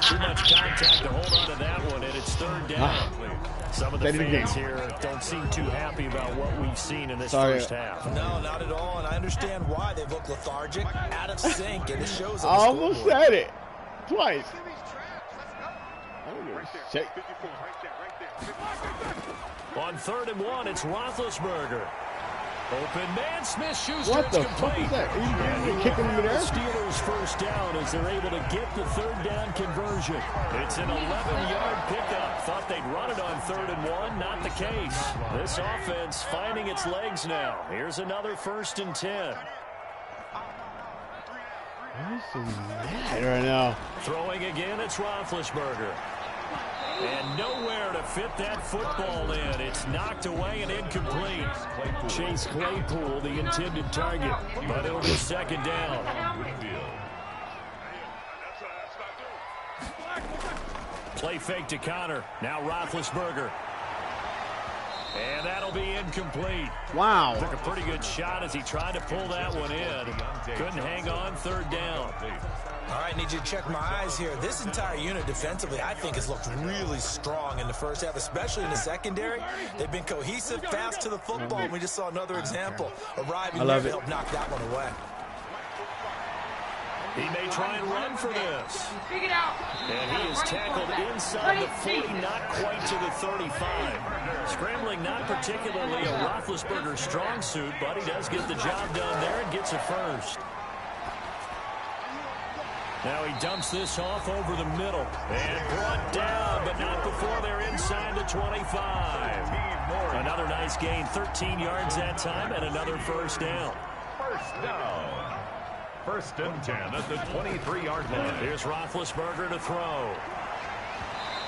Too much contact to hold on to that one, and it's 3rd down. Some of the fans here don't seem too happy about what we've seen in this first half. No, not at all, and I understand why. They look lethargic, out of sync, and it shows I on the almost scoreboard. said it twice. I don't give a shit. On 3rd and 1, it's Roethlisberger. Open man, Smith-Schuster, What it's the fuck complete. is that? Are you kicking him in The there? Steelers first down as they're able to get the 3rd down conversion. It's an 11-yard pickup. Thought they'd run it on 3rd and 1. Not the case. This offense finding its legs now. Here's another 1st and 10. I'm so mad right now. Throwing again, it's Roethlisberger. And nowhere to fit that football in. It's knocked away and incomplete. Chase Claypool, the intended target. But it'll be 2nd down. Play fake to Connor. Now Roethlisberger. And that'll be incomplete. Wow. Took a pretty good shot as he tried to pull that one in. Couldn't hang on, 3rd down. All right, need you to check my eyes here. This entire unit defensively, I think, has looked really strong in the first half, especially in the secondary. They've been cohesive, fast to the football, and we just saw another example arriving there to help knock that one away. He may try and run for this. Figure it out. And he is tackled inside the 40, not quite to the 35. Scrambling not particularly a Roethlisberger strong suit, but he does get the job done there and gets a first. Now he dumps this off over the middle and brought down, but not before they're inside the 25. Another nice gain, 13 yards that time, and another 1st down. 1st down. 1st and 10 at the 23-yard line. Here's Roethlisberger to throw.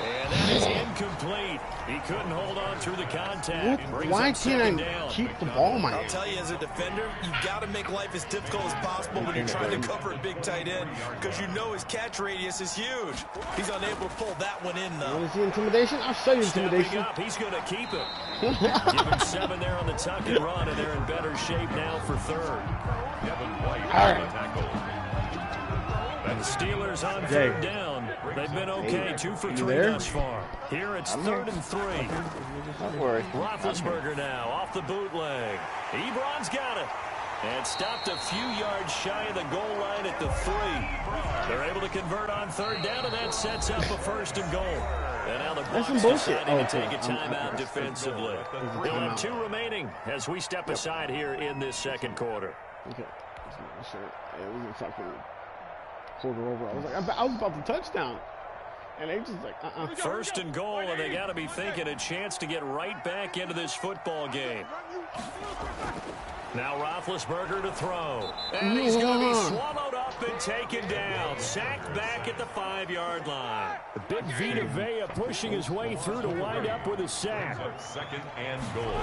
And that is incomplete. He couldn't hold on through the contact. Why can't I keep the ball in my I'll hand? tell you, as a defender, you've got to make life as difficult as possible when you're trying to cover a big tight end because you know his catch radius is huge. He's unable to pull that one in, though. Want to see intimidation? I'll show you Stepping intimidation. up, he's going to keep it. Give him 7 there on the tuck and run, and they're in better shape now for 3rd. Devin White All on right. the tackle. And the Steelers on 3rd down. They've been okay, 2 for 3 thus far. Here it's 3rd and 3. Don't worry. Roethlisberger now off the bootleg. Ebron's got it. And stopped a few yards shy of the goal line at the 3. They're able to convert on 3rd down, and that sets up a 1st and goal. And now the Bucs deciding to take a timeout defensively. They'll have 2 remaining as we step aside here in this 2nd quarter. Okay. Sure. It was a fucking quarter over. I was about to touchdown. And they just like, 1st and goal, and they got to be thinking a chance to get right back into this football game. Now Roethlisberger to throw. And he's going to be swallowed up and taken down. Sacked back at the 5-yard line. The big Vita Vea pushing his way through to wind up with a sack. 2nd and goal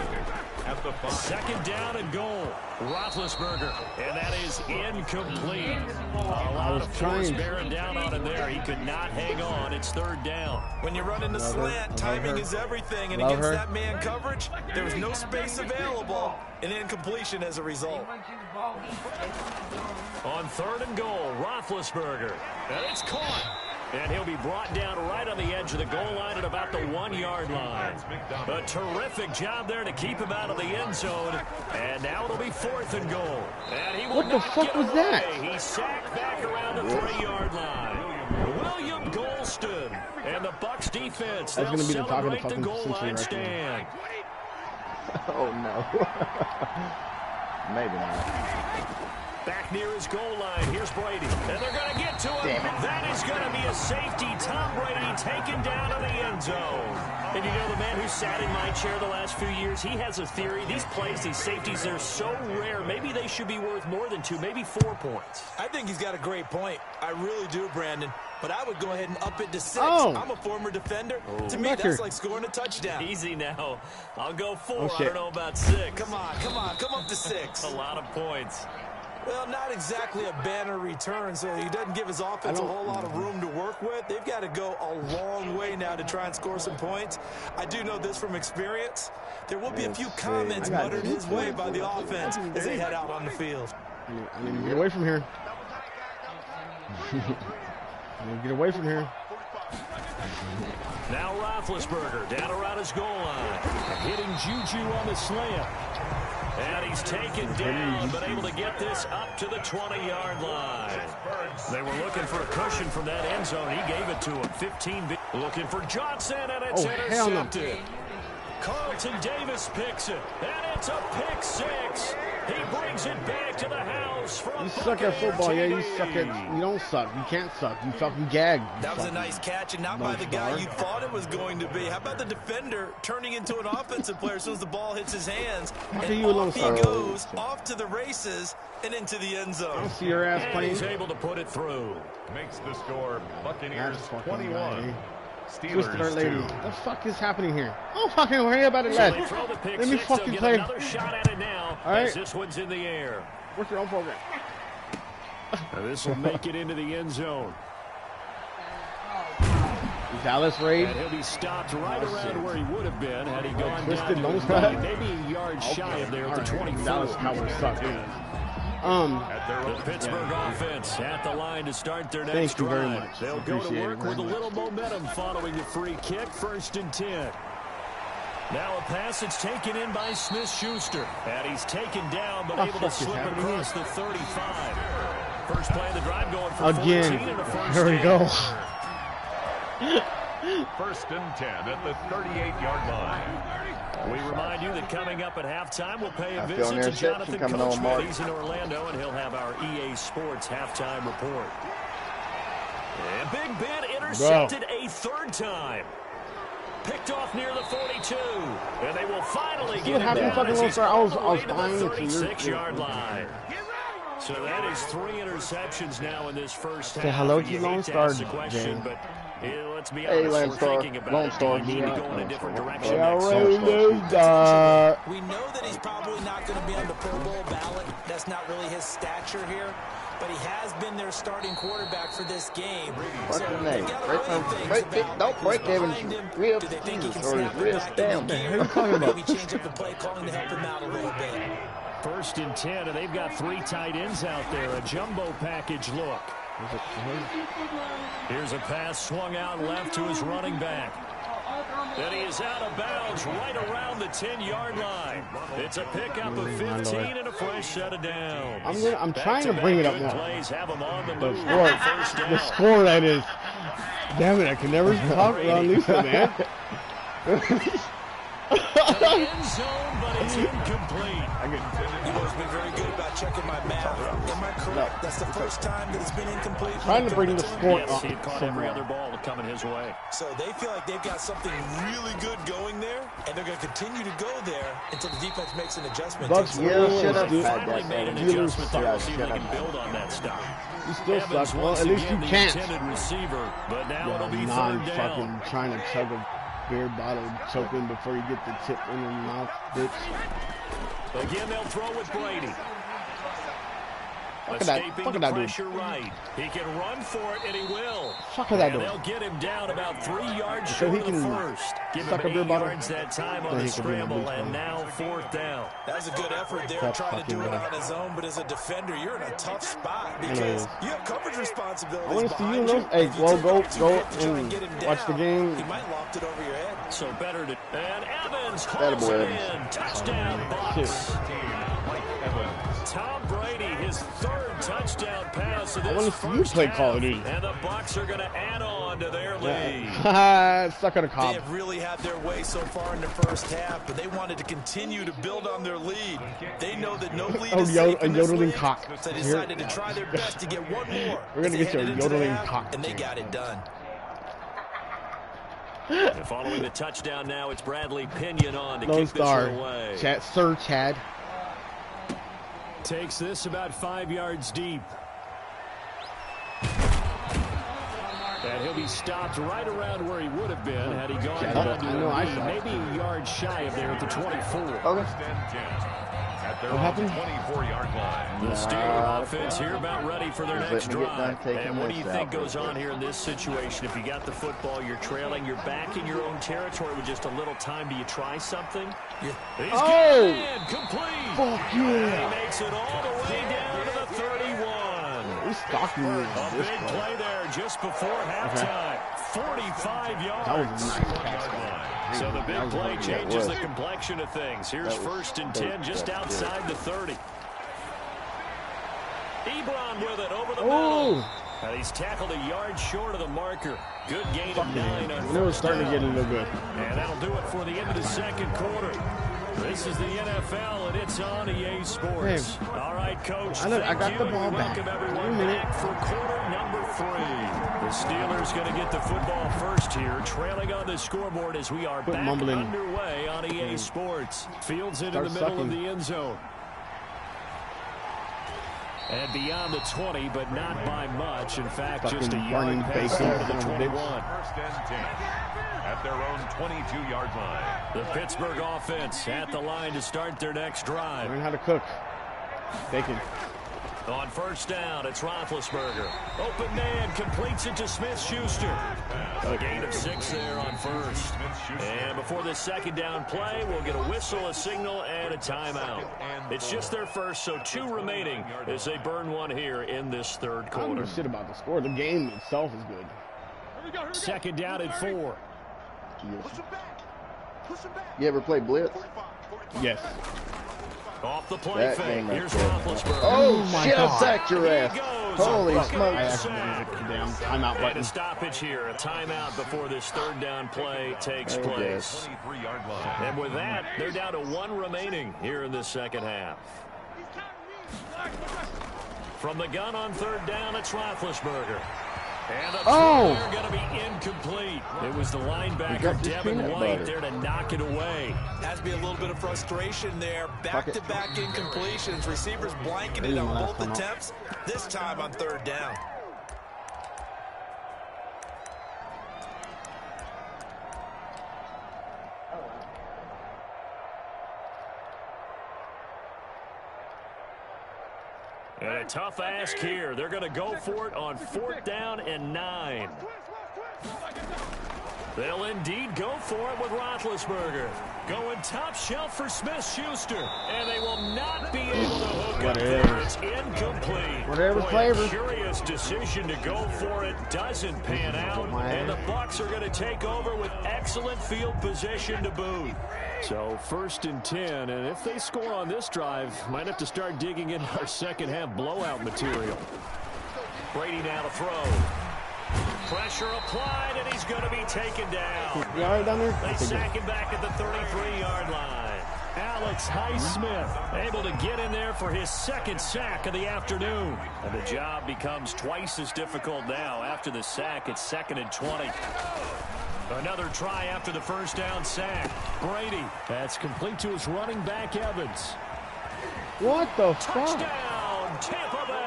at the 5. 2nd down and goal. Roethlisberger. And that is incomplete. A lot of force bearing down on him there. He could not hang on. It's 3rd down. When you're running the slant, timing is everything. And against that man coverage, there was no space available. An incompletion as a result. On 3rd and goal, Roethlisberger. And it's caught. And he'll be brought down right on the edge of the goal line at about the 1-yard line. A terrific job there to keep him out of the end zone. And now it'll be 4th and goal. And he will what the fuck was that? He's sacked back around the 3-yard line. William Golston. And the Bucs defense, they'll celebrate the goal line stand. Oh, no. Maybe not. Back near his goal line. Here's Brady. And they're going to get to him. That is going to be a safety. Tom Brady taken down in the end zone. And you know, the man who sat in my chair the last few years, he has a theory. These plays, these safeties, they're so rare. Maybe they should be worth more than 2, maybe 4 points. I think he's got a great point. I really do, Brandon. But I would go ahead and up it to 6. Oh. I'm a former defender. To me, that's like scoring a touchdown. Easy now. I'll go 4. I don't know about 6. Come on. Come up to 6. A lot of points. Well, not exactly a banner return, so he doesn't give his offense a whole lot of room to work with. They've got to go a long way now to try and score some points. I do know this from experience. There will be a few comments muttered his way by the offense as they head out on the field. I need to get away from here. I need to get away from here. Now Roethlisberger down around his goal line. Hitting Juju on the slant. And he's taken down, but able to get this up to the 20-yard line. They were looking for a cushion from that end zone. He gave it to him. 15. Looking for Johnson, and it's intercepted. Carlton Davis picks it, and it's a pick 6. He brings it back to the house from You suck at football, yeah. You suck at. You don't suck. You can't suck. You fucking gag. That was a nice catch, and not by the guy you thought it was going to be. How about the defender turning into an offensive player as soon as the ball hits his hands? And off he goes, off to the races, and into the end zone. I don't see your ass playing. He's able to put it through. Makes the score Buccaneers 21. Steelers 2. What the fuck is happening here? Oh, fucking worry about it, lad. Let me fucking play. Another shot at it now. All right. As this one's in the air. Work your own program. This will make it into the end zone. Dallas Raid. And he'll be stopped right around where he would have been had he gone twisted down nose maybe a yard shy of there at the 24. Dallas Cowboys suck. The Pittsburgh offense at the line to start their next drive. Very much. They'll go to work with a little momentum following the free kick. 1st and 10. Now a pass that's taken in by Smith-Schuster. And he's taken down, but able to slip across the 35. First play of the drive going for 14 and a first Here we down. go. 1st and 10 at the 38-yard line. We remind you that coming up at halftime, we'll pay a visit to Jonathan Coachman. He's in Orlando, and he'll have our EA Sports halftime report. And Big Ben intercepted a 3rd time. Picked off near the 42. And they will finally get it down as he's all the way to the 36-yard line. So that is 3 interceptions now in this first half. Say hello to Lone Star, question, but let's be Hey, honest, Lone we're thinking about it. Do you need to go in a different direction next We know that he's probably not going to be on the Pro Bowl ballot. That's not really his stature here. But he has been their starting quarterback for this game. What's the name? Don't break Evan's real Jesus or his real stamp. Who are you talking about? Maybe change up the play calling to help him out a little bit. 1st and 10, and they've got 3 tight ends out there. A jumbo package look. Here's a pass swung out left to his running back. And he is out of bounds right around the 10-yard line. It's a pickup of 15 and a fresh set of downs. I'm trying to bring it up now. Plays have him on the The move. score, the score that is. Damn it! I can never talk around Lisa, man. To the end zone, but it's incomplete. You've always been very good about checking my math. Am I correct? That's the first time that it's been incomplete. Trying to bring the score Yes, up. he had caught every other ball coming his way. So they feel like they've got something really good going there, and they're going to continue to go there until the defense makes an adjustment. Bucks should have They had finally that. made an Steelers adjustment there to suck. see if they can build on that stuff. You still Evans suck. Well, once at least you again the can't. intended receiver, but now it'll be Non third down. fucking trying to chug a beer bottle, choking before you get the tip in your mouth, bitch. Again, they'll throw with Brady. Fuck that, Escaping fuck the that dude. pressure right. He can run for it, and he will. Fuck that And dude. they'll get him down about 3 yards So short he of the can first. Give suck him a beer 8 bottle. yards that time on Then the he could be in the scramble, beach and ball. now fourth down. That's a good effort there, That's trying to do it fucking on his own. But as a defender, you're in a tough spot it because is. you have coverage responsibilities I want to see you, behind though. Hey, If you well, take go it too quick to try and get him watch the down, game. He might loft it over your head. So better to... And Evans Attaboy, hauls it Evans. in. Touchdown, Bucks. Tom Brady, his third touchdown pass of I this want to see you first play half. Call of Duty. And the Bucks are going to add on to their lead. Yeah. Suck on a They cob. have really had their way so far in the first half, but they wanted to continue to build on their lead. They know that no lead Oh, is safe in a this yodeling league, cock. so they decided to try their best to get one more. We're gonna as they get you a headed into the yodeling half, cock. and they got it done. And following the touchdown now, it's Bradley Pinion on to Lone kick this Star. one away. Sir Chad. Takes this about 5 yards deep. And he'll be stopped right around where he would have been had he gone Yeah, down to I know, I a knee, saw it. maybe a yard shy of there at the 24. Okay. At their What happened? 24-yard line. The Steeler offense here about ready for their Just next let me get done drive. taking And what do this you think out goes real on quick. here in this situation? If you got the football, you're trailing, you're back in your own territory with just a little time. Do you try something? He's Oh! got it in, complete. Fuck And yeah. he makes it all the way down to the 31. He's stalking me. A big play there just before halftime. 45 yards. That was a nice catch. So the big play changes was. the complexion of things. Here's That was- first and that was- 10 just that was outside the 30. Ebron with it over the Oh! middle. And he's tackled a yard short of the marker. Good gain of 9 on When it was starting to first get a down. little good. And that'll do it for the end of the second quarter. This is the NFL, and it's on EA Sports. Hey. All right, Coach. I got thank the you, ball and back. welcome Wait a everyone minute. back for quarter number 3. The Steelers going to get the football first here, trailing on the scoreboard as we are Quit back mumbling. underway on EA Sports. Fields into Start the middle sucking. of the end zone. And beyond the 20, but not by much. In fact, just a Fucking yard burning past bacon, over the son of a bitch. 21. First and 10. At their own 22-yard line. The Pittsburgh offense at the line to start their next drive. Learn how to cook. Bacon. On first down, it's Roethlisberger. Open man completes it to Smith-Schuster. A gain of 6 there on first. And before the second down play, we'll get a whistle, a signal, and a timeout. It's just their first, so 2 remaining as they burn one here in this third I don't quarter. give a shit about the score. The game itself is good. Second down and 4. You ever play Blitz? Yes. Off the play That fake. game right Here's there. Roethlisberger. Oh, my shit, I God. sacked your Here ass. he goes. Holy A bucket smokes. I sack. accidentally hit the damn timeout And button. a stoppage here, a timeout before this third down play takes There it place. 23-yard line. And with that, they're down to 1 remaining here in the second half. From the gun on third down, it's Roethlisberger. And the Oh! throw going to be incomplete. It was the We linebacker, got this Devin peanut White, butter. there to knock it away. Has to be a little bit of frustration there. Back-to-back incompletions. Receivers blanketed Really on last both time out. attempts. This time on third down. And a tough ask here. They're going to go for it on fourth down and 9. They'll indeed go for it with Roethlisberger. Going top shelf for Smith-Schuster. And they will not be able to hook up there. It's incomplete. Whatever flavor. A curious decision to go for it doesn't pan out. And the Bucs are going to take over with excellent field position to boot. So 1st and 10. And if they score on this drive, might have to start digging in our second half blowout material. Brady now to throw. Pressure applied, and he's going to be taken down. They sack him back at the 33-yard line. Alex Highsmith able to get in there for his 2nd sack of the afternoon. And the job becomes twice as difficult now. After the sack, it's 2nd and 20. Another try after the 1st down sack. Brady, that's complete to his running back, Evans. What the fuck? Touchdown, Tampa Bay.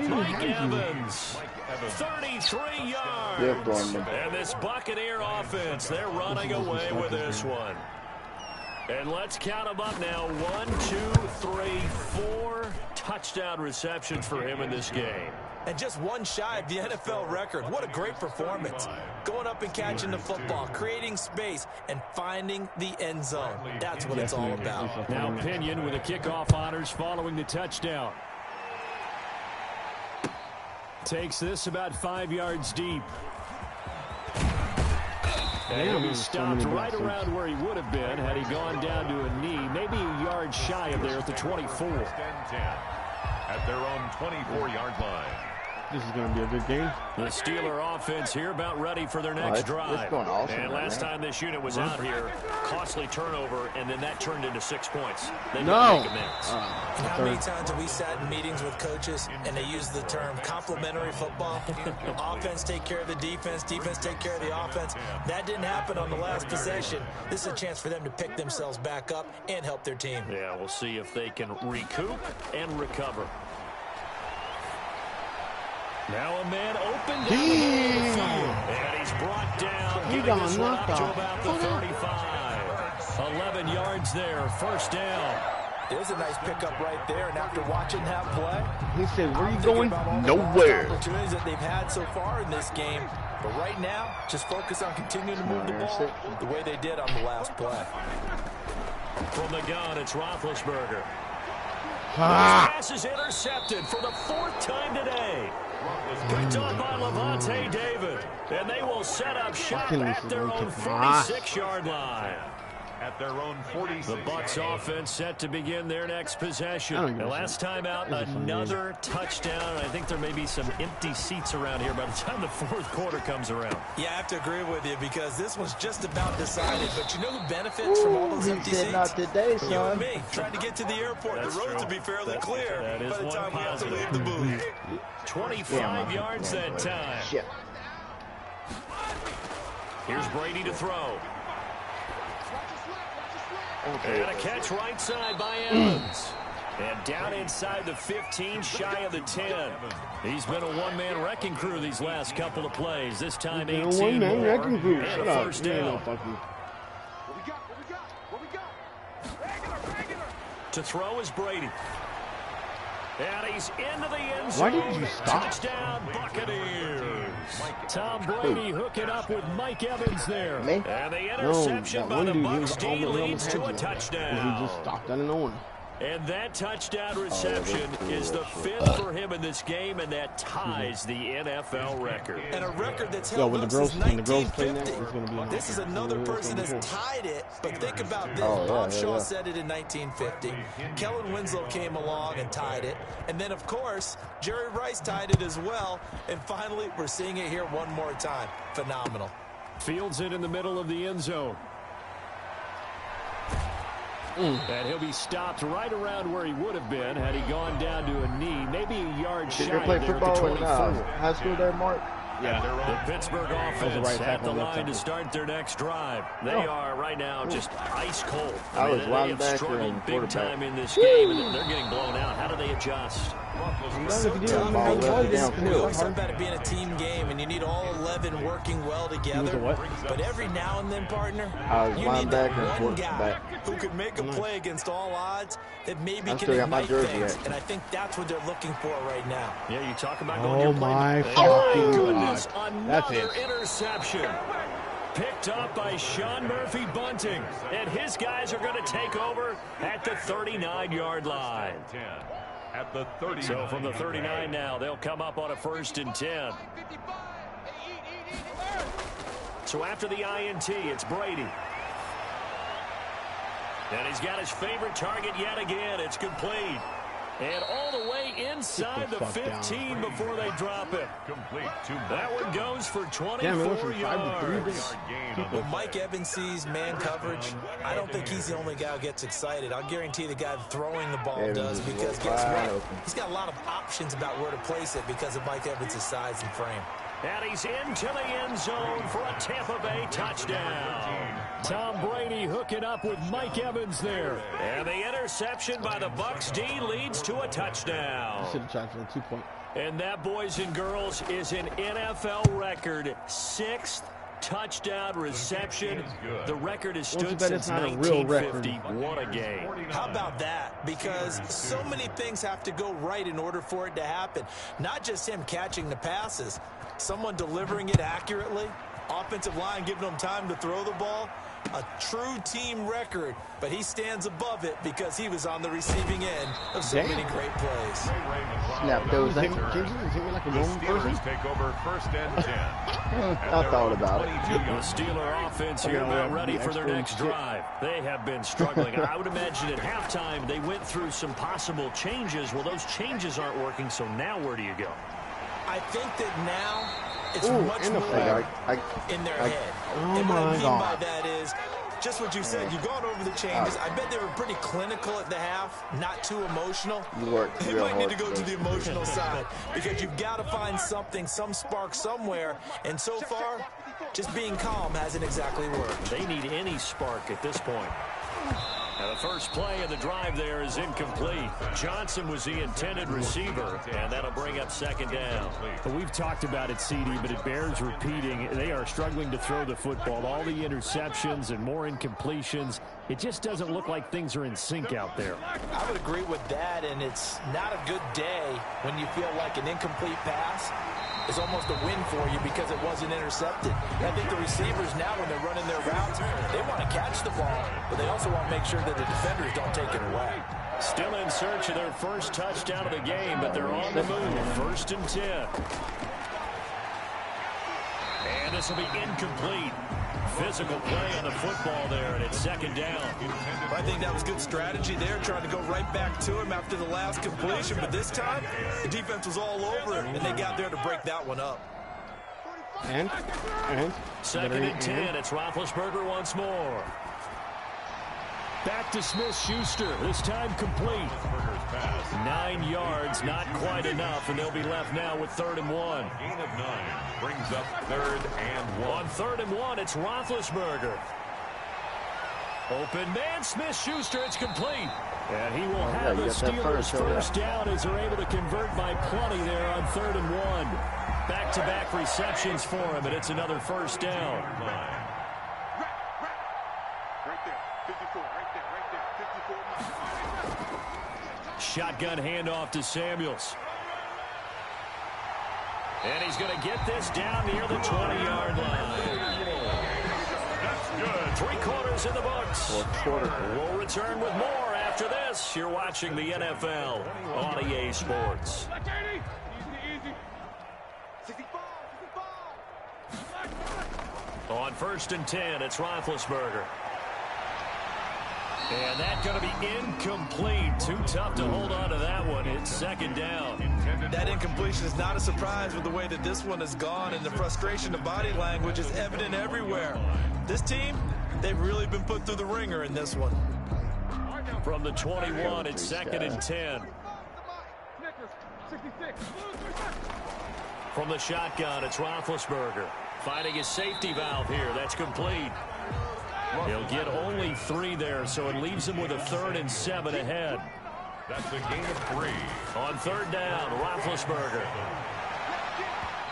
Mike Evans. 33 yards. And this Buccaneer offense, they're running away with this one. And let's count them up now. 1, 2, 3, 4 touchdown receptions for him in this game. And just one shy of the NFL record. What a great performance. Going up and catching the football, creating space, and finding the end zone. That's what it's all about. Now Pinion with the kickoff honors following the touchdown. Takes this about 5 yards deep. And he stopped right around where he would have been had he gone down to a knee, maybe a yard shy of there at the 24. At their own 24-yard line. This is going to be a good game. The Steeler offense here about ready for their next drive. It's going awesome, and last time this unit was out here, costly turnover, and then that turned into 6 points. They no. How many times have we sat in meetings with coaches and they use the term complementary football? Offense take care of the defense, defense take care of the offense. That didn't happen on the last possession. This is a chance for them to pick themselves back up and help their team. Yeah, we'll see if they can recoup and recover. Now a man open down the middle of the field. And he's brought down, getting this one up to about the 35. 11 yards there, 1st down. There's a nice pickup right there, and after watching that play, he said, where are you going? Nowhere. Opportunities that they've had so far in this game. But right now, just focus on continuing to move the ball the way they did on the last play. From the gun, it's Roethlisberger. This pass is intercepted for the 4th time today. Picked up by Levante David. And they will set up shop at their own 46-yard line. At their own 46. The Bucs offense set to begin their next possession. The last time out, another touchdown. I think there may be some empty seats around here by the time the 4th quarter comes around. Yeah, I have to agree with you because this was just about decided. But you know who benefits from all those empty seats? Not today, son. You and me, trying to get to the airport. That's the roads true. will be fairly clear that is by the time we have to leave the booth. 25 yards that time. Shit. Here's Brady to throw. And a catch right side by Evans. And down inside the 15, shy of the 10. He's been a one-man wrecking crew these last couple of plays. This time 18 one-man more wrecking crew. and Shut a up. 1st down. To throw is Brady. And he's into the end zone. Why did you stop? Touchdown, Buccaneers. Tom Brady hooking up with Mike Evans there. Me? And the interception by the Bucs D almost leads to a touchdown. He just stopped out of nowhere. And that touchdown reception is the 5th for him in this game, and that ties the NFL record. And a record that's held up since 1950. This is another person that's tied it, but think about this. Bob Shaw said it in 1950. Kellen Winslow came along and tied it. And then, of course, Jerry Rice tied it as well. And finally, we're seeing it here one more time. Phenomenal. Fields it in the middle of the end zone. And he'll be stopped right around where he would have been had he gone down to a knee, maybe a yard shy there at the 24. High school there, Mark? Yeah. The Pittsburgh offense at the line to start their next drive. They are right now just ice cold. I was they have linebacker struggled and big time in this game, and they're getting blown out. How do they adjust? So if you tough didn't even know the because ball we was always down. talk about it being a team game, and you need all 11 working well together. But every now and then, partner, you need that one guy who could make a play against all odds that maybe can ignite things. And I think that's what they're looking for right now. Yeah, you talk about going to Oh your play. my Oh, goodness, That's another it. interception. Picked up by Sean Murphy Bunting. And his guys are going to take over at the 39-yard line. At the 39. So from the 39 now, they'll come up on a 1st and 10. So after the INT, it's Brady. And he's got his favorite target yet again. It's complete. And all the way inside the 15 before they drop it. Complete. That one goes for 24 yards. When Mike Evans sees man coverage, I don't think he's the only guy who gets excited. I'll guarantee the guy throwing the ball does, because guess what? He's got a lot of options about where to place it because of Mike Evans' size and frame. And he's into the end zone for a Tampa Bay touchdown. Tom Brady hooking up with Mike Evans there. And the interception by the Bucs D leads to a touchdown. Should have tried for a 2-point. And that, boys and girls, is an NFL record 6th touchdown reception. The record has stood since 1950. What a game. How about that? Because so many things have to go right in order for it to happen. Not just him catching the passes, someone delivering it accurately, offensive line giving them time to throw the ball. A true team record, but he stands above it because he was on the receiving end of so many great plays. Snap those things. Like a The normal person? Steelers take over 1st and 10. I thought about it. The Steeler offense here about ready for their next drive. They have been struggling. I would imagine at halftime they went through some possible changes. Well, those changes aren't working, so now where do you go? I think that now it's much more in their head. And what I mean by that is just what you said. You've gone over the changes. I bet they were pretty clinical at the half, not too emotional. They might need to go to the emotional side because you've got to find something, some spark somewhere. And so far, just being calm hasn't exactly worked. They need any spark at this point. Now the first play of the drive there is incomplete. Johnson was the intended receiver, and that'll bring up 2nd down. Well, we've talked about it, CD, but it bears repeating. They are struggling to throw the football. All the interceptions and more incompletions. It just doesn't look like things are in sync out there. I would agree with that, and it's not a good day when you feel like an incomplete pass is almost a win for you because it wasn't intercepted. I think the receivers now, when they're running their routes, they want to catch the ball, but they also want to make sure that the defenders don't take it away. Still in search of their first touchdown of the game, but they're on the move. 1st and 10. And this will be incomplete. Physical play on the football there, and it's 2nd down. I think that was good strategy there, trying to go right back to him after the last completion. But this time, the defense was all over him, and they got there to break that one up. And 2nd and 10. It's Roethlisberger once more. Back to Smith-Schuster, this time complete. 9 yards, not quite enough, and they'll be left now with 3rd and 1. Gain of 9 brings up 3rd and 1. On 3rd and 1, it's Roethlisberger. Open man, Smith-Schuster, it's complete. And he will have the Steelers first down as they're able to convert by plenty there on 3rd and 1. Back-to-back receptions for him, and it's another 1st down. Right there. 54. Right there. 54. Shotgun handoff to Samuels. And he's going to get this down near the 20-yard line. That's good. 3 quarters in the books. We'll return with more after this. You're watching the NFL on EA Sports. On 1st and 10, it's Roethlisberger. And that's going to be incomplete. Too tough to hold on to that one. It's 2nd down. That incompletion is not a surprise with the way that this one has gone, and the frustration of body language is evident everywhere. This team, they've really been put through the ringer in this one. From the 21, it's 2nd and 10. From the shotgun, it's Roethlisberger. Finding his safety valve here. That's complete. He'll get only 3 there, so it leaves him with a 3rd and 7 ahead. That's a gain of 3. On third down, Roethlisberger.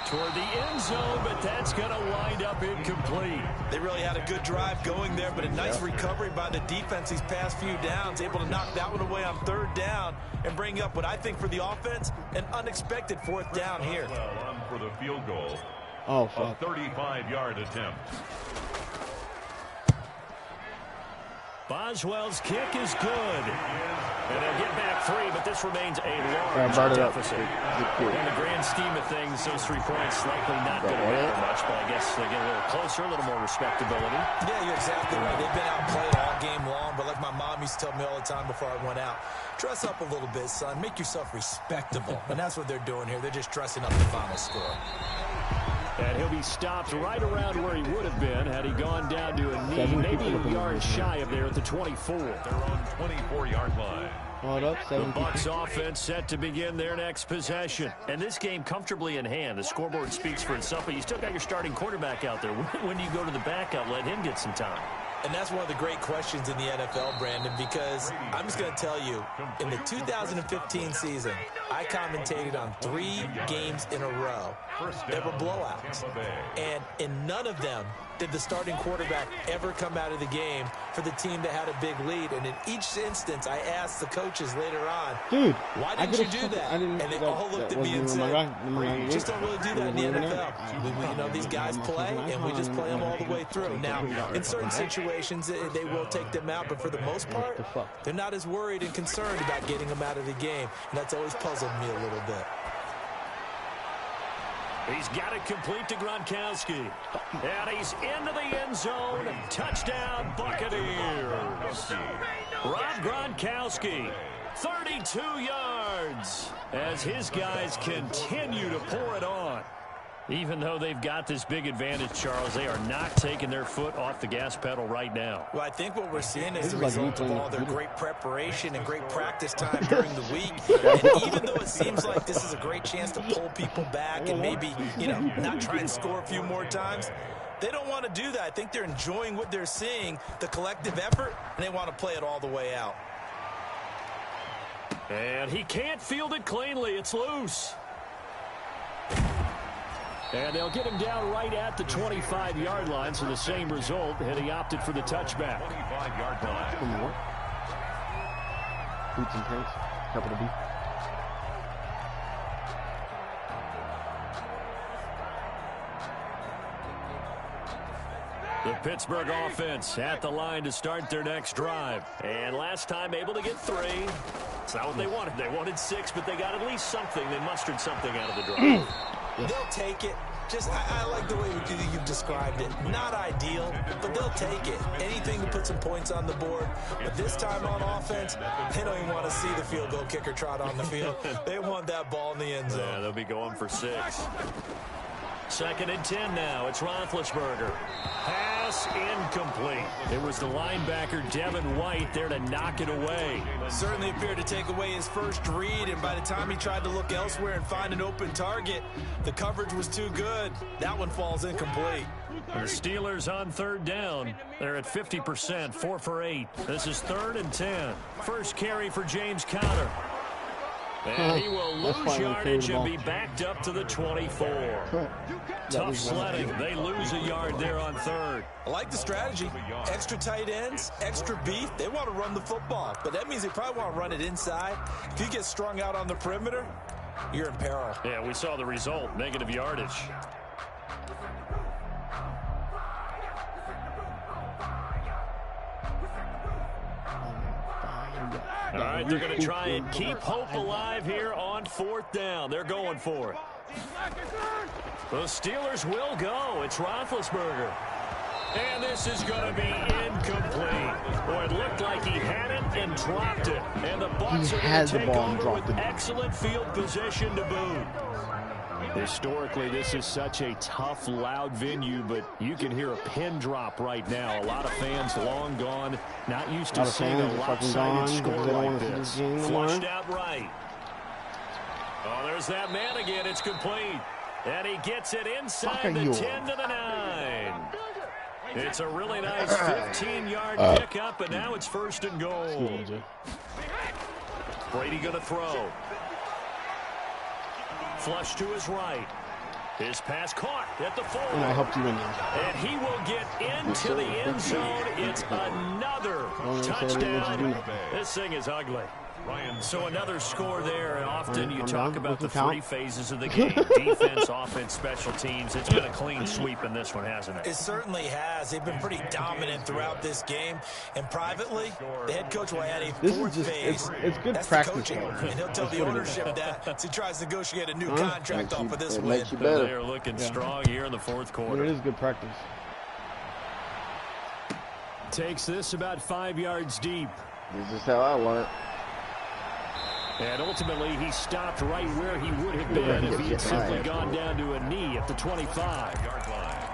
Toward the end zone, but that's going to wind up incomplete. They really had a good drive going there, but a nice recovery by the defense these past few downs, able to knock that one away on third down and bring up what I think for the offense, an unexpected fourth down here. Well, on for the field goal. Oh, A fuck. 35-yard attempt. Boswell's kick is good. And they'll get back 3, but this remains a large brought it up. deficit. In the grand scheme of things, those 3 points likely not going to matter much, but I guess they get a little closer, a little more respectability. Yeah, you're exactly right. They've been outplayed all game long, but like my mom used to tell me all the time before I went out, dress up a little bit, son. Make yourself respectable. And that's what they're doing here. They're just dressing up the final score. And he'll be stopped right around where he would have been had he gone down to a knee, maybe a yard shy of there at the 24. Their own 24-yard line. Hold up, The 7 Bucs offense set to begin their next possession. And this game comfortably in hand. The scoreboard speaks for itself, but you still got your starting quarterback out there. When do you go to the backup, let him get some time? And that's one of the great questions in the NFL, Brandon, because I'm just going to tell you, in the 2015 season, I commentated on 3 games in a row that were blowouts. And in none of them did the starting quarterback ever come out of the game for the team that had a big lead. And in each instance, I asked the coaches later on, Dude, why didn't you do that? And they all looked at me and said, you just don't really do that in the NFL. You know, these guys play, and we just play them all the way through. Now, in certain situations, they will take them out, but for the most part, they're not as worried and concerned about getting them out of the game. And that's always puzzled me a little bit. He's got it complete to Gronkowski. And he's into the end zone. Touchdown, Buccaneers. Rob Gronkowski, 32 yards, as his guys continue to pour it on. Even though they've got this big advantage, Charles, they are not taking their foot off the gas pedal right now. Well, I think what we're seeing is the result of all their great preparation and great practice time during the week. And even though it seems like this is a great chance to pull people back and maybe, you know, not try and score a few more times, they don't want to do that. I think they're enjoying what they're seeing, the collective effort, and they want to play it all the way out. And he can't field it cleanly. It's loose. And they'll get him down right at the 25-yard line, so the same result, and he opted for the touchback. 25-yard line. One more. Boots and pants. Capital B. The Pittsburgh offense at the line to start their next drive. And last time able to get 3. It's not what they wanted. They wanted 6, but they got at least something. They mustered something out of the drive. They'll take it. Just, I like the way you've described it. Not ideal, but they'll take it. Anything to put some points on the board. But this time on offense, they don't even want to see the field goal kicker trot on the field. They want that ball in the end zone. Yeah, they'll be going for 6. 2nd and 10 now. It's Roethlisberger. Pass incomplete. It was the linebacker, Devin White, there to knock it away. Certainly appeared to take away his first read, and by the time he tried to look elsewhere and find an open target, the coverage was too good. That one falls incomplete. The Steelers on 3rd down. They're at 50%, 4 for 8. This is 3rd and 10. First carry for James Conner. And he will lose yardage and be backed up to the 24. Tough sledding. They lose a yard there on 3rd. I like the strategy. Extra tight ends, extra beef. They want to run the football, but that means they probably want to run it inside. If you get strung out on the perimeter, you're in peril. Yeah, we saw the result, negative yardage. All right, they're going to try and keep hope alive here on 4th down. They're going for it. The Steelers will go. It's Roethlisberger. And this is going to be incomplete. Boy, it looked like he had it and dropped it. And the Bucs are going to take over with excellent field position to boot. Historically, this is such a tough, loud venue, but you can hear a pin drop right now. A lot of fans long gone, not used to seeing a lopsided score like this. Flushed out right. Oh, there's that man again. It's complete. And he gets it inside the 10 to the 9. It's a really nice 15-yard pickup, and now it's 1st and goal. Brady going to throw. Flush to his right. His pass caught at the 4. And I helped you win now. And he will get into the end zone. It's another touchdown. This thing is ugly. So another score there, and often you talk about the 3 phases of the game. Defense, offense, special teams. It's been a clean sweep in this one, hasn't it? It certainly has. They've been pretty dominant throughout this game. And privately, the head coach will add a 4th phase. It's good That's practice. the coaching. And he'll tell the ownership that as he tries to negotiate a new contract off of this win. They are looking strong here in the 4th quarter. It is good practice. Takes this about 5 yards deep. This is how I learned. And ultimately, he stopped right where he would have been if he had simply gone down to a knee at the 25-yard line.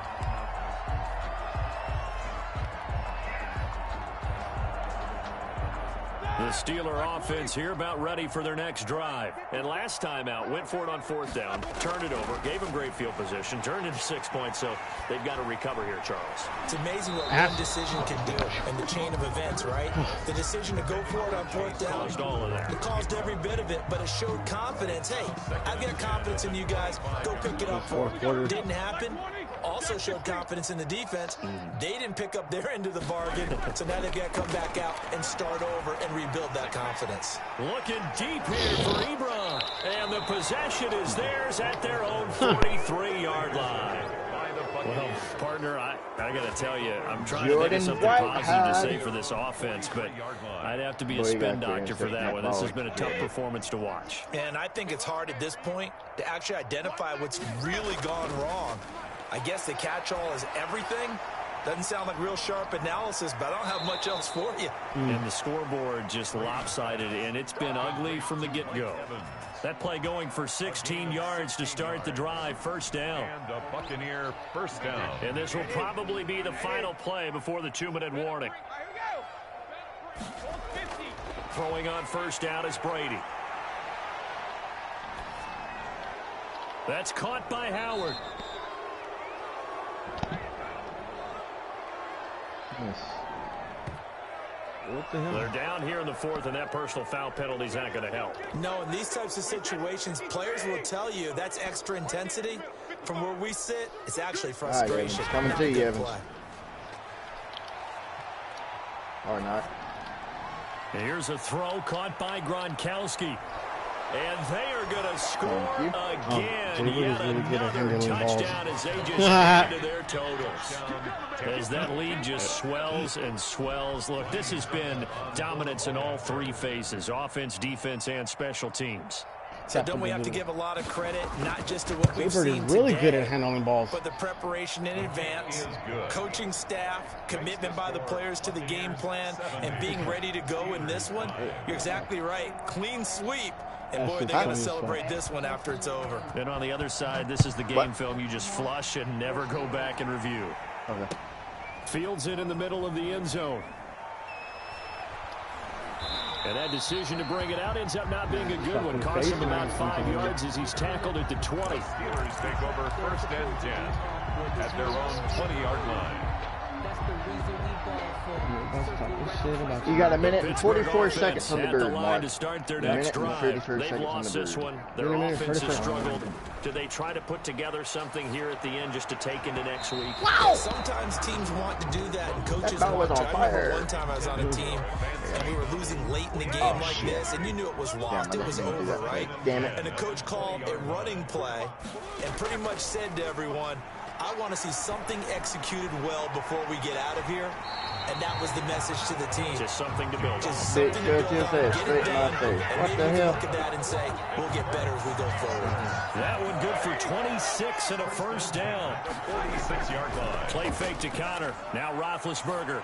The Steeler offense here about ready for their next drive. And last time out, went for it on 4th down, turned it over, gave them great field position, turned into 6 points, so they've got to recover here, Charles. It's amazing what one decision can do in the chain of events, right? The decision to go for it on 4th down. Caused all of that. It caused every bit of it, but it showed confidence. Hey, I've got confidence in you guys. Go pick it up for it. Didn't happen. Also showed confidence in the defense. They didn't pick up their end of the bargain, so now they've got to come back out and start over and rebuild that confidence. Looking deep here for Ebron, and the possession is theirs at their own 43-yard line. Well, partner, I got to tell you, I'm trying to think of something positive to say for this offense, but I'd have to be a spin doctor for that one. This has been a tough performance to watch. And I think it's hard at this point to actually identify what's really gone wrong. I guess the catch-all is everything. Doesn't sound like real sharp analysis, but I don't have much else for you. And the scoreboard just lopsided, and it's been ugly from the get-go. That play going for 16 yards to start the drive, 1st down. And a Buccaneer 1st down. And this will probably be the final play before the 2-minute warning. Throwing on 1st down is Brady. That's caught by Howard. What the hell? They're down here in the 4th, and that personal foul penalty is not going to help. No, in these types of situations, players will tell you that's extra intensity. From where we sit, it's actually frustration. Right, coming to you, Evans. Or not. Here's a throw caught by Gronkowski. And they are going to score again. Yet another touchdown as they just add to their totals. As that lead just swells and swells. Look, this has been dominance in all 3 phases, offense, defense, and special teams. So don't we have to give a lot of credit, not just to what we've seen is really today, good at handling balls, but the preparation in advance, coaching staff, commitment by the players to the game plan, and being ready to go in this one. You're exactly right. Clean sweep. And boy, they're going to celebrate this one after it's over. And on the other side, this is the game film you just flush and never go back and review. Okay. Fields it in the middle of the end zone. And that decision to bring it out ends up not being a good one. Costs him about 5 yards as he's tackled at the 20. Steelers take over 1st and 10 at their own 20-yard line. You got a minute and 44 seconds on the bird, Mark. To start their next drive. They've lost this one. Their offense has struggled. Do they try to put together something here at the end just to take into next week? Wow! Sometimes teams want to do that, and coaches want to. I remember one time I was on a team, and we were losing late in the game like this, and you knew it was lost. It was over, right? Damn it. And the coach called a running play and pretty much said to everyone, I want to see something executed well before we get out of here. And that was the message to the team. Just something to build on. Just something to build on. Get it done. And what the maybe hell? look at that and say, we'll get better as we go forward. That one good for 26 and a 1st down. 46-yard line. Play fake to Connor. Now Roethlisberger.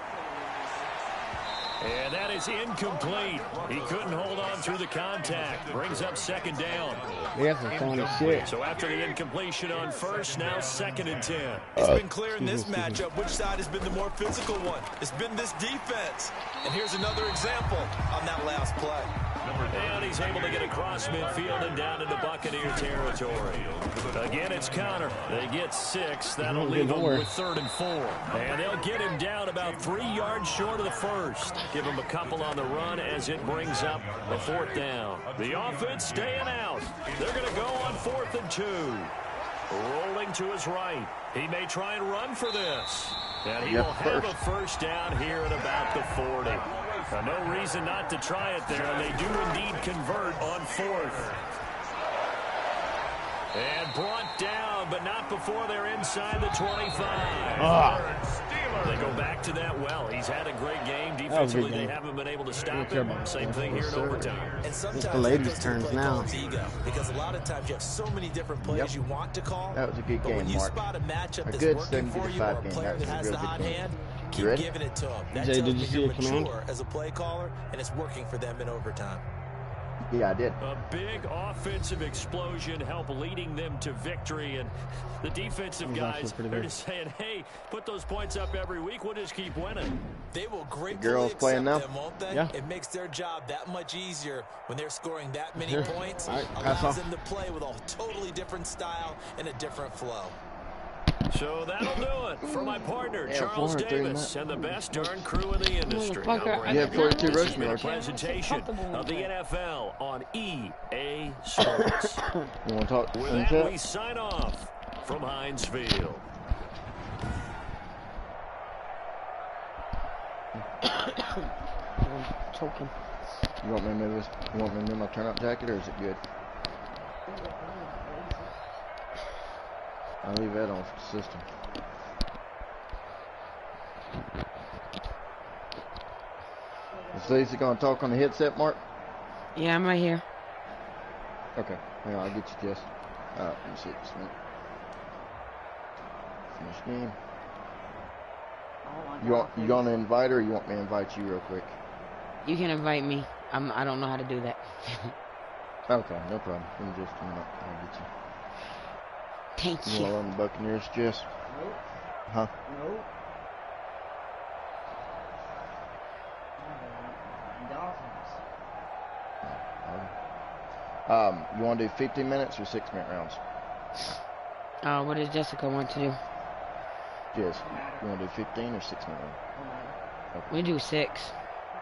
And that is incomplete. He couldn't hold on through the contact. Brings up 2nd down. That's a funny shit. So after the incompletion on 1st, now 2nd and 10. It's been clear in this matchup which side has been the more physical one. It's been this defense. And here's another example on that last play. And he's able to get across midfield and down into Buccaneer territory. Again, it's Connor. They get 6. That'll leave them with 3rd and 4. And they'll get him down about 3 yards short of the 1st. Give them a couple on the run as it brings up a 4th down. The offense staying out. They're going to go on 4th and 2. Rolling to his right. He may try and run for this. And he will have a 1st down here at about the 40. No reason not to try it there, and they do indeed convert on 4th. And brought down, but not before they're inside the 25. They go back to that well. He's had a great game. Defensively, they haven't been able to stop him. Same thing here in overtime. And sometimes it's the ladies' turns now. Ego, because a lot of times you have so many different plays you want to call. That was a good but game, when you Mark. spot a matchup that's good working for you, or a player that has the hot hand, keep giving it to him. That Jay, tells did you you see you're a command? mature as a play caller, and it's working for them in overtime. Yeah, I did. A big offensive explosion helped leading them to victory. And the defensive guys are just saying, hey, put those points up every week. We'll just keep winning. They will gratefully girls accept playing now? them, won't they? Yeah. It makes their job that much easier when they're scoring that many points. All right, pass Allows off. them to play with a totally different style and a different flow. So that'll do it for my partner, Yeah, Charles 430 Davis, and the best darn crew in the industry. Motherfucker, Now, You have 42 this has been a rushing presentation of the NFL on EA Sports. You want to talk? With that, we sign off from Heinz Field. Choking. You want me to move this? You want me to move my turn-up jacket, or is it good? I'll leave that on for the system. Is Lisa gonna talk on the headset, Mark? Yeah, I'm right here. Okay. Hang on, I'll get you, Jess. Let me see this one. Finish game. You gonna invite her, or you want me to invite you real quick? You can invite me. I don't know how to do that. Okay, no problem. Give me just a minute. I'll get you. Thank You you. want on the Buccaneers, Jess? Nope. Huh? Nope. Dolphins. You want to do 15 minutes or 6-minute rounds? What does Jessica want to do? Jess, you want to do 15 or 6-minute round? Okay. We do 6,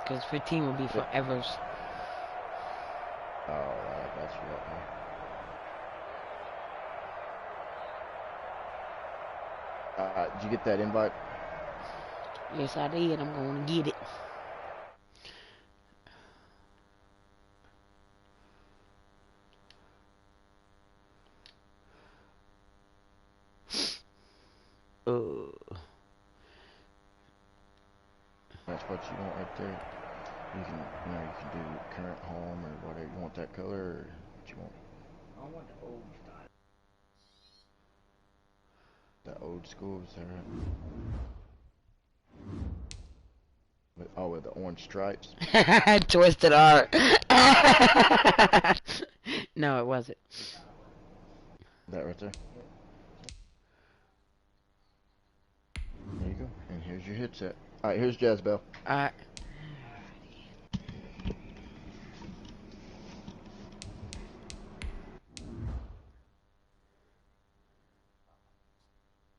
because 15 will be forever's. Alright, I got you right here. Did you get that invite? Yes, I did. I'm going to get it. That's what you want right there. You can, you can do current home or whatever. You want that color or what you want? I want the old style. The old school, is that right? With the orange stripes. Twisted art. No, it wasn't. That right there. There you go. And here's your headset. Alright, here's Jazz Bell. Alright.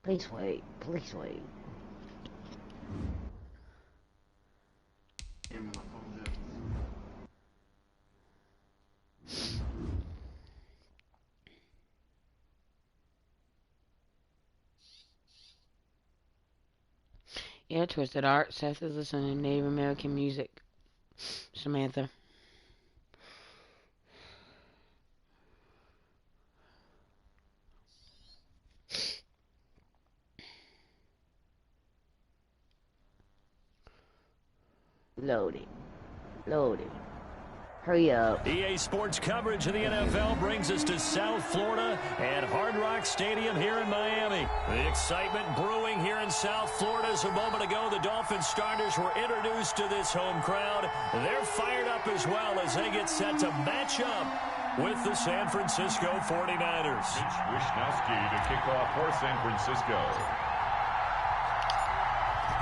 Please wait. Please wait. Yeah, Twisted Art. Seth is listening to Native American music. Samantha. Loading. Loading. Hurry up. EA Sports coverage of the NFL brings us to South Florida and Hard Rock Stadium here in Miami. The excitement brewing here in South Florida. As a moment ago, the Dolphins starters were introduced to this home crowd. They're fired up as well as they get set to match up with the San Francisco 49ers. Mitch Wishnowsky to kick off for San Francisco.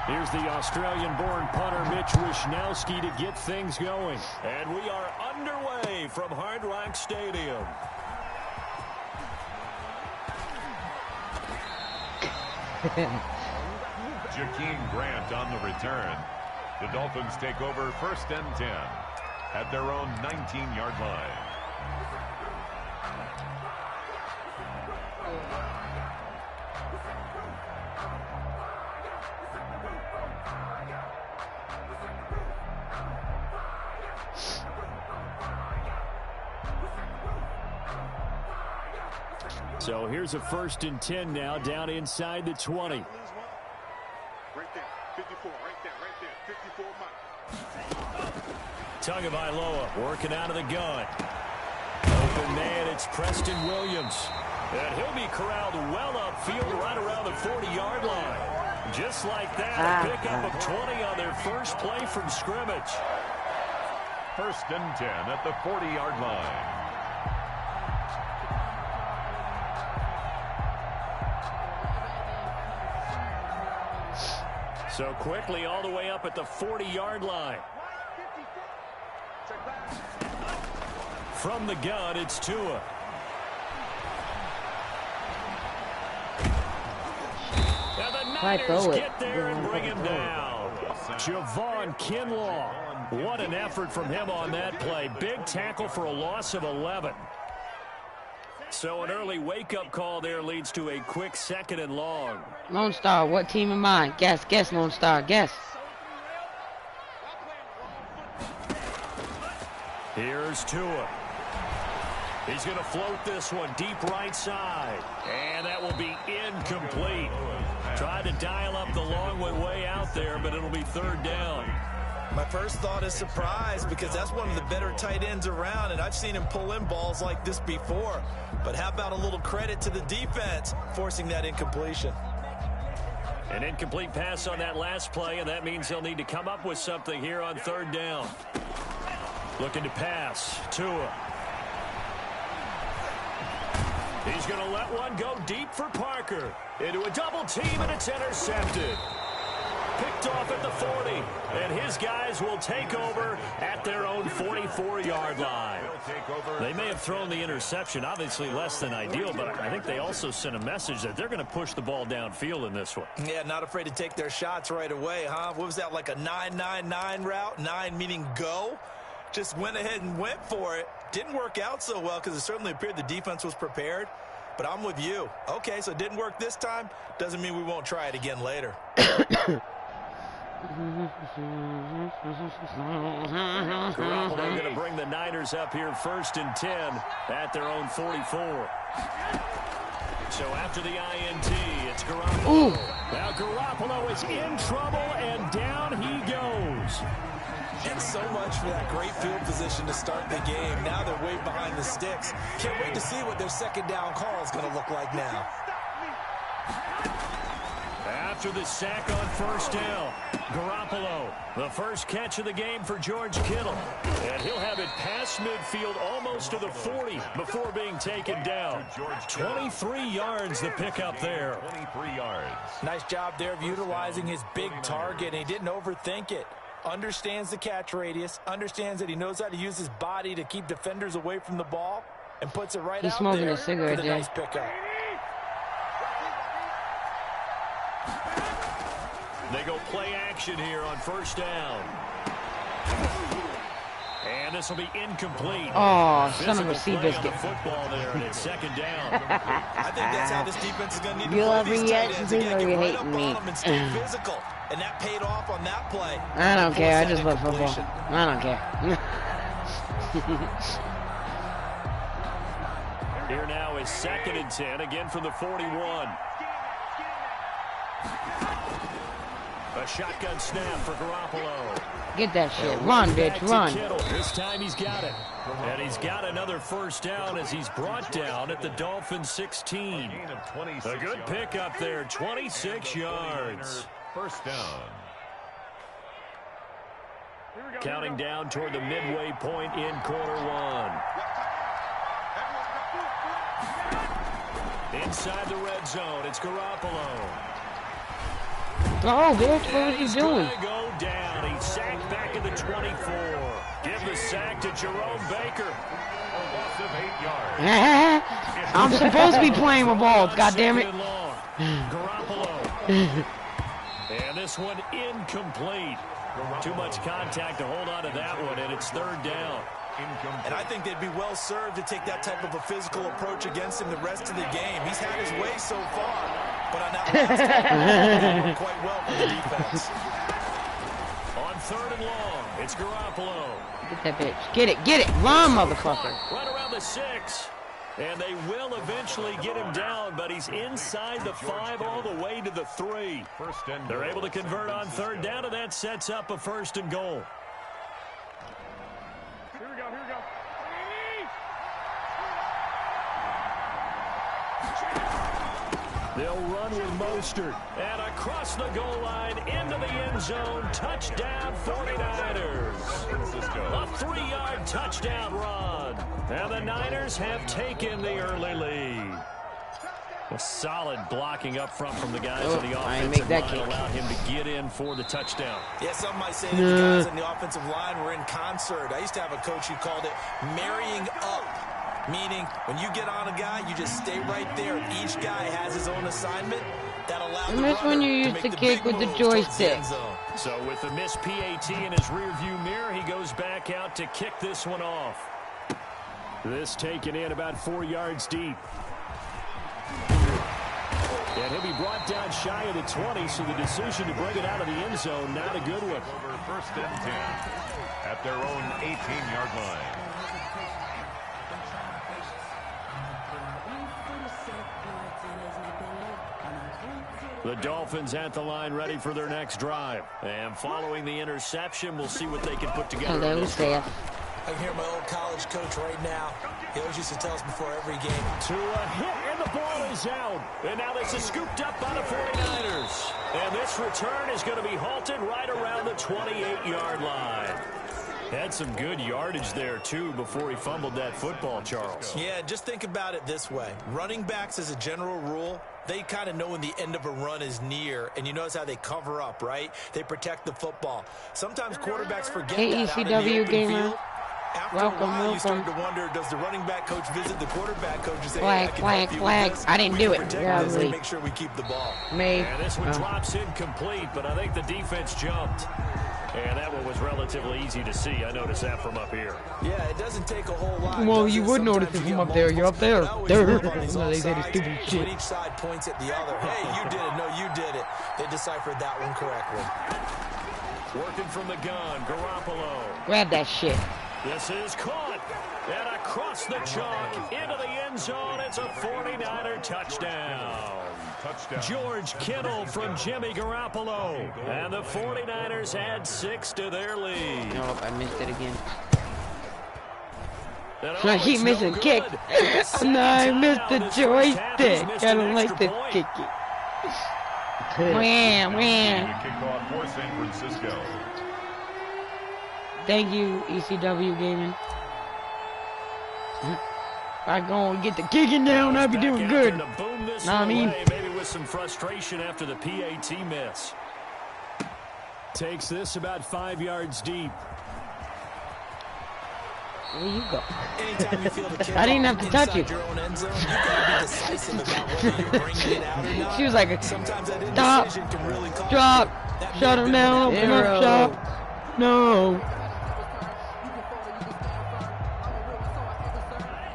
Here's the Australian-born punter Mitch Wishnowsky to get things going. And we are underway from Hard Rock Stadium. Jakeem Grant on the return. The Dolphins take over 1st and 10 at their own 19-yard line. So here's a 1st and 10 now, down inside the 20. Right there, 54, right there, 54 Mike. Tagovailoa working out of the gun. Open man, it's Preston Williams. And he'll be corralled well upfield right around the 40-yard line. Just like that, a pickup of 20 on their first play from scrimmage. 1st and 10 at the 40-yard line. So quickly all the way up at the 40-yard line. From the gun, it's Tua. And the Niners get there and bring him down. Javon Kinlaw. What an effort from him on that play. Big tackle for a loss of 11. So an early wake-up call there leads to a quick 2nd and long. Lone Star, what team am I? Guess, Lone Star, guess. Here's Tua. He's going to float this one deep right side. And that will be incomplete. Tried to dial up the long way out there, but it'll be 3rd down. My first thought is surprise, because that's one of the better tight ends around, and I've seen him pull in balls like this before. But how about a little credit to the defense forcing that incompletion? An incomplete pass on that last play, and that means they'll need to come up with something here on 3rd down. Looking to pass. Tua. He's going to let one go deep for Parker. Into a double team, and it's intercepted. Picked off at the 40, and his guys will take over at their own 44-yard line. They may have thrown the interception, obviously less than ideal, but I think they also sent a message that they're going to push the ball downfield in this one. Yeah, not afraid to take their shots right away, huh? What was that, like a 9-9-9 route? 9 meaning go? Just went ahead and went for it. Didn't work out so well because it certainly appeared the defense was prepared. But I'm with you. Okay, so it didn't work this time. Doesn't mean we won't try it again later. Garoppolo going to bring the Niners up here 1st and 10 at their own 44. So after the INT, it's Garoppolo. Ooh. Now Garoppolo is in trouble, and down he goes. And so much for that great field position to start the game. Now they're way behind the sticks. Can't wait to see what their 2nd down call is going to look like now. After the sack on 1st down, Garoppolo, the first catch of the game for George Kittle. And he'll have it past midfield almost to the 40 before being taken down. 23 yards the pickup there. 23 yards. Nice job there of utilizing his big target, and he didn't overthink it. Understands the catch radius, understands that he knows how to use his body to keep defenders away from the ball, and puts it right He's out smoking there a cigarette, for the nice pickup. They go play action here on 1st down. And this will be incomplete. Oh, son of a Physical play on the Seabiscuit. football there, and it's 2nd down. I think that's how this defense is going to need to You play love these me tight yet? ends. You Again, know get you right hate up on me. them and stay physical. And that paid off on that play. I don't care. I Force just that love football. incompletion. I don't care. Here now is 2nd and 10, again from the 41. A shotgun snap for Garoppolo. Get that shit. Run, bitch. Run. This time he's got it. And he's got another 1st down as he's brought down at the Dolphins 16. A good pickup there, 26 yards. 1st down. Counting down toward the midway point in quarter 1. Inside the red zone, it's Garoppolo. Oh, bitch, what was he doing? Go down. He's sacked back at the 24. Give the sack to Jerome Baker. A loss of 8 yards. I'm supposed to be playing with balls, goddammit. Garoppolo. And this one incomplete. Too much contact to hold on to that one, and it's third down. And I think they'd be well served to take that type of a physical approach against him the rest of the game. He's had his way so far, but on that last time, worked quite well for the defense. On third and long, it's Garoppolo. Get that bitch. Get it. Run, motherfucker. Right around the 6. And they will eventually get him down, but he's inside the 5 all the way to the 3. They're able to convert on third down, and that sets up a first and goal. Here we go. They'll run with Mostert. And across the goal line, into the end zone. Touchdown, 49ers. A 3-yard touchdown run. And the Niners have taken the early lead. A solid blocking up front from the guys on the offensive line allowed him to get in for the touchdown. Yeah, some might say that the guys on the offensive line were in concert. I used to have a coach who called it marrying up. Meaning, when you get on a guy, you just stay right there. Each guy has his own assignment that allows the runner when you used to kick with the joystick. So with the missed PAT in his rearview mirror, he goes back out to kick this one off. This taken in about 4 yards deep. And he'll be brought down shy of the 20, so the decision to bring it out of the end zone, not a good one. Over first and 10 at their own 18-yard line. The Dolphins at the line ready for their next drive. And following the interception, we'll see what they can put together. Hello, Seth. I can hear my old college coach right now. He always used to tell us before every game. To a hit, and the ball is out. And now this is scooped up by the 49ers. And this return is going to be halted right around the 28-yard line. Had some good yardage there, too, before he fumbled that football, Charles. Yeah, just think about it this way. Running backs, as a general rule, they kind of know when the end of a run is near, and you notice how they cover up, right? They protect the football. Sometimes quarterbacks forget that out in the open field. After a while, you start to wonder, does the running back coach visit the quarterback coach and say, flag, I didn't do it. Make sure we keep the ball. And this one drops incomplete, but I think the defense jumped. And that one was relatively easy to see. I noticed that from up here. Yeah, it doesn't take a whole lot. Well, you would notice it from up there. You're up there. They say stupid shit. Each side points at the other. Hey, you did it. No, you did it. They deciphered that one correctly. Working from the gun, Garoppolo. Grab that shit. This is caught. And across the chalk, into the end zone. It's a 49er touchdown. George Kittle from Jimmy Garoppolo. And the 49ers add 6 to their lead. Nope, I missed it again. I keep missing kick. No, I missed the joystick. I don't like the kick. Wham, wham. Kickoff for San Francisco. Thank you, ECW Gaming. If I go and get the kicking down, I'll be doing good. Know what I mean? Maybe with some frustration after the PAT miss. Takes this about 5 yards deep. Where you go? Anytime you feel the I didn't have to touch it. Your own end zone, you gotta be decisive about whether you're bringing it out or not. She was like, sometimes that stop, can really drop, shut him down, open up shop. No.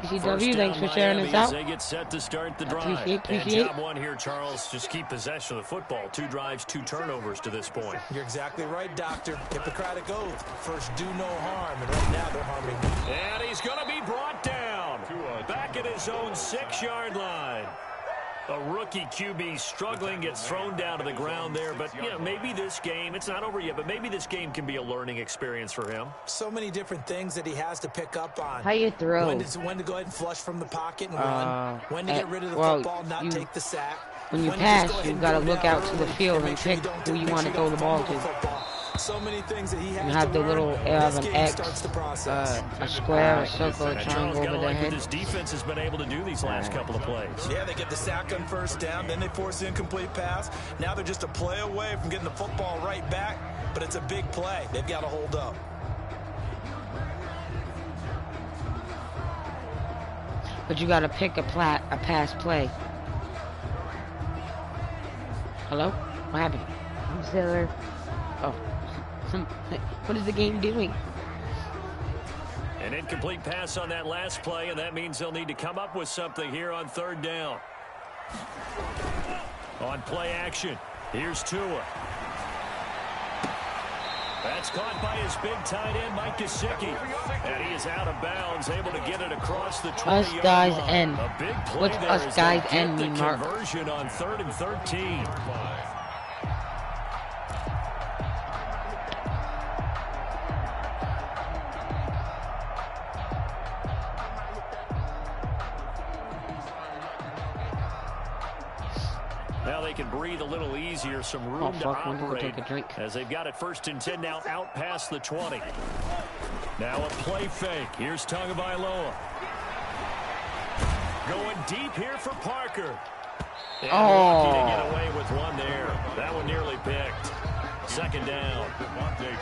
ECW, thanks for sharing this out. They get set to start the drive. Appreciate. And job one here, Charles. Just keep possession of the football. 2 drives, 2 turnovers to this point. You're exactly right, Doctor. Hippocratic oath. First, do no harm. And right now, they're harming. And he's going to be brought down. Back at his own 6-yard line. A rookie QB struggling, gets thrown down to the ground there. But, you know, maybe this game, it's not over yet, but maybe this game can be a learning experience for him. So many different things that he has to pick up on. How you throw? When to go ahead and flush from the pocket and run. When to get rid of the football, not take the sack. When you pass, you got to look out to the field and pick who you want to throw the ball to. So many things that he has you have the little an X, a square, a circle, a triangle over their head. This defense has been able to do these last couple of plays. Yeah, they get the sack on first down, then they force the incomplete pass. Now they're just a play away from getting the football right back, but it's a big play. They've got to hold up. But you got to pick a pass play. Hello? What happened? I'm still there. Oh. What is the game doing? An incomplete pass on that last play, and that means they'll need to come up with something here on third down. On play action, here's Tua. That's caught by his big tight end, Mike Gesicki. And he is out of bounds, able to get it across the 20-yard Us guys line. and A big play what's there us as guys they and get me, the Mark? conversion on 3rd and 13. Now they can breathe a little easier, some room to operate take a drink. as they've got it 1st and 10 now out past the 20. Now a play fake. Here's Tagovailoa. Going deep here for Parker. And lucky to get away with one there. That one nearly picked. 2nd down.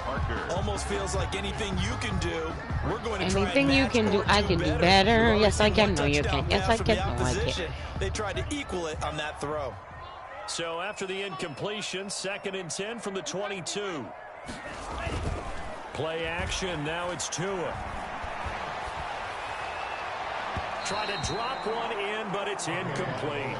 Parker. Almost feels like anything you can do, we're going to try and Anything you match can do, or I do can do better. better. We've Yes, I already can. seen No, one you touchdown can. Yes, pass I from can. the No, I can't. opposition. They tried to equal it on that throw. So after the incompletion, 2nd and 10 from the 22. Play action. Now it's Tua. Try to drop one in, but it's incomplete.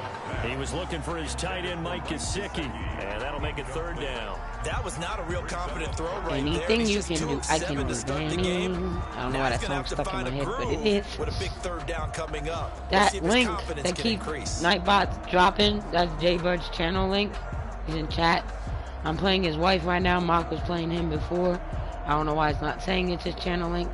He was looking for his tight end, Mike Gesicki, and that'll make it 3rd down. That was not a real confident throw right there. Anything He's you just can 2 do, of I 7 can to do. start the game. I don't know Now why he's that gonna have song's to stuck in find my a head, but groove it is. with a big 3rd down coming up. Let's That see if his link confidence that can keep increase. Nightbot's dropping, that's Jaybird's channel link. He's in chat. I'm playing his wife right now. Mark was playing him before. I don't know why it's not saying it's his channel link.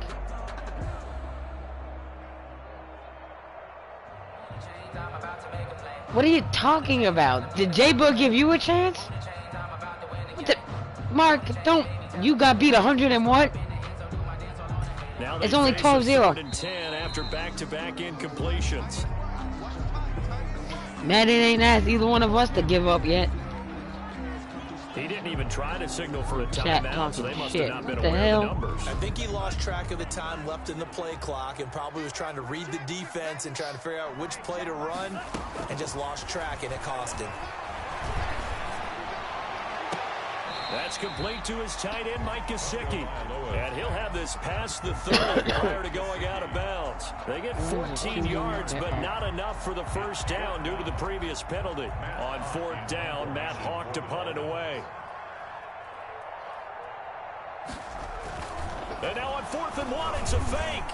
What are you talking about? Did Jaybird give you a chance? What the? Mark, don't. You got beat 100 and what? Now It's only 12-0. 3rd and 10 after back-to-back incompletions. Madden ain't asked either one of us to give up yet. He didn't even try to signal for a Chat timeout, so they talking must shit. have not been What the aware hell? of the numbers. I think he lost track of the time left in the play clock and probably was trying to read the defense and trying to figure out which play to run and just lost track, and it cost him. That's complete to his tight end, Mike Gesicki. And he'll have this past the 30 prior to going out of bounds. They get 14 yards, but not enough for the 1st down due to the previous penalty. On 4th down, Matt Hawk to punt it away. And now on 4th and 1, it's a fake.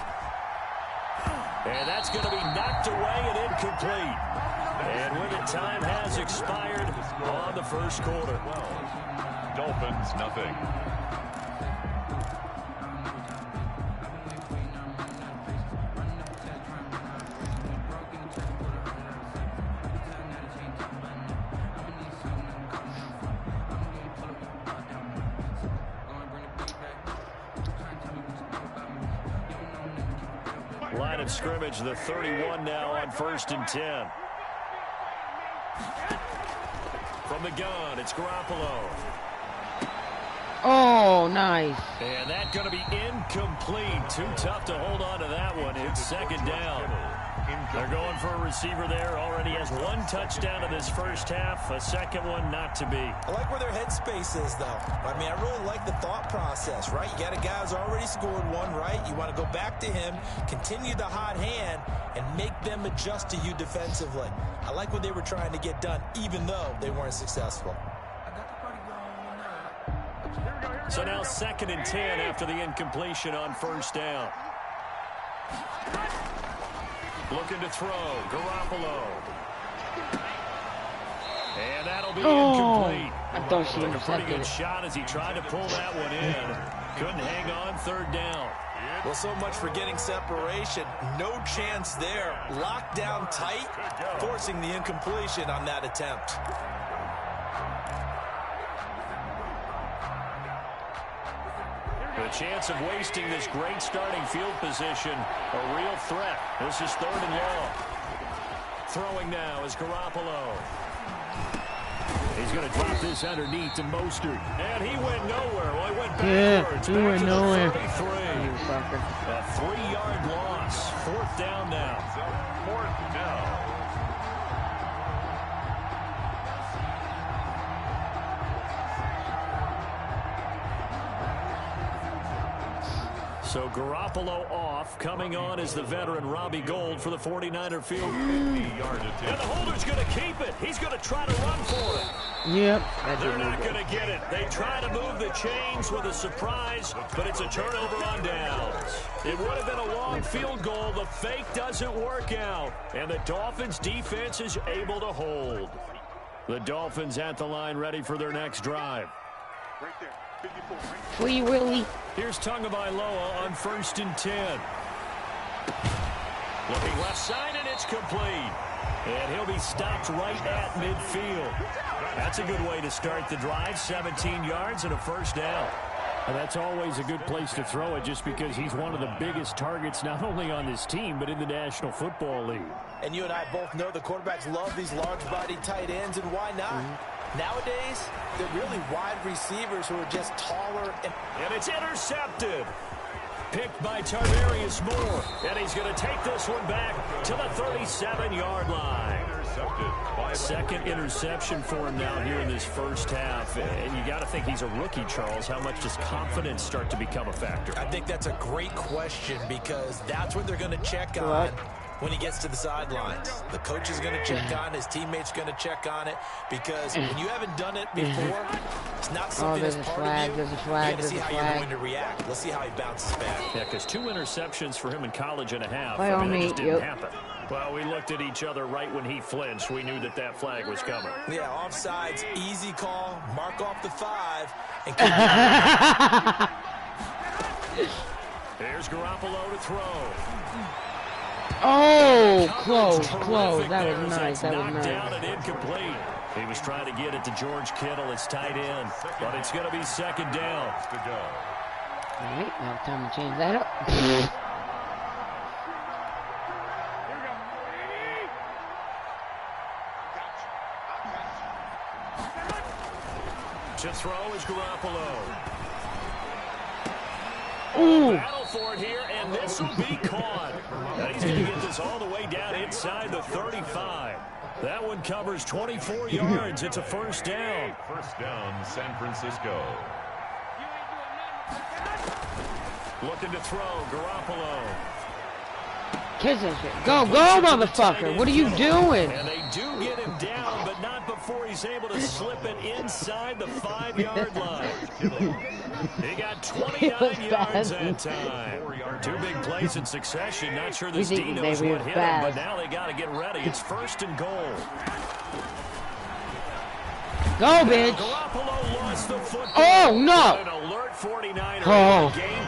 And that's going to be knocked away and incomplete. And when the time has expired on the 1st quarter. Dolphins, nothing. Line of scrimmage, the 31 now on 1st and 10. From the gun, it's Garoppolo. Oh, nice. And that's going to be incomplete. Too tough to hold on to that one. It's 2nd down. They're going for a receiver there. Already has 1 touchdown in this 1st half. A 2nd one not to be. I like where their headspace is, though. I mean, I really like the thought process, right? You got a guy who's already scored 1, right? You want to go back to him, continue the hot hand, and make them adjust to you defensively. I like what they were trying to get done, even though they weren't successful. So now 2nd and 10 after the incompletion on 1st down. Looking to throw, Garoppolo. And that'll be incomplete. I thought she Took a pretty intercepted good it. shot as he tried to pull that one in. Couldn't hang on 3rd down. Well, so much for getting separation. No chance there. Locked down tight, forcing the incompletion on that attempt. The chance of wasting this great starting field position, a real threat. This is 3rd and long. Throwing now is Garoppolo. He's going to drop this underneath to Mostert. And he went nowhere. Well, he went backwards. Yeah, he went nowhere. 33. A 3-yard loss. 4th down now. 4th down. So Garoppolo off. Coming on is the veteran Robbie Gould for the 49er field. And the holder's going to keep it. He's going to try to run for it. Yep. They're not going to get it. They try to move the chains with a surprise, but it's a turnover on downs. It would have been a long field goal. The fake doesn't work out, and the Dolphins' defense is able to hold. The Dolphins at the line ready for their next drive. Right there. 54. Right. Free Willie. Here's Tagovailoa on 1st and 10. Looking left side, and it's complete. And he'll be stopped right at midfield. That's a good way to start the drive. 17 yards and a first down. And that's always a good place to throw it just because he's one of the biggest targets not only on this team but in the National Football League. And you and I both know the quarterbacks love these large-bodied tight ends, and why not? Nowadays, they're really wide receivers who are just taller. And it's intercepted. Picked by Tarvarius Moore. And he's going to take this one back to the 37-yard line. Second interception for him now here in this first half. And you got to think he's a rookie, Charles. How much does confidence start to become a factor? I think that's a great question because that's what they're going to check on when he gets to the sidelines. The coach is going to check on it. His teammates going to check on it because when you haven't done it before, it's not something that's part of you. There's a flag. You got to see how you're going to react. Let's see how he bounces back. Yeah, because 2 interceptions for him in college and a half. By all It means, just didn't happen. Well, we looked at each other right when he flinched. We knew that that flag was coming. Yeah, offsides, easy call. Mark off the 5. And Here's Garoppolo to throw. Oh, close. That was nice. Knocked down and incomplete. He was trying to get it to George Kittle. It's tight end, but it's going to be second down. All right, now time to change that up. To throw is Garoppolo. Ooh. Battle for it here, and this will be caught. And he's going to get this all the way down inside the 35. That one covers 24 yards. It's a first down. First down, San Francisco. Looking to throw, Garoppolo. Kiss that shit. Go, motherfucker. What are you doing? And they do get him down, but not before he's able to slip it inside the 5-yard line. He got 29 yards that time. 2 big plays in succession. Not sure this D knows what hit him, but now they got to get ready. It's 1st and goal. Go, bitch. Garoppolo lost the football. Oh, no. An alert 49er.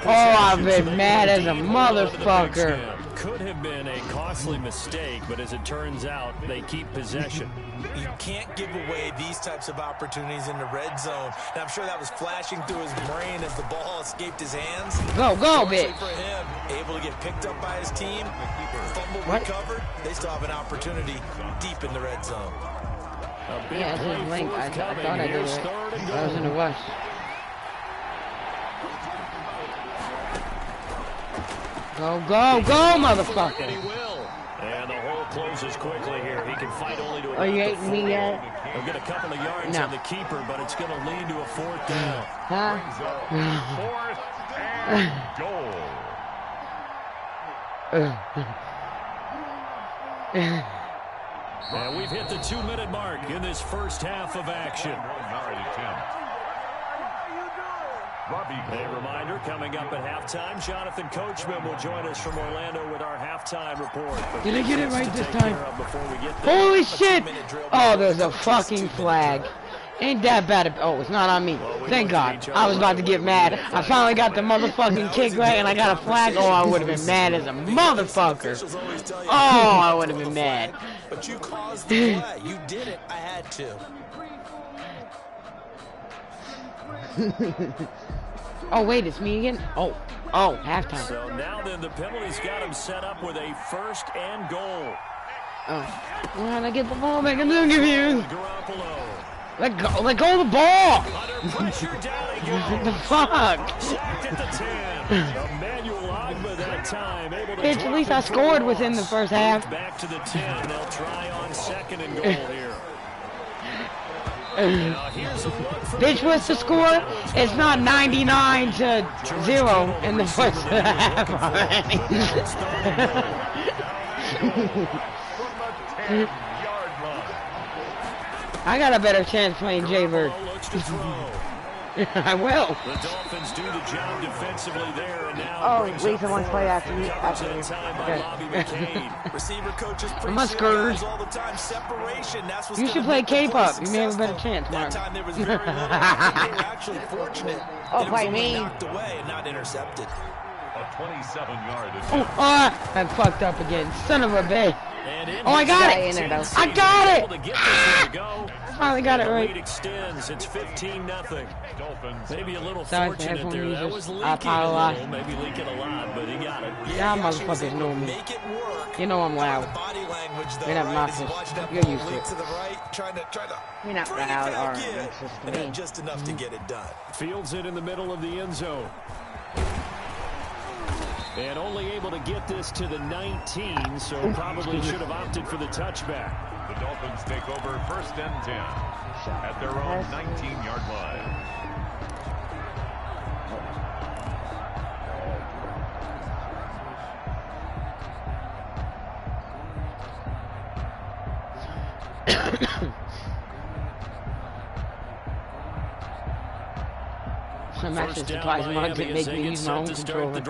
I've been mad as a motherfucker. Could have been a costly mistake, but as it turns out, they keep possession. You can't give away these types of opportunities in the red zone. And I'm sure that was flashing through his brain as the ball escaped his hands. Go, bitch. For him, able to get picked up by his team, fumble recovered, they still have an opportunity deep in the red zone. Yeah, this is link. I thought I did it. I was in a rush. Go, motherfucker. And he will. And the hole closes quickly here. He can fight only to Are you hating me yet? He'll get a couple of yards on the keeper, but it's going to lead to a 4th down. Huh? 4th and goal. And we've hit the 2-minute mark in this first half of action. A reminder, coming up at halftime, Jonathan Coachman will join us from Orlando with our halftime report. Did I get it right this time? Holy shit! Oh, there's a fucking flag. Ain't that bad. Oh, it's not on me. Thank God. I was about to get mad. I finally got the motherfucking kick right, and I got a flag. Oh, I would have been mad as a motherfucker. Oh, I would have been mad. But you caused the play. You did it. I had to. Oh, wait, it's me again? Oh, halftime. So now then the penalty's got him set up with a 1st and goal. Oh, when I get the ball back, I'm going to give you. Garoppolo. Let go of the ball. Under pressure, down he goes. What the fuck? Sacked at the 10. Emmanuel Ogba that time able to Bitch, at least I scored within the first half. Back to the 10. They'll try on 2nd and goal here. Bitch, what's the score? It's not 99-0 in the first half. I got a better chance playing Jay-Bird. I will. The Dolphins do the job defensively there, and now oh, Lisa wants to play after you. Okay. Receiver coaches I'm a scourge. all the time. Separation. That's what's You should play K-pop. You may have a better chance, Mark. That time there was very little. They were actually fortunate. Oh, play me. Knocked away and not intercepted. A 27-yard Oh, I fucked up again. Son of a bitch. Oh, I got it. I got it. I finally got it right. Extends. It's 15-0. Maybe a little Sorry, fortunate there. That was leaking a little, maybe leaking a lot, but he got it. Y'all motherfuckers know me. You know I'm loud. You're not nauseous. You're used to it. You're not loud or and just enough to get it done. Fields it in the middle of the end zone. And only able to get this to the 19, so probably should have opted for the touchback. The Dolphins take over 1st and 10 at their own 19-yard line. I'm actually surprised Mark didn't make me use my own controller.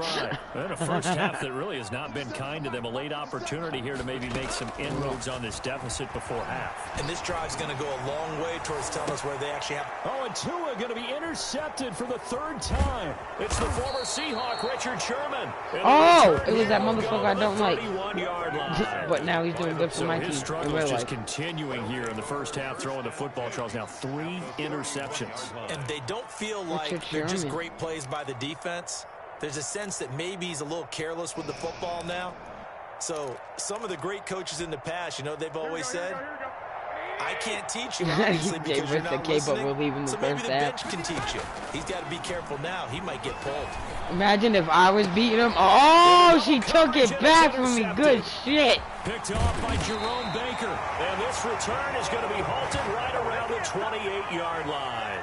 And a first half that really has not been kind to them. A late opportunity here to maybe make some inroads on this deficit before half. And this drive's going to go a long way towards telling us where they actually have. Oh, and Tua going to be intercepted for the 3rd time. It's the former Seahawk, Richard Sherman. Oh, it was that motherfucker I don't like. But now he's doing good for my team. His struggle is just continuing here in the first half, throwing the football. Charles, now 3 interceptions. And they don't feel like they're just great plays by the defense. There's a sense that maybe he's a little careless with the football now. So some of the great coaches in the past, you know, they've always said, I can't teach you, obviously, because you're not listening. So maybe the bench can teach you. He's got to be careful now. He might get pulled. Imagine if I was beating him. Oh, she took it back from me. Good shit. Picked off by Jerome Baker. And this return is going to be halted right around the 28-yard line.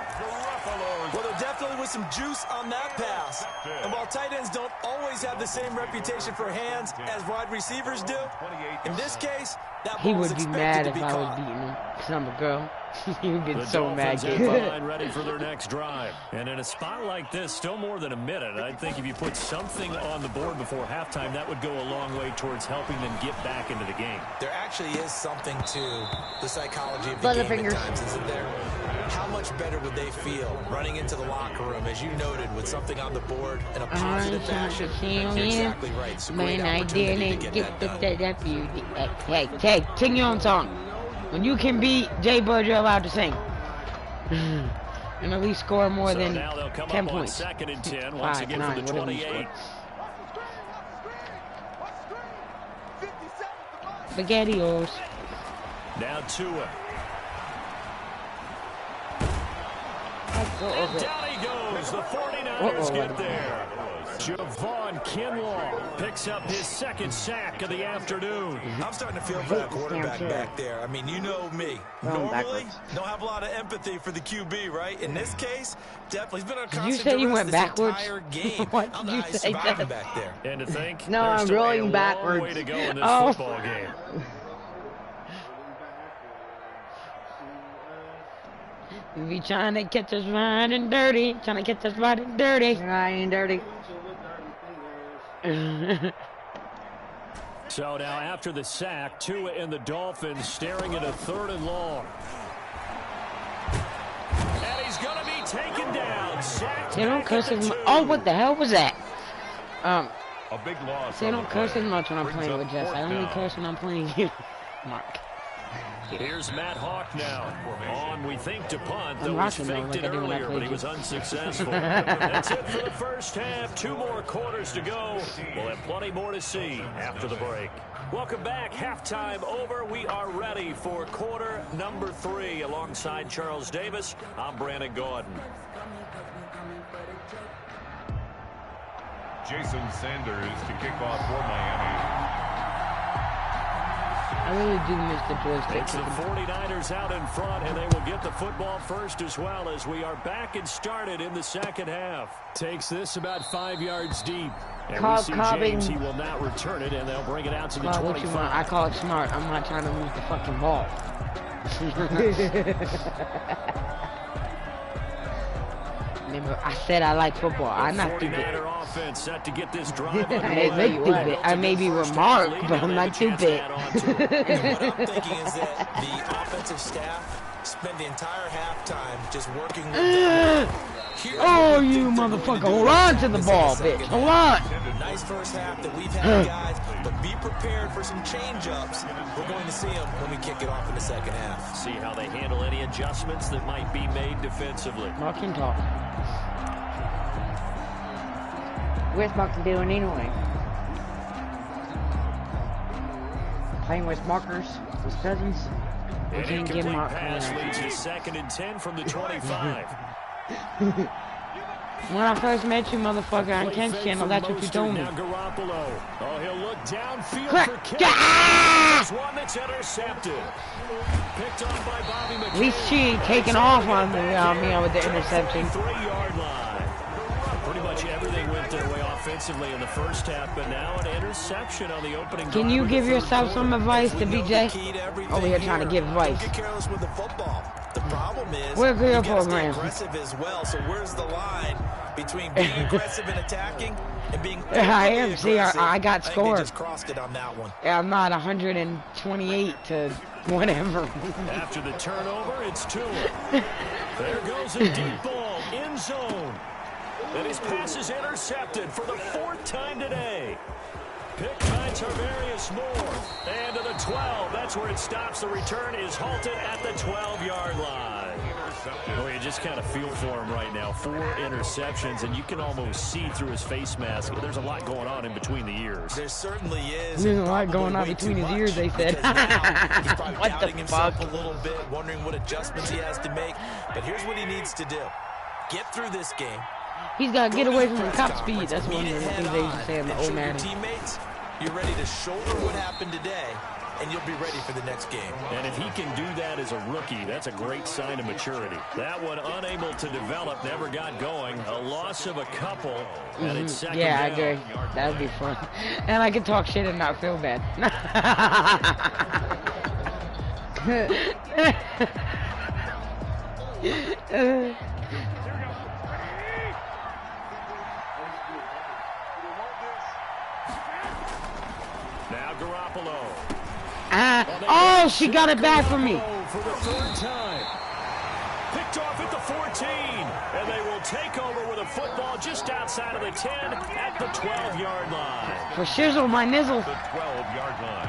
Well, there definitely was some juice on that pass. And while tight ends don't always have the same reputation for hands as wide receivers do, in this case, that he ball was would be expected mad to if be I was caught. beating him. Because I'm a girl. He would get so mad. Line ready for their next drive. And in a spot like this, still more than a minute, I think if you put something on the board before halftime, that would go a long way towards helping them get back into the game. There actually is something to the psychology of the game at times, isn't there? How much better would they feel running into the locker room, as you noted, with something on the board in a positive fashion? You're exactly right. It's a great opportunity to get that done. Hey, sing your own song. When you can beat Jay Bird, you're allowed to sing. And at least score more than 10 points. 2nd and 10, once again from the 28. SpaghettiOs. Now Tua. And down he goes. The 49ers get there. Javon Kinlaw picks up his 2nd sack of the afternoon. I'm starting to feel for that quarterback back there. I mean, you know me. Normally, don't have a lot of empathy for the QB, right? In this case, definitely, he's been on constant duress this entire game. What did you say that? Back there. And to think, no, I'm rolling backwards. Way to go in this football game. We be trying to catch us riding dirty. Trying to catch us riding dirty. Riding dirty. So now after the sack, Tua and the Dolphins staring at a 3rd and long. And he's going to be taken down. Sacked. They don't curse as much. Oh, what the hell was that? A big loss. They don't curse as much when I'm playing with Jess. I only curse when I'm playing you, Mark. Here's Matt Hawk now. On, we think, to punt, I'm though he's rocking faked though, it earlier, but he was unsuccessful. That's it for the first half. 2 more quarters to go. We'll have plenty more to see after the break. Welcome back. Halftime over. We are ready for quarter number 3. Alongside Charles Davis, I'm Brandon Gordon. Jason Sanders to kick off for Miami. I really do miss the joystick. It's the 49ers out in front, and they will get the football first as well as we are back and started in the second half. Takes this about 5 yards deep. And we see James, he will not return it, and they'll bring it out to the 25. I call it smart. I'm not trying to lose the fucking ball. Remember, I said I like football. I'm not stupid. Offense set to get this drive I may be remarked, but I'm not stupid. What I'm thinking is that the offensive staff spent the entire halftime just working with them. Oh, you motherfucker. Hold on to the ball, bitch. Hold on. Nice first half that we've had, guys, but be prepared for some change-ups. We're going to see them when we kick it off in the second half. See how they handle any adjustments that might be made defensively. Mark can talk. Where's Mark doing anyway? Playing with markers, his cousins. An incomplete pass leads to 2nd and 10 from the 25. When I first met you, motherfucker, on Ken's channel, that's what you told me. Now Garoppolo. Oh, he'll look downfield Crack. for There's one that's intercepted. Picked off by Bobby McCain. At least she ain't taking off on me with the interception. 3-yard line. Pretty much everything went their way offensively in the first half, but now an interception on the opening. Can you give yourself some advice to BJ? Over here trying to give advice. Don't get careless with the football. The problem is we're good you gotta stay program. aggressive as well. So where's the line between being aggressive and attacking and being I am. See, I got scored. scored. They just crossed it on that one. I'm not 128 to whatever. After the turnover, it's Tua. There goes a deep ball, end zone. And his pass is intercepted for the 4th time today. Pick by Tarvarius Moore. And to the 12. That's where it stops. The return is halted at the 12-yard line. Oh, you just kind of feel for him right now. 4 interceptions, and you can almost see through his face mask. There's a lot going on in between the ears. There certainly is. There's a lot going on between his ears, they said. He's probably What doubting the himself fuck? a little bit, wondering what adjustments he has to make. But here's what he needs to do. Get through this game. He's got to get away from the cop speed. That's one of the things they used to say in the old man. Teammates, you're ready to shoulder what happened today, and you'll be ready for the next game. And if he can do that as a rookie, that's a great sign of maturity. That one unable to develop, never got going. A loss of a couple, and it's second Yeah, I down. agree. That would be fun. And I can talk shit and not feel bad. Now Garoppolo. Oh, she got it back from me. For the 3rd time. Picked off at the 14. And they will take over with a football just outside of the 10 at the 12-yard line. For shizzle my nizzle. The 12-yard line.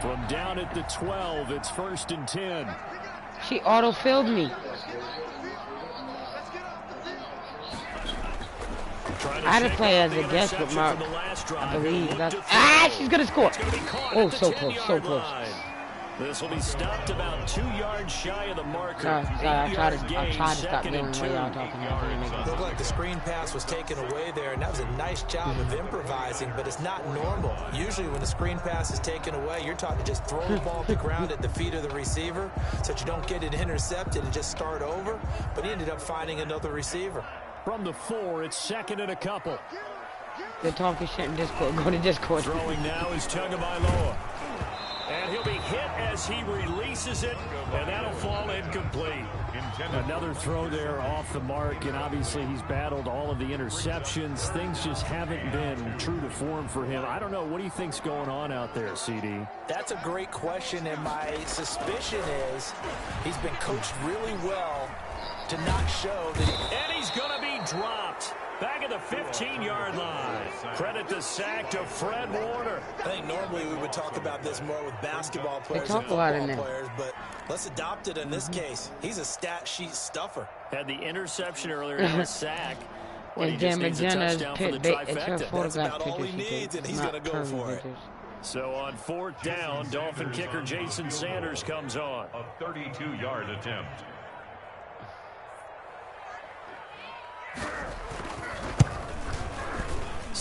From down at the 12, it's 1st and 10. She auto-filled me. I had to play as a guest with Mark, I believe. She's going to score. Oh, so close, so close. This will be stopped about 2 yards shy of the marker. Sorry, I tried to stop doing what y'all talking about. Looked like the screen pass was taken away there, and that was a nice job of improvising, but it's not normal. Usually when the screen pass is taken away, you're taught to just throw the ball to the ground at the feet of the receiver so that you don't get it intercepted and just start over, but he ended up finding another receiver. From the 4, it's 2nd and a couple. They're talking shit in Discord. Go to Discord. Throwing now is Tagovailoa. And he'll be hit as he releases it, and that'll fall incomplete. Another throw there off the mark, and obviously he's battled all of the interceptions. Things just haven't been true to form for him. I don't know. What do you think's going on out there, CD? That's a great question, and my suspicion is he's been coached really well to not show that. And he's going to be dropped. Back at the 15-yard line. Credit the sack to Fred Warner. I think normally we would talk about this more with basketball players talk and a lot in football there. players, but let's adopt it in this case. He's a stat sheet stuffer. Had the interception earlier, now a sack. Well, he And just Dan needs a McDonough's touchdown for the it's her trifecta. photograph about all pictures he she needs, takes, and he's not gonna go curvy for it. pictures. So on 4th down, Dolphin kicker Jason Sanders comes on. A 32-yard attempt.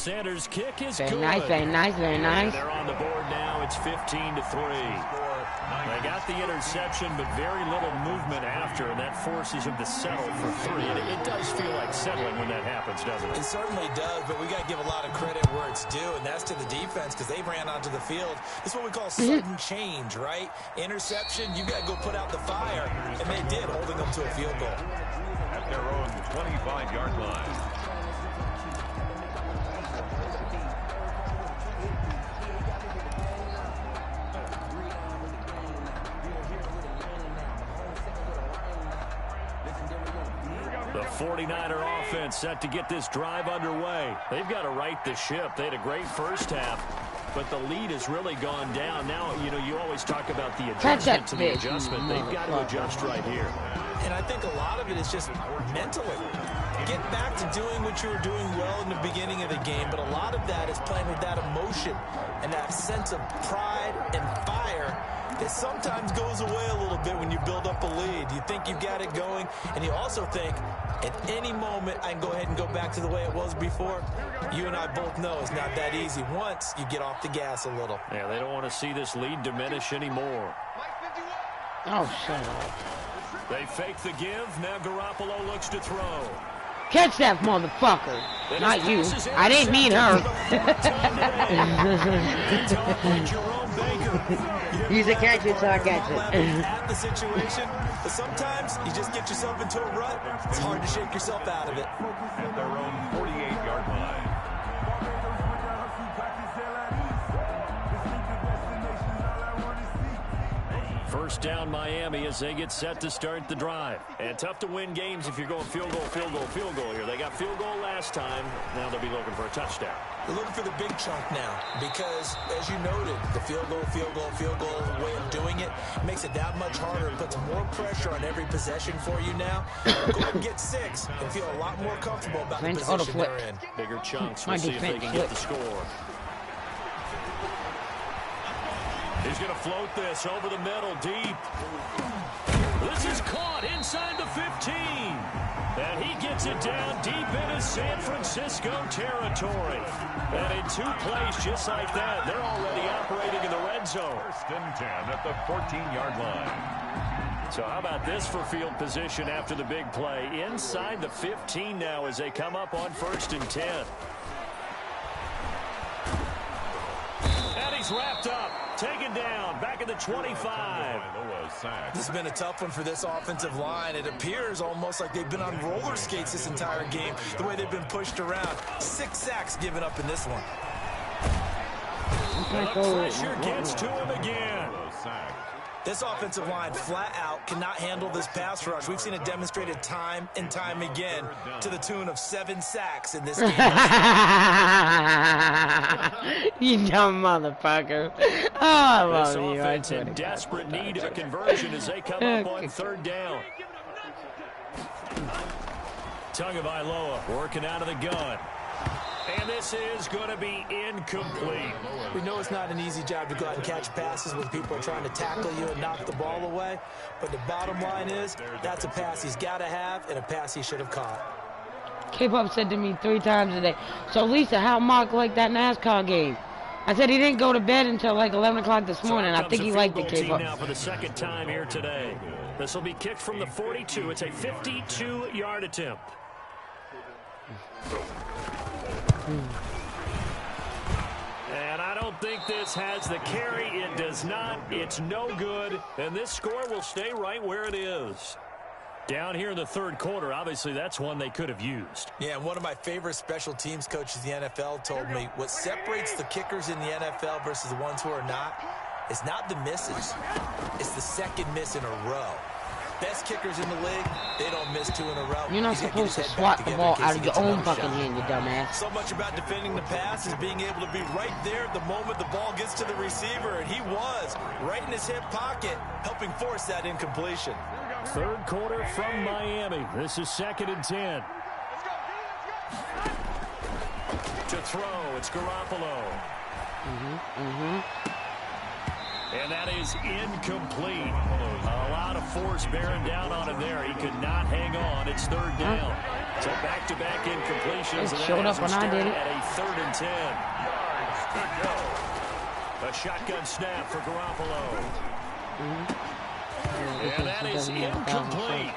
Sanders' kick is Very good. nice, very nice, very nice. They're on the board now. It's 15-3. They got the interception, but very little movement after, and that forces him to settle for 3. And it does feel like settling when that happens, doesn't it? It certainly does, but we got to give a lot of credit where it's due, and that's to the defense because they ran onto the field. It's what we call sudden change, right? Interception, you got to go put out the fire, and they did, holding them to a field goal. At their own 25-yard line. The 49er offense set to get this drive underway. They've got to right the ship. They had a great first half, but the lead has really gone down. Now, you know, you always talk about the adjustment to the adjustment. They've got to adjust right here. And I think a lot of it is just mentally. Get back to doing what you were doing well in the beginning of the game, but a lot of that is playing with that emotion and that sense of pride and fire that sometimes goes away a little bit when you build up a lead. You think you've got it going, and you also think, at any moment, I can go ahead and go back to the way it was before. You and I both know it's not that easy once you get off the gas a little. Yeah, they don't want to see this lead diminish anymore. Oh, shut up. They fake the give. Now Garoppolo looks to throw. Catch that motherfucker. Not you. I didn't mean her. Use a catch it, so I catch it. At the situation, but sometimes you just get yourself into a rut. It's hard to shake yourself out of it. At their own 48-yard line. First down Miami as they get set to start the drive. And tough to win games if you're going field goal, field goal, field goal here. They got field goal last time. Now they'll be looking for a touchdown. They're looking for the big chunk now because, as you noted, the field goal way of doing it makes it that much harder. It puts more pressure on every possession for you now. Go and get 6 and feel a lot more comfortable about the position they're in. Bigger chunks. We'll see if they can get the score. He's going to float this over the middle, deep. This is caught inside the 15. And he gets it down deep into San Francisco territory. And in 2 plays just like that, they're already operating in the red zone. First and 10 at the 14-yard line. So how about this for field position after the big play? Inside the 15 now as they come up on 1st and 10. And he's wrapped up. Taken down, back at the 25. This has been a tough one for this offensive line. It appears almost like they've been on roller skates this entire game, the way they've been pushed around. 6 sacks given up in this one. The pressure gets to him again. This offensive line flat out cannot handle this pass rush. We've seen it demonstrated time and time again to the tune of 7 sacks in this game. You dumb motherfucker. Oh, I love you. This offense in desperate need of a conversion as they come up on 3rd down. Tagovailoa working out of the gun. And this is going to be incomplete. We know it's not an easy job to go out and catch passes when people are trying to tackle you and knock the ball away. But the bottom line is, that's a pass he's got to have and a pass he should have caught. K-Pop said to me 3 times a day, so Lisa, how Mark liked that NASCAR game? I said he didn't go to bed until like 11 o'clock this morning. I think he liked it, K-Pop. Now for the 2nd time here today. This will be kicked from the 42. It's a 52-yard attempt. And I don't think this has the carry. It does not. It's no good. And this score will stay right where it is. Down here in the 3rd quarter, obviously that's one they could have used. Yeah, and one of my favorite special teams coaches in the NFL told me what separates the kickers in the NFL versus the ones who are not is not the misses. It's the 2nd miss in a row. Best kickers in the league, they don't miss 2 in a row. You're not supposed to swat the ball out of your own fucking hand, you dumbass. So much about defending the pass is being able to be right there at the moment the ball gets to the receiver, and he was right in his hip pocket, helping force that incompletion. 3rd quarter from Miami. This is 2nd and 10. To throw, it's Garoppolo. And that is incomplete. A lot of force bearing down on him there. He could not hang on. It's 3rd down. So back-to-back incompletions. It showed up when I did it. At a 3rd and 10. A shotgun snap for Garoppolo. And that is incomplete.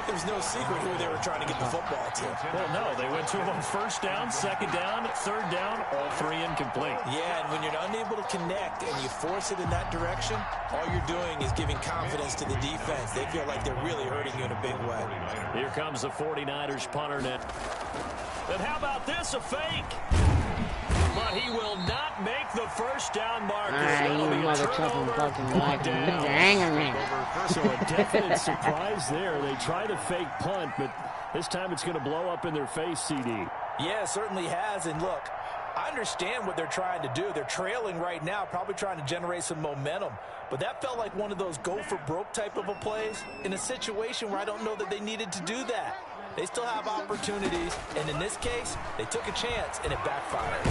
There was no secret who they were trying to get the football to. Well, no, they went to him on 1st down, 2nd down, 3rd down, all 3 incomplete. Yeah, and when you're unable to connect and you force it in that direction, all you're doing is giving confidence to the defense. They feel like they're really hurting you in a big way. Here comes the 49ers punter net. And how about this, a fake? But he will not make the 1st down marker. You mother trucking fucking like hanging me. So a definite surprise there. They try the fake punt, but this time it's going to blow up in their face, CD. Yeah, it certainly has. And look, I understand what they're trying to do. They're trailing right now, probably trying to generate some momentum. But that felt like one of those go-for-broke type of a plays in a situation where I don't know that they needed to do that. They still have opportunities, and in this case, they took a chance, and it backfired.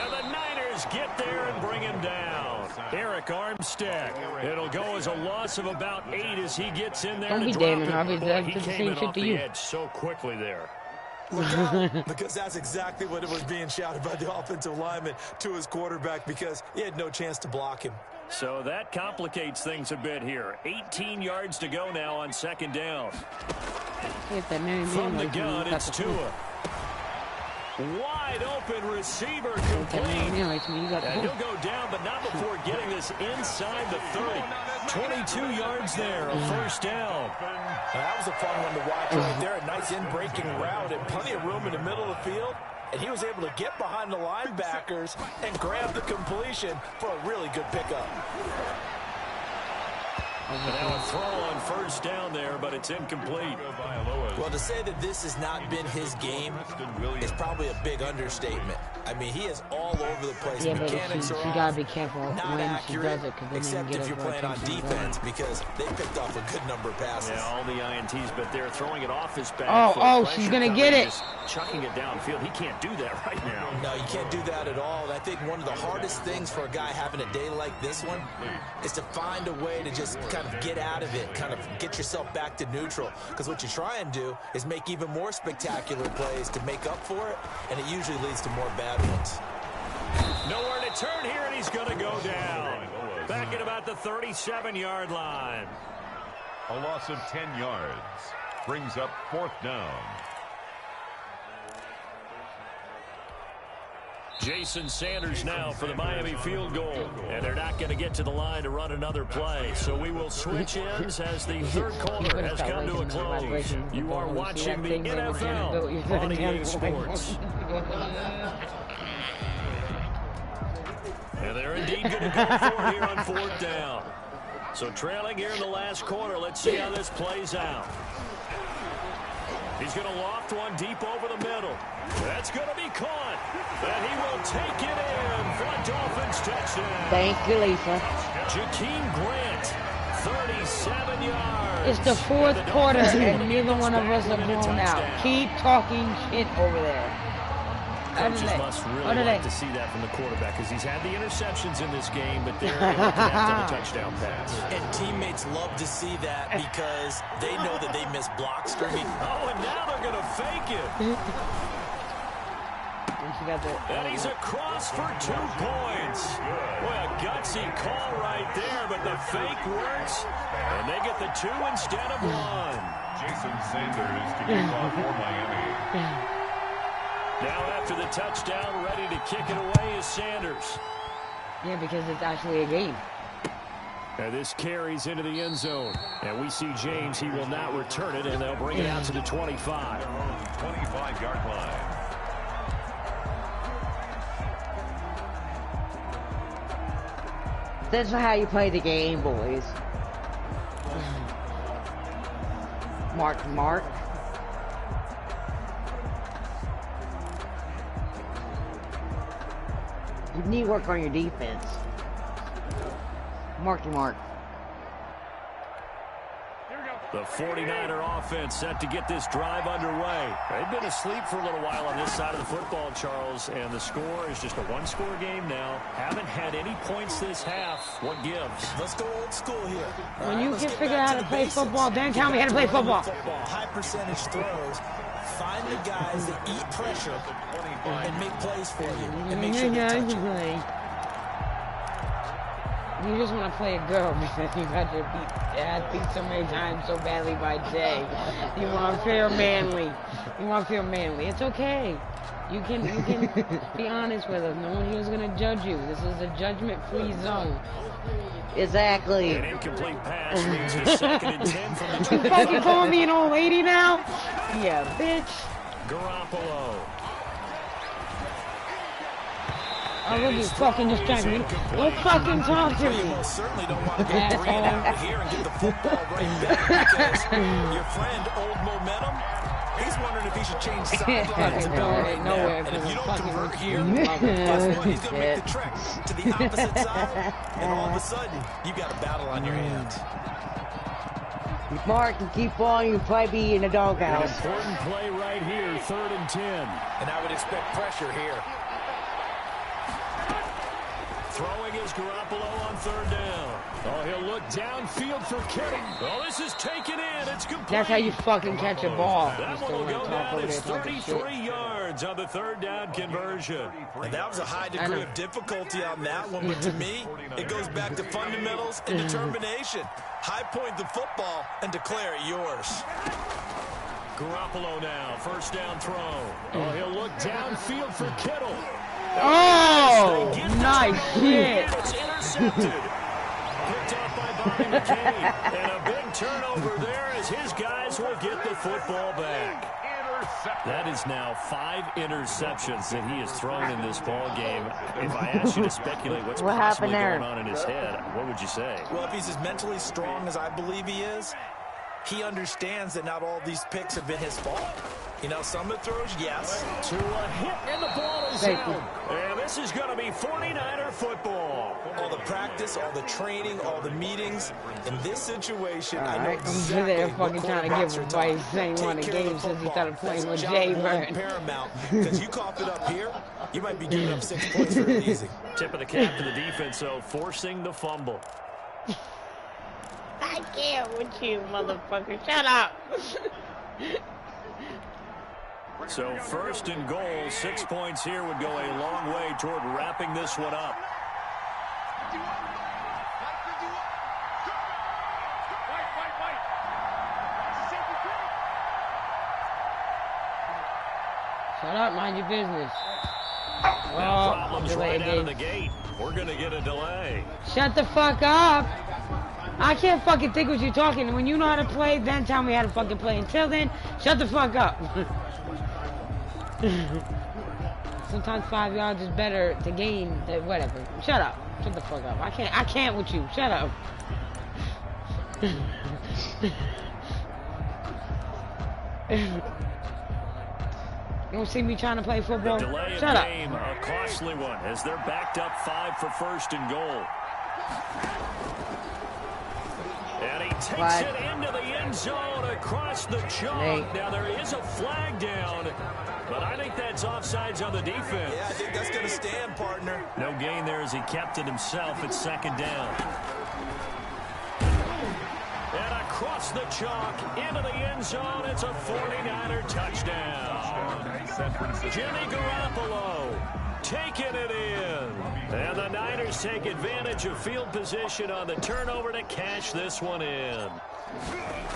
And the Niners get there and bring him down. Eric Armstead. It'll go as a loss of about 8 as he gets in there. Don't be damning, Harvey. He came in off the edge so quickly there. Look out, because that's exactly what it was being shouted by the offensive lineman to his quarterback because he had no chance to block him. So that complicates things a bit here. 18 yards to go now on 2nd down. From the gun, it's Tua. Wide open receiver complete. And he'll go down, but not before getting this inside the 30. 22 yards there, a 1st down. That was a fun one to watch right there. A nice in-breaking route and plenty of room in the middle of the field. And he was able to get behind the linebackers and grab the completion for a really good pickup. Now a throw on 1st down there, but it's incomplete. Well, to say that this has not been his game is probably a big understatement. I mean, he is all over the place. Yeah, Mechanics but are she gotta be careful not when she does accurate, it, except if you're playing on defense, because they picked off a good number of passes. Yeah, all the INTs, but they're throwing it off his back. She's gonna get it. Just chucking it downfield. He can't do that right now. No, you can't do that at all. And I think one of the hardest things for a guy having a day like this one is to find a way to just kind of get out of it, kind of get yourself back to neutral. Because what you try and do is make even more spectacular plays to make up for it, and it usually leads to more bad ones. Nowhere to turn here, and he's going to go down. Back at about the 37-yard line. A loss of 10 yards brings up 4th down. Jason Sanders now for the Miami field goal. And they're not going to get to the line to run another play. So we will switch ends as the 3rd quarter has come to a close. You are watching the NFL on EA Sports. And they're indeed going to go for it here on 4th down. So trailing here in the last quarter. Let's see how this plays out. He's going to loft one deep over the middle. That's going to be caught. And he will take it in for a Dolphins touchdown. Thank you, Lisa. Jakeem Grant, 37 yards. It's the 4th quarter, and neither one of us are blown out. Keep talking shit over there. Coaches must really like to see that from the quarterback because he's had the interceptions in this game, but they're able to connect on a touchdown pass. And teammates love to see that because they know that they miss blocks for me. Oh, and now they're going to fake it. And he's across for 2 points. Boy, a gutsy call right there, but the fake works, and they get the 2 instead of 1. Jason Sanders to kick off for Miami. Now after the touchdown, ready to kick it away is Sanders. Yeah, because it's actually a game. And this carries into the end zone. And we see James, he will not return it, and they'll bring it out to the 25. 25-yard line. This is how you play the game, boys. Mark. You need to work on your defense. Mark. The 49er offense set to get this drive underway. They've been asleep for a little while on this side of the football, Charles, and the score is just a one-score game now. Haven't had any points this half. What gives? Let's go old school here. When you can figure out how to play football, then tell me how to play football. High percentage throws. Find the guys that eat pressure and make plays for you. And make sure you just want to play a girl because you got your ass beat so many times so badly by Jay. You want to feel manly. You want to feel manly. It's okay. You can be honest with us. No one here is going to judge you. This is a judgment-free zone. Exactly. An incomplete pass leads to 2nd and 10 from the 20. You fucking calling me an old lady now? Yeah, bitch. Garoppolo. I will be fucking distracted. Don't fucking talk to me. You most certainly don't want to get green out here and get the football right back because your friend, old momentum, he's wondering if he should change sidelines and go right now. And if you don't convert here, guess what? He's going to make the trek to the opposite side, and all of a sudden, you've got a battle on your hands. Mark, you keep on, you'll probably be in the doghouse. Important play right here, 3rd and 10. And I would expect pressure here. Throwing is Garoppolo on 3rd down. Oh, he'll look downfield for Kittle. Oh, this is taken in. It's complete. That's how you fucking catch a ball. That one will go down. It's 33 yards on the 3rd down conversion. And that was a high degree of difficulty on that one, but to me, it goes back to fundamentals and determination. High point the football and declare it yours. Garoppolo now, 1st down throw. Oh, he'll look downfield for Kittle. Oh, nice shit. It's intercepted. Picked off by Bobby McCain. And a big turnover there as his guys will get the football back. That is now 5 interceptions that he has thrown in this ball game. If I asked you to speculate what's possibly going on in his head, what would you say? Well, if he's as mentally strong as I believe he is, he understands that not all these picks have been his fault. You know, some of the throws, yes. To a hit, and the ball is out. And this is going to be 49er football. All the practice, all the training, all the meetings. In this situation, I know exactly they're fucking trying to give advice. Saying won a game since he started playing with Jay Bird. Paramount, because you cough it up here, you might be giving up 6 points real easy. Tip of the cap to the defense, so forcing the fumble. I can't with you, motherfucker. Shut up. So 1st and goal, 6 points here would go a long way toward wrapping this one up. Shut up, mind your business. Problems right out of the gate. We're going to get a delay. Shut the fuck up. I can't fucking think what you're talking. When you know how to play, then tell me how to fucking play. Until then, shut the fuck up. Sometimes 5 yards is better to gain than whatever. Shut up. Shut the fuck up. I can't with you. Shut up. You don't see me trying to play football? Shut up. A costly one as they're backed up 5 for 1st and goal. And he takes it into the end zone across the chalk. Now there is a flag down, but I think that's offsides on the defense. Yeah, I think that's going to stand, partner. No gain there as he kept it himself at 2nd down. And across the chalk into the end zone, it's a 49er touchdown. Jimmy Garoppolo taking it in. And the Niners take advantage of field position on the turnover to cash this one in.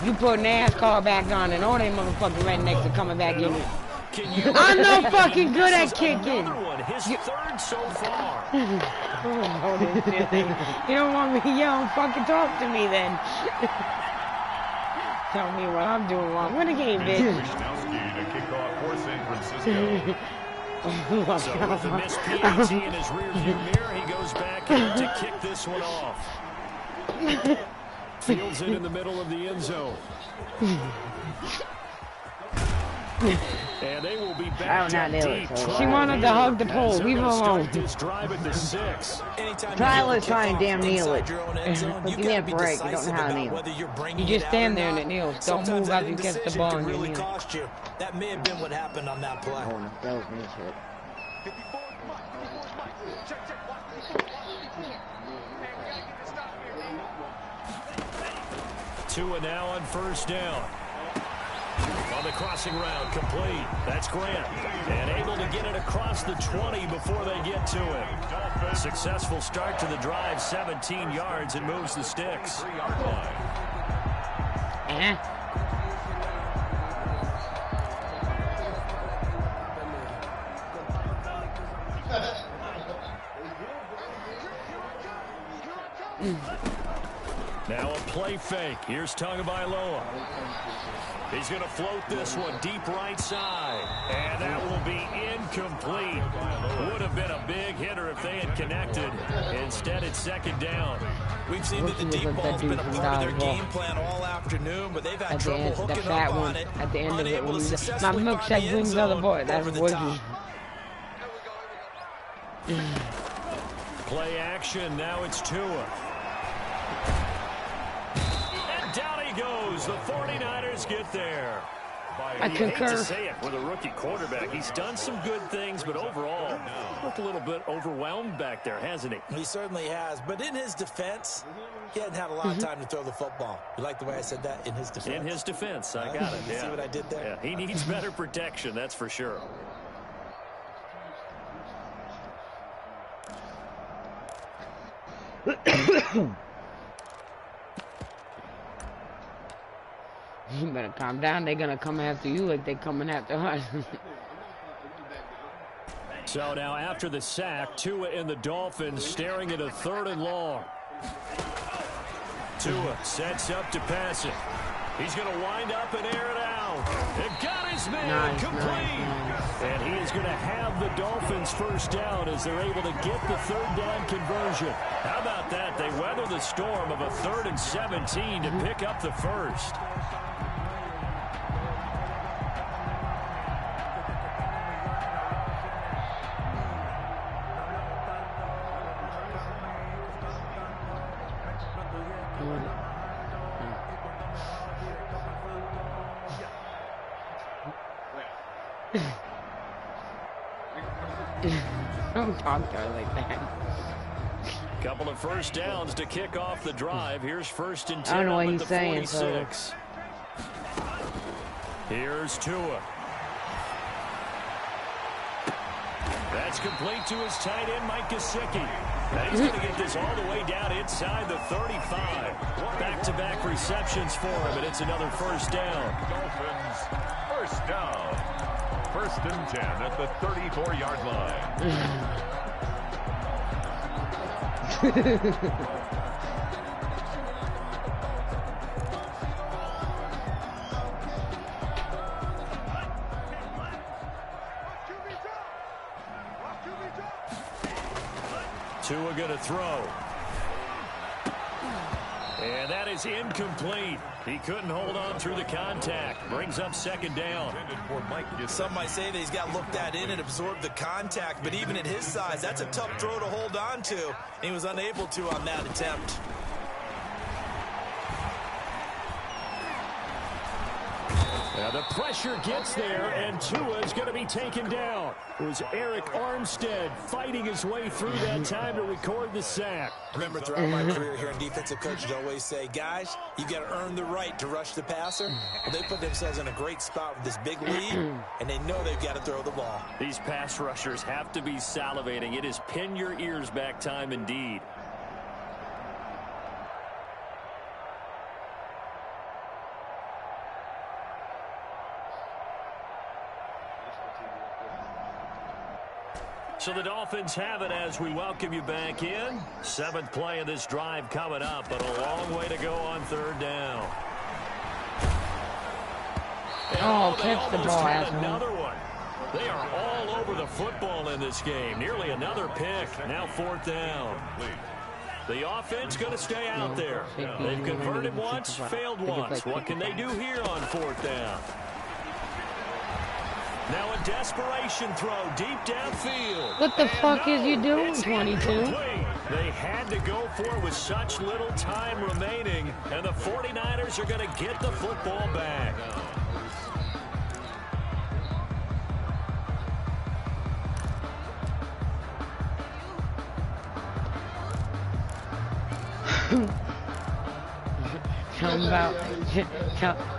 You put NASCAR back on and all them motherfucking rednecks are coming back in. I'm not fucking good at kicking. His 3rd so far. You don't want me to yell and fucking talk to me then. Tell me what I'm doing wrong. Win the game, bitch. So with the missed PAT in his rearview mirror, he goes back to kick this one off. Fields it in the middle of the end zone. And they will be back deep. She wanted to hug the pole. Leave her alone. This drive at the 6. Tyler's trying to damn kneel it. Give me a break. You don't know how to kneel. You just stand there and it kneels. Don't move after you catch the ball and you kneel. That may have been what happened on that play. Oh, no, that was me shit. Tua now on first down. On the crossing route, complete. That's Grant. And able to get it across the 20 before they get to it. Successful start to the drive, 17 yards, and moves the sticks. Now a play fake. Here's Tagovailoa. He's going to float this one deep right side. And that will be incomplete. Would have been a big hitter if they had connected. Instead, it's second down. We've seen that the deep ball's been a part of their game plan all afternoon, but they've had trouble hooking up on it. At the end of it, when my milkshake brings the other boy. That's what Play action. Now it's Tua. And down he goes. The 49ers get there. I concur. Hate to say it with a rookie quarterback. He's done some good things, but overall, looked a little bit overwhelmed back there, hasn't he? He certainly has. But in his defense, he hadn't had a lot of time to throw the football. You like the way I said that? In his defense. In his defense. I got it. You see what I did there? Yeah, he needs better protection, that's for sure. You better calm down. They're going to come after you like they're coming after us. So now after the sack, Tua and the Dolphins staring at a 3rd and long. Tua sets up to pass it. He's going to wind up and air it out. It got his man complete. And he is going to have the Dolphins first down as they're able to get the 3rd down conversion. How about that? They weather the storm of a 3rd and 17 to pick up the first. Don't talk to her like that. Couple of first downs to kick off the drive. Here's 1st and 10 I don't know what at he's the saying, 46. Here's Tua. That's complete to his tight end, Mike Gesicki. And he's going to get this all the way down inside the 35. Back-to-back receptions for him, and it's another first down. Dolphins, first down. 1st and 10 at the 34-yard line. Tua going to throw. And that is incomplete. He couldn't hold on through the contact. Brings up 2nd down. Some might say that he's got looked at in and absorbed the contact, but even at his size, that's a tough throw to hold on to. He was unable to on that attempt. Now the pressure gets there, and Tua is going to be taken down. It was Eric Armstead fighting his way through that time to record the sack. Remember, throughout my career here in defensive coaches always say, guys, you got to earn the right to rush the passer. Well, they put themselves in a great spot with this big lead, and they know they've got to throw the ball. These pass rushers have to be salivating. It is pin your ears back time indeed. So the Dolphins have it as we welcome you back in. 7th play of this drive coming up, but a long way to go on 3rd down. Oh, catch the ball, asshole. Another one. They are all over the football in this game. Nearly another pick. Now 4th down. The offense going to stay out there. They've converted once, failed once. What can they do here on 4th down? a desperation throw deep downfield. What the fuck is you doing, 22? They had to go for it with such little time remaining, and the 49ers are going to get the football back.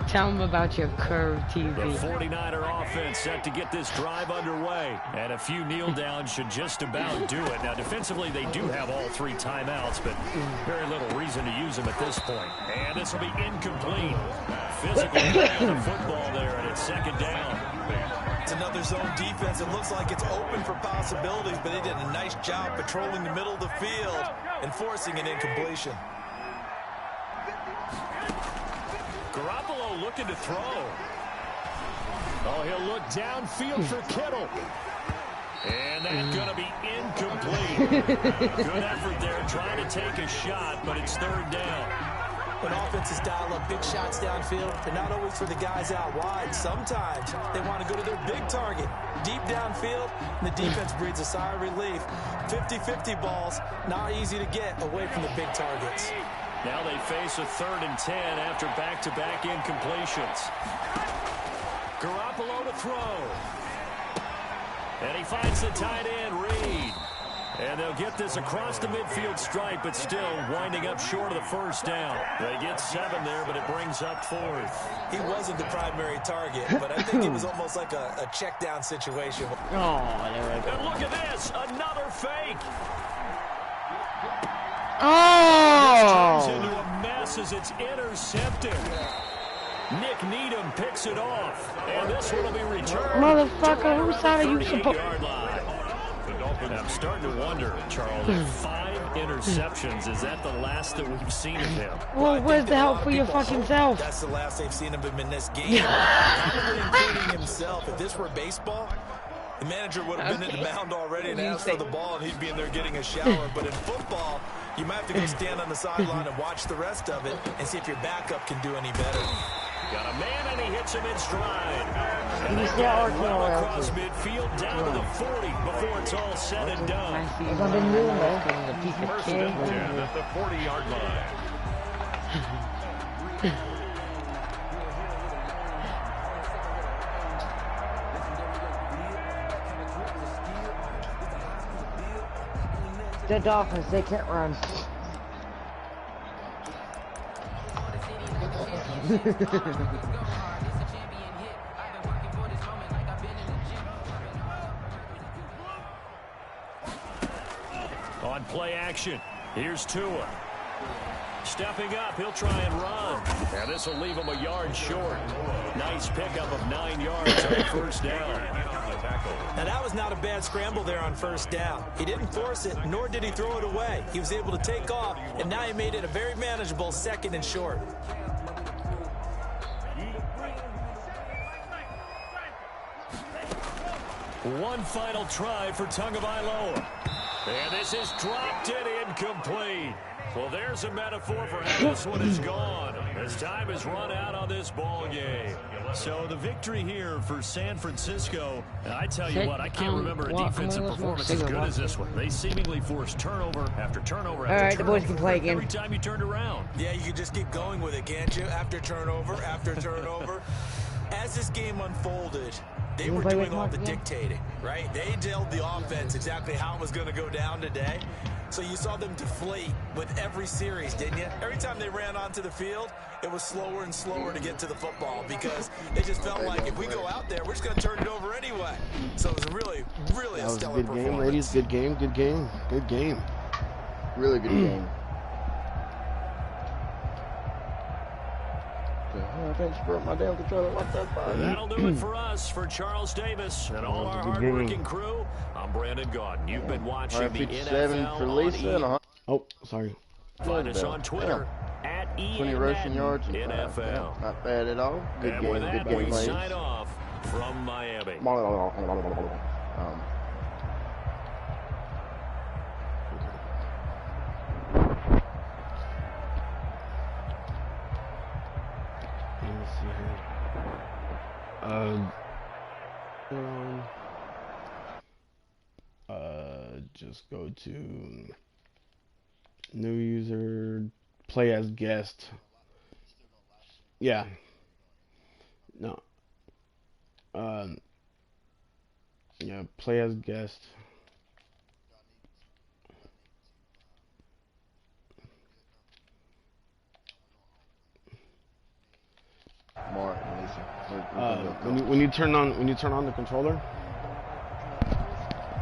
Tell them about your curved TV. The 49er offense set to get this drive underway, and a few kneel downs should just about do it. Now, defensively, they do have all 3 timeouts, but very little reason to use them at this point. And this will be incomplete. Physical play on the football there, and it's 2nd down. It's another zone defense. It looks like it's open for possibilities, but they did a nice job patrolling the middle of the field and forcing an incompletion. Garoppolo looking to throw. Oh, he'll look downfield for Kittle. And that's going to be incomplete. Good effort there trying to take a shot, but it's 3rd down. When offenses dial up big shots downfield, they're not always for the guys out wide. Sometimes they want to go to their big target, deep downfield, and the defense breathes a sigh of relief. 50-50 balls, not easy to get away from the big targets. Now they face a 3rd and 10 after back-to-back incompletions. Garoppolo to throw. And he finds the tight end, Reed. And they'll get this across the midfield stripe, but still winding up short of the 1st down. They get 7 there, but it brings up 4th. He wasn't the primary target, but I think it was almost like a check down situation. Oh, and look at this, another fake. Oh! This turns into a mess as it's intercepted. Nick Needham picks it off, and this one will be returned. Motherfucker, whose side are you supposed? I'm starting to wonder, Charles, 5 interceptions, is that the last that we've seen of him? Well, where's the help for your fucking self? That's the last they've seen of him in this game. Probably including himself. If this were baseball, the manager would have been in the mound already and asked for the ball, and he'd be in there getting a shower. But in football, you might have to go stand on the sideline and watch the rest of it and see if your backup can do any better. Got a man, and he hits him in stride. And You they see get how it it's well all across midfield down to the 40 before it's all said and done. I've been doing that. First and 10 at the 40-yard line. The Dolphins, they can't run. On play action, here's Tua. Stepping up, he'll try and run. And this will leave him a yard short. Nice pickup of 9 yards on 1st down. Now that was not a bad scramble there on 1st down. He didn't force it, nor did he throw it away. He was able to take off, and now he made it a very manageable 2nd and short. One final try for Tagovailoa. And this is dropped and incomplete. Well, there's a metaphor for how this one is gone, as time has run out on this ball game. So the victory here for San Francisco, and I tell you what, I can't remember a defensive performance as good as this one. They seemingly forced turnover after turnover after Alright, the turnover boys can play again. every time you turned around. Yeah, you can just keep going with it, can't you? After turnover, after turnover. As this game unfolded, they were doing all the dictating, right? They told the offense exactly how it was going to go down today. So you saw them deflate with every series, didn't you? Every time they ran onto the field, it was slower and slower to get to the football because it just felt like if we go out there, we're just going to turn it over anyway. So it was really, really a stellar performance. Good game, ladies. Good game, good game, good game. Really good game. I can't spread my damn controller. What the fuck? That'll do it for us, for Charles Davis and all our hard-working crew. I'm Brandon Gaudin. You've been watching the NFL for Lisa on Oh, sorry. Find us on Twitter at 20 rushing yards and NFL. Yeah, not bad at all. Good And game, with that, good game, we ladies. sign off from Miami. Let me see here. Just go to new user, play as guest. Yeah. No. Yeah, play as guest. Mark and Lisa. When you turn on the controller,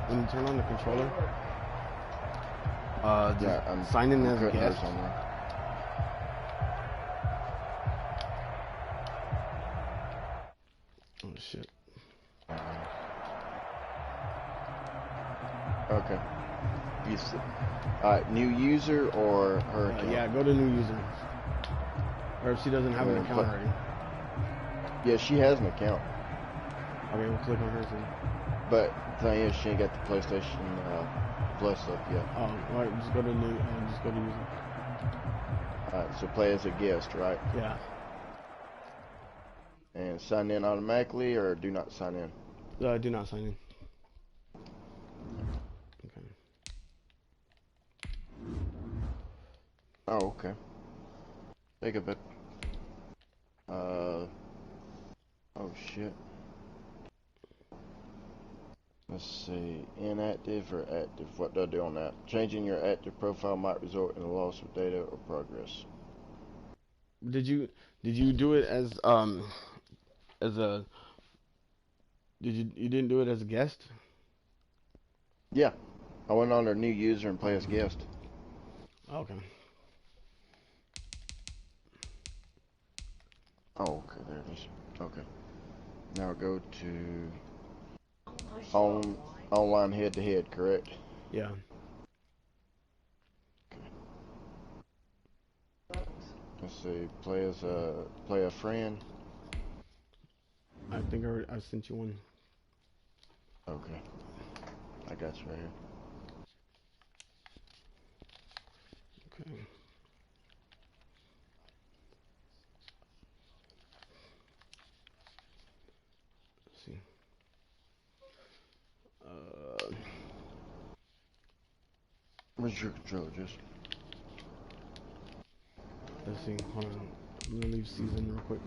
I'm sign in as guest. Oh shit. Okay. Alright, new user or her account? Yeah, go to new user. Or if she doesn't have an account already. Yeah, she has an account. Okay, we'll click on hers then. But the thing is, she ain't got the PlayStation Plus up yet. Oh, alright, just go to new, just go to user. Alright, so play as a guest, right? Yeah. And sign in automatically, or do not sign in? Do not sign in. Okay. Oh, okay. Think of it. Oh shit. Let's see, inactive or active? What do I do on that? Changing your active profile might result in a loss of data or progress. Did you do it as a you didn't do it as a guest? Yeah, I went on their new user and play as guest. Okay. Oh, okay, there it is. Okay. Now go to online head-to-head, correct? Yeah. Let's see, play a friend. I think I sent you one. Okay. I got you right here. Okay. Let's see. Where's your controller, Just? Let's see. Hold on. I'm gonna leave season real quick.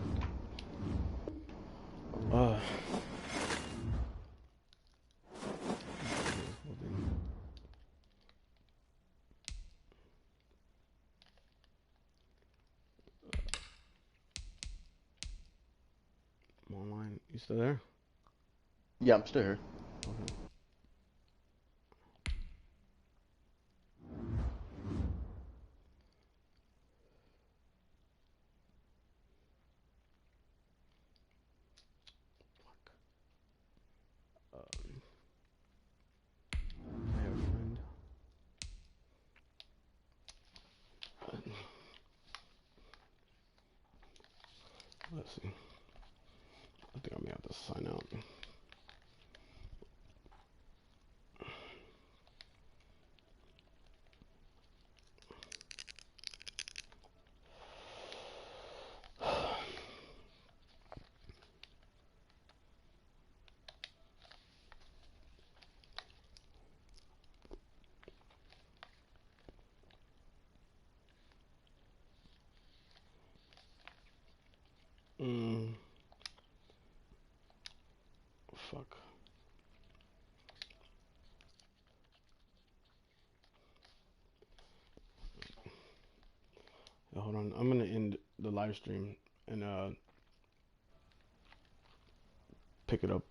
I'm online. You still there? Yeah, I'm still here. Okay. I have a friend. Let's see. I think I may have to sign out. Fuck. Hold on. I'm gonna end the live stream and pick it up